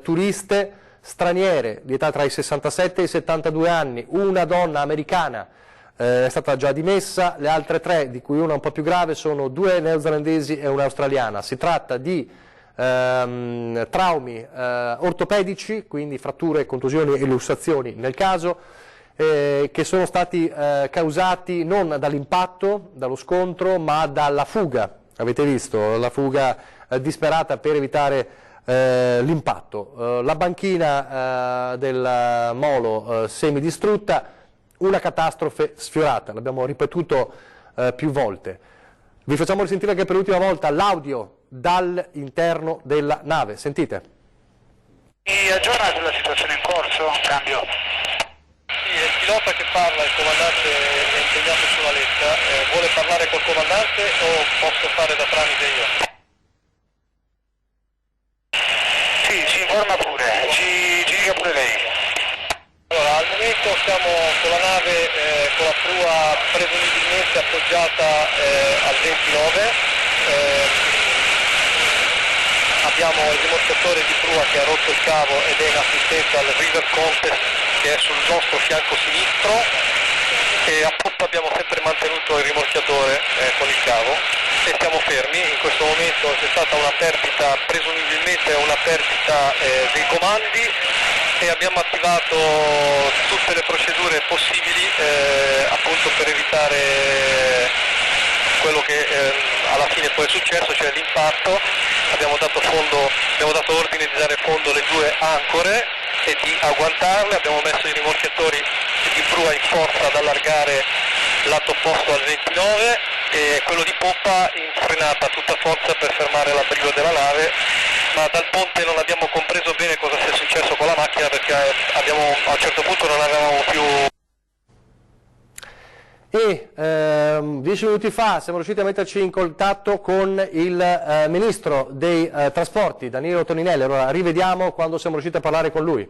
turiste straniere di età tra i 67 e i 72 anni, una donna americana è stata già dimessa, le altre 3, di cui una un po' più grave, sono 2 neozelandesi e un'australiana. Si tratta di traumi ortopedici, quindi fratture, contusioni e lussazioni nel caso, che sono stati causati non dall'impatto, dallo scontro, ma dalla fuga. Avete visto la fuga disperata per evitare l'impatto. La banchina del molo semidistrutta, una catastrofe sfiorata, l'abbiamo ripetuto più volte. Vi facciamo risentire anche per l'ultima volta l'audio dall'interno della nave. Sentite. Mi aggiorna sulla situazione in corso? Cambio. Sì, è il pilota che parla, il comandante è impegnato sulla letta. Vuole parlare col comandante o posso fare da tramite io? Sì, si informa pure, ci dica pure lei. Allora, al momento siamo con la nave con la prua presumibilmente appoggiata al 29. Abbiamo il rimorchiatore di prua che ha rotto il cavo ed è in assistenza al River Contest, che è sul nostro fianco sinistro, e a poppa abbiamo sempre mantenuto il rimorchiatore con il cavo e stiamo fermi. In questo momento c'è stata una perdita, presumibilmente una perdita dei comandi, e abbiamo attivato tutte le procedure possibili appunto per evitare quello che alla fine poi è successo, cioè l'impatto. Abbiamo dato ordine di dare fondo alle 2 ancore e di agguantarle, abbiamo messo i rimorchiatori di prua in forza ad allargare lato opposto al 29 e quello di poppa in frenata a tutta forza per fermare l'abbrigo della nave, ma dal ponte non abbiamo compreso bene cosa sia successo con la macchina, perché a un certo punto non avevamo più... E 10 minuti fa siamo riusciti a metterci in contatto con il Ministro dei Trasporti, Danilo Toninelli. Allora rivediamo quando siamo riusciti a parlare con lui.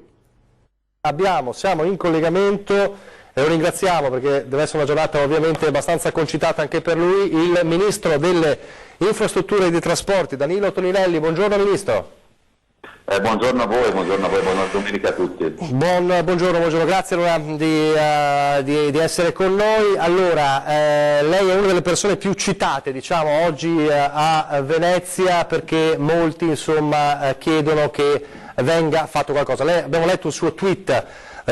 Siamo in collegamento e lo ringraziamo perché deve essere una giornata ovviamente abbastanza concitata anche per lui, il Ministro delle Infrastrutture e dei Trasporti, Danilo Toninelli. Buongiorno Ministro. Buongiorno a voi, buona domenica a tutti. Buongiorno, grazie allora di essere con noi. Allora, lei è una delle persone più citate, diciamo, oggi a Venezia, perché molti insomma chiedono che venga fatto qualcosa. Abbiamo letto il suo tweet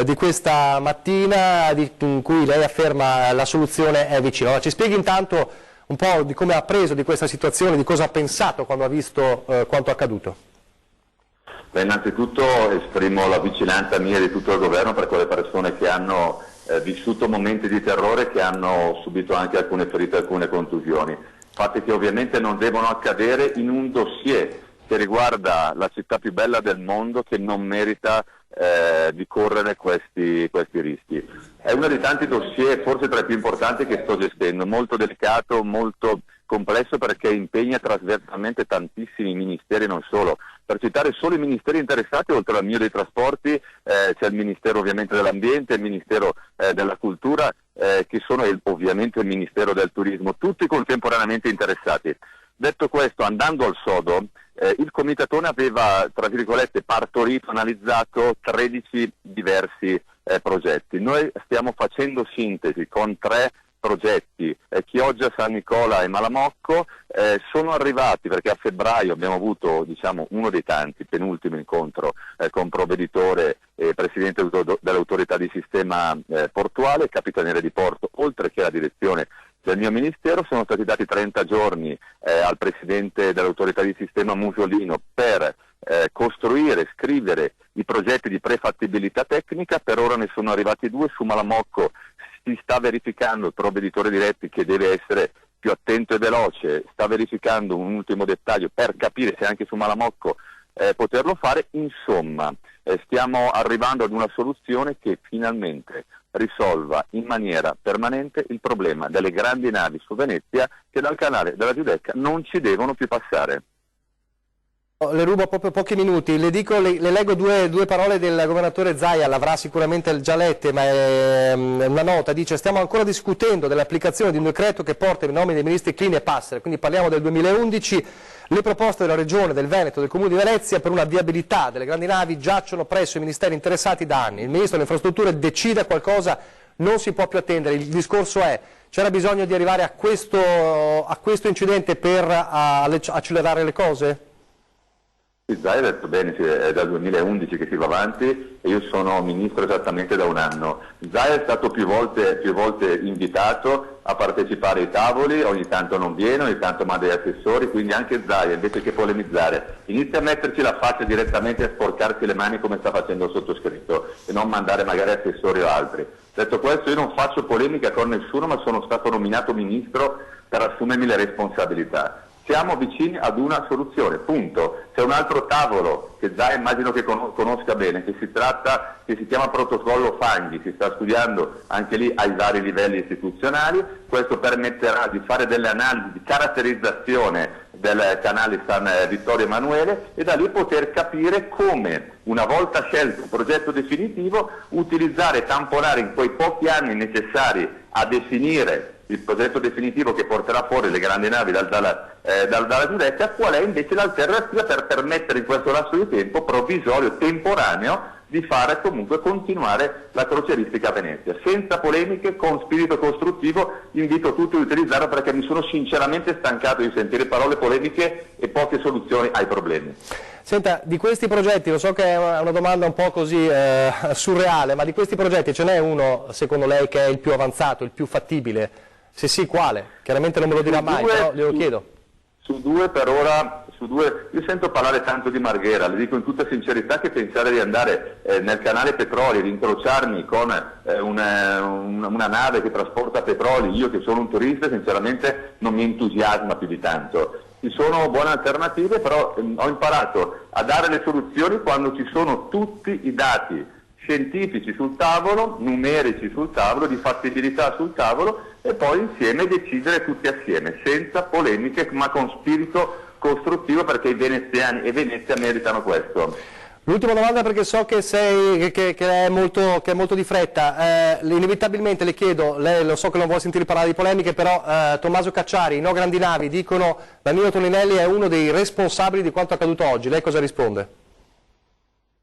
di questa mattina in cui lei afferma la soluzione è vicina. Allora, ci spieghi intanto un po' di come ha preso di questa situazione, di cosa ha pensato quando ha visto quanto accaduto. Beh, innanzitutto esprimo la vicinanza mia e di tutto il governo per quelle persone che hanno vissuto momenti di terrore, che hanno subito anche alcune ferite, alcune contusioni. Fatti che ovviamente non devono accadere in un dossier che riguarda la città più bella del mondo, che non merita di correre questi rischi. È uno dei tanti dossier, forse tra i più importanti, che sto gestendo, molto delicato, molto complesso, perché impegna trasversalmente tantissimi ministeri, non solo. Per citare solo i ministeri interessati, oltre al mio dei trasporti, c'è il Ministero ovviamente dell'Ambiente, il Ministero della Cultura, che sono ovviamente il Ministero del Turismo, tutti contemporaneamente interessati. Detto questo, andando al sodo, il comitatone aveva, tra virgolette, partorito, analizzato 13 diversi progetti. Noi stiamo facendo sintesi con 3 progetti, Chioggia, San Nicola e Malamocco, sono arrivati perché a febbraio abbiamo avuto uno dei tanti, penultimo incontro con provveditore e presidente dell'autorità di sistema portuale, capitaneria di porto, oltre che la direzione del mio ministero. Sono stati dati 30 giorni al presidente dell'autorità di sistema Musolino per costruire, scrivere i progetti di prefattibilità tecnica. Per ora ne sono arrivati 2, su Malamocco si sta verificando, il provveditore diretti, che deve essere più attento e veloce, sta verificando un ultimo dettaglio per capire se anche su Malamocco poterlo fare. Insomma, stiamo arrivando ad una soluzione che finalmente risolva in maniera permanente il problema delle grandi navi su Venezia che dal canale della Giudecca non ci devono più passare. Le rubo proprio pochi minuti, le leggo due parole del governatore Zaia, l'avrà sicuramente già lette, ma è una nota, dice: stiamo ancora discutendo dell'applicazione di un decreto che porta i nomi dei ministri Clini e Passera, quindi parliamo del 2011, le proposte della Regione, del Veneto, del Comune di Venezia per una viabilità delle grandi navi giacciono presso i ministeri interessati da anni, il Ministro delle Infrastrutture decide qualcosa, non si può più attendere, il discorso è: c'era bisogno di arrivare a questo incidente per accelerare le cose? Zai ha detto bene, è dal 2011 che si va avanti e io sono ministro esattamente da un anno. Zai è stato più volte invitato a partecipare ai tavoli, ogni tanto non viene, ogni tanto manda gli assessori, quindi anche Zai, invece che polemizzare, inizia a metterci la faccia direttamente e a sporcarsi le mani come sta facendo il sottoscritto e non mandare magari assessori o altri. Detto questo, io non faccio polemica con nessuno, ma sono stato nominato ministro per assumermi le responsabilità. Siamo vicini ad una soluzione, punto. C'è un altro tavolo che Zai immagino che conosca bene, che si chiama protocollo Fanghi, si sta studiando anche lì ai vari livelli istituzionali. Questo permetterà di fare delle analisi di caratterizzazione del canale San Vittorio Emanuele e da lì poter capire come, una volta scelto un progetto definitivo, utilizzare e tamponare in quei pochi anni necessari a definire il progetto definitivo che porterà fuori le grandi navi dalla Giudecca, qual è invece l'alternativa per permettere in questo lasso di tempo provvisorio, temporaneo, di fare comunque continuare la crocieristica a Venezia. Senza polemiche, con spirito costruttivo, invito tutti ad utilizzarlo perché mi sono sinceramente stancato di sentire parole polemiche e poche soluzioni ai problemi. Senta, di questi progetti, lo so che è una domanda un po' così surreale, ma di questi progetti ce n'è uno, secondo lei, che è il più avanzato, il più fattibile? Se sì, quale? Chiaramente non me lo dirà mai, però glielo chiedo. Su due per ora, io sento parlare tanto di Marghera, le dico in tutta sincerità che pensare di andare nel canale petroli, di incrociarmi con una nave che trasporta petroli, io che sono un turista, sinceramente non mi entusiasma più di tanto. Ci sono buone alternative, però ho imparato a dare le soluzioni quando ci sono tutti i dati scientifici sul tavolo, numerici sul tavolo, di fattibilità sul tavolo e poi insieme decidere tutti assieme, senza polemiche ma con spirito costruttivo, perché i veneziani e Venezia meritano questo. L'ultima domanda, perché so che è molto di fretta, inevitabilmente le chiedo, lei lo so che non vuole sentire parlare di polemiche, però Tommaso Cacciari, i No Grandi Navi, dicono Danilo Toninelli è uno dei responsabili di quanto accaduto oggi, lei cosa risponde?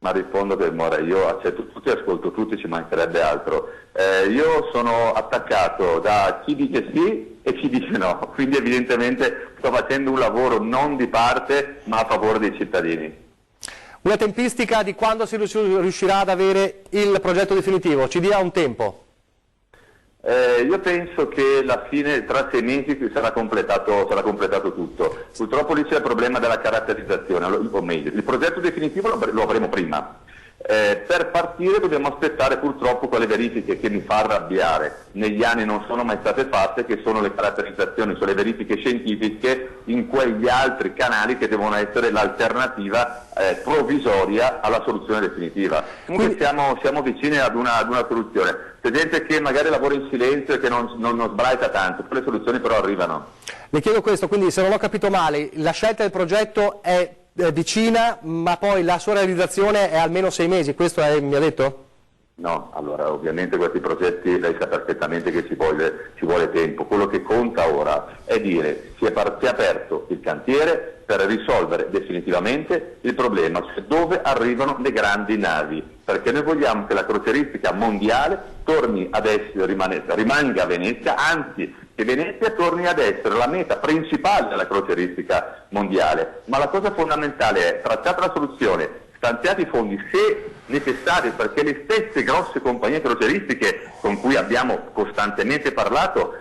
Ma rispondo che io accetto tutti, ascolto tutti, ci mancherebbe altro. Io sono attaccato da chi dice sì e chi dice no, quindi evidentemente sto facendo un lavoro non di parte ma a favore dei cittadini. Una tempistica di quando si riuscirà ad avere il progetto definitivo? Ci dia un tempo. Io penso che alla fine, tra 6 mesi, sarà completato tutto. Purtroppo lì c'è il problema della caratterizzazione, o meglio, il progetto definitivo lo avremo prima. Per partire dobbiamo aspettare purtroppo quelle verifiche che mi fa arrabbiare, negli anni non sono mai state fatte, che sono le caratterizzazioni, sono le verifiche scientifiche in quegli altri canali che devono essere l'alternativa provvisoria alla soluzione definitiva. Comunque siamo vicini ad una soluzione. C'è gente che magari lavora in silenzio e che non sbraita tanto, le soluzioni però arrivano. Le chiedo questo, quindi se non ho capito male, la scelta del progetto è vicina, ma poi la sua realizzazione è almeno 6 mesi, questo mi ha detto? No, allora ovviamente questi progetti lei sa perfettamente che ci vuole tempo, quello che conta ora è dire si è aperto il cantiere, per risolvere definitivamente il problema, cioè dove arrivano le grandi navi, perché noi vogliamo che la crocieristica mondiale torni ad essere, rimanga a Venezia, anzi che Venezia torni ad essere la meta principale della crocieristica mondiale. Ma la cosa fondamentale è tracciata la soluzione, stanziati i fondi se necessari, perché le stesse grosse compagnie crocieristiche con cui abbiamo costantemente parlato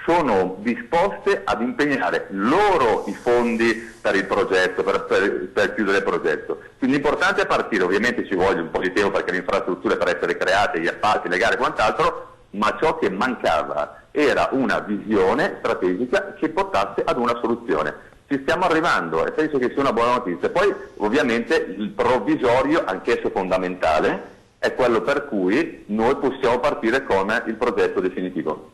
sono disposte ad impegnare loro i fondi per il progetto, per chiudere il progetto. Quindi l'importante è partire, ovviamente ci vuole un po' di tempo perché le infrastrutture per essere create, gli appalti, le gare e quant'altro, ma ciò che mancava era una visione strategica che portasse ad una soluzione. Ci stiamo arrivando e penso che sia una buona notizia. Poi ovviamente il provvisorio, anch'esso fondamentale, è quello per cui noi possiamo partire con il progetto definitivo.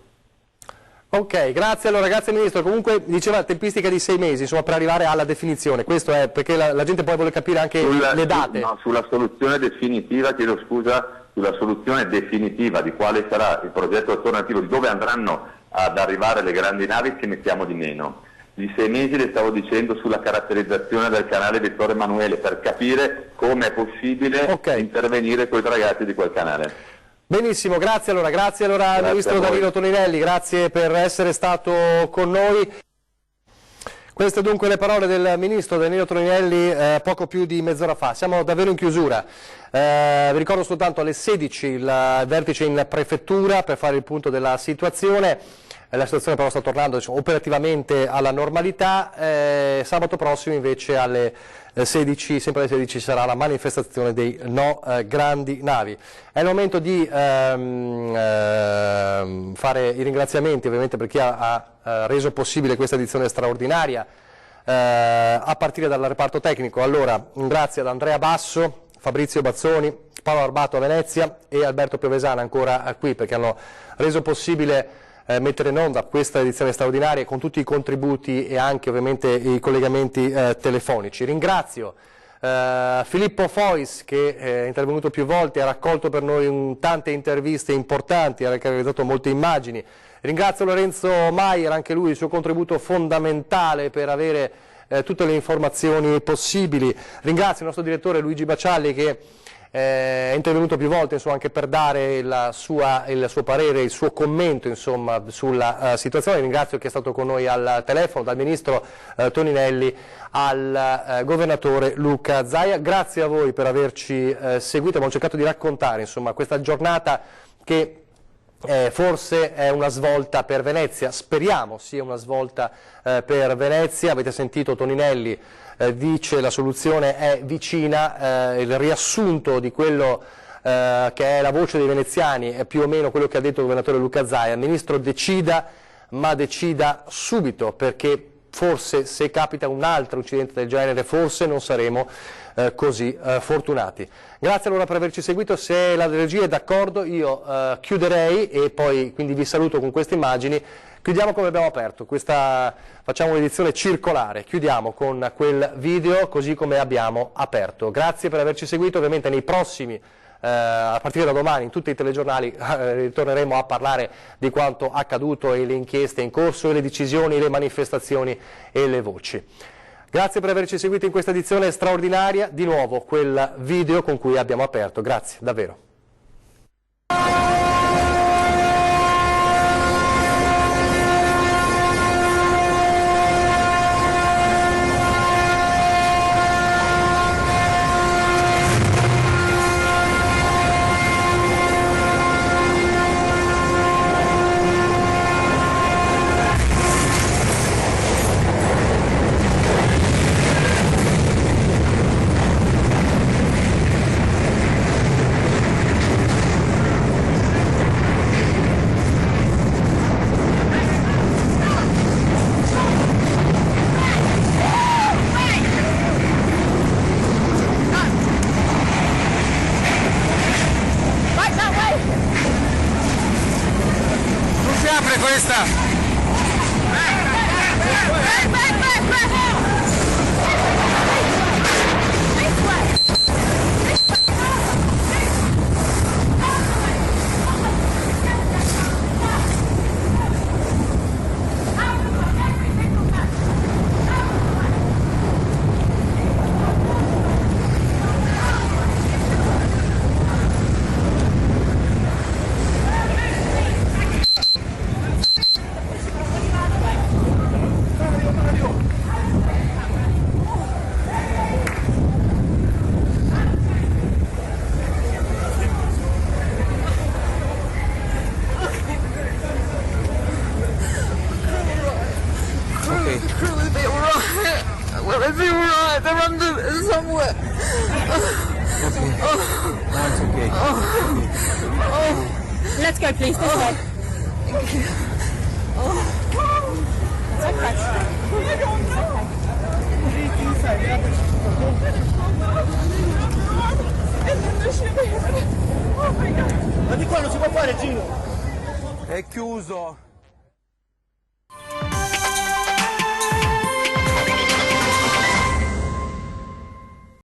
Ok, grazie. Allora, grazie Ministro. Comunque diceva tempistica di 6 mesi, insomma, per arrivare alla definizione. Questo è perché la gente poi vuole capire anche le date. No, sulla soluzione definitiva, chiedo scusa, sulla soluzione definitiva di quale sarà il progetto alternativo, di dove andranno ad arrivare le grandi navi, ci mettiamo di meno. Di 6 mesi le stavo dicendo sulla caratterizzazione del canale Vittorio Emanuele, per capire come è possibile intervenire con i ragazzi di quel canale. Benissimo, grazie allora al Ministro Danilo Toninelli, grazie per essere stato con noi. Queste dunque le parole del Ministro Danilo Toninelli poco più di mezz'ora fa. Siamo davvero in chiusura. Vi ricordo soltanto alle 16 il vertice in prefettura per fare il punto della situazione. La situazione però sta tornando operativamente alla normalità. Sabato prossimo invece alle 16, sempre alle 16 sarà la manifestazione dei no grandi navi. È il momento di fare i ringraziamenti ovviamente per chi ha reso possibile questa edizione straordinaria, a partire dal reparto tecnico. Allora, grazie ad Andrea Basso, Fabrizio Bazzoni, Paolo Arbato a Venezia e Alberto Piovesana ancora qui perché hanno reso possibile mettere in onda questa edizione straordinaria con tutti i contributi e anche ovviamente i collegamenti telefonici. Ringrazio Filippo Fois che è intervenuto più volte, ha raccolto per noi tante interviste importanti, ha realizzato molte immagini. Ringrazio Lorenzo Maier, anche lui il suo contributo fondamentale per avere tutte le informazioni possibili. Ringrazio il nostro direttore Luigi Bacialli che è intervenuto più volte insomma, anche per dare il suo parere, il suo commento insomma, sulla situazione. Ringrazio chi è stato con noi al telefono, dal Ministro Toninelli al Governatore Luca Zaia. Grazie a voi per averci seguito, abbiamo cercato di raccontare insomma, questa giornata che forse è una svolta per Venezia, speriamo sia una svolta per Venezia. Avete sentito Toninelli dice la soluzione è vicina, il riassunto di quello che è la voce dei veneziani è più o meno quello che ha detto il Governatore Luca Zaia. Il Ministro decida, ma decida subito, perché forse se capita un altro incidente del genere forse non saremo così fortunati. Grazie allora per averci seguito, se la regia è d'accordo io chiuderei e poi quindi vi saluto con queste immagini. Chiudiamo come abbiamo aperto, facciamo un'edizione circolare, chiudiamo con quel video così come abbiamo aperto. Grazie per averci seguito, ovviamente nei prossimi, a partire da domani in tutti i telegiornali ritorneremo a parlare di quanto accaduto e le inchieste in corso e le decisioni, le manifestazioni e le voci. Grazie per averci seguito in questa edizione straordinaria, di nuovo quel video con cui abbiamo aperto, grazie davvero. Questa somewhere. No, it's okay. Let's go, please. This way. Thank you. It's okay. Ma di qua non si può fare, Gino. È chiuso.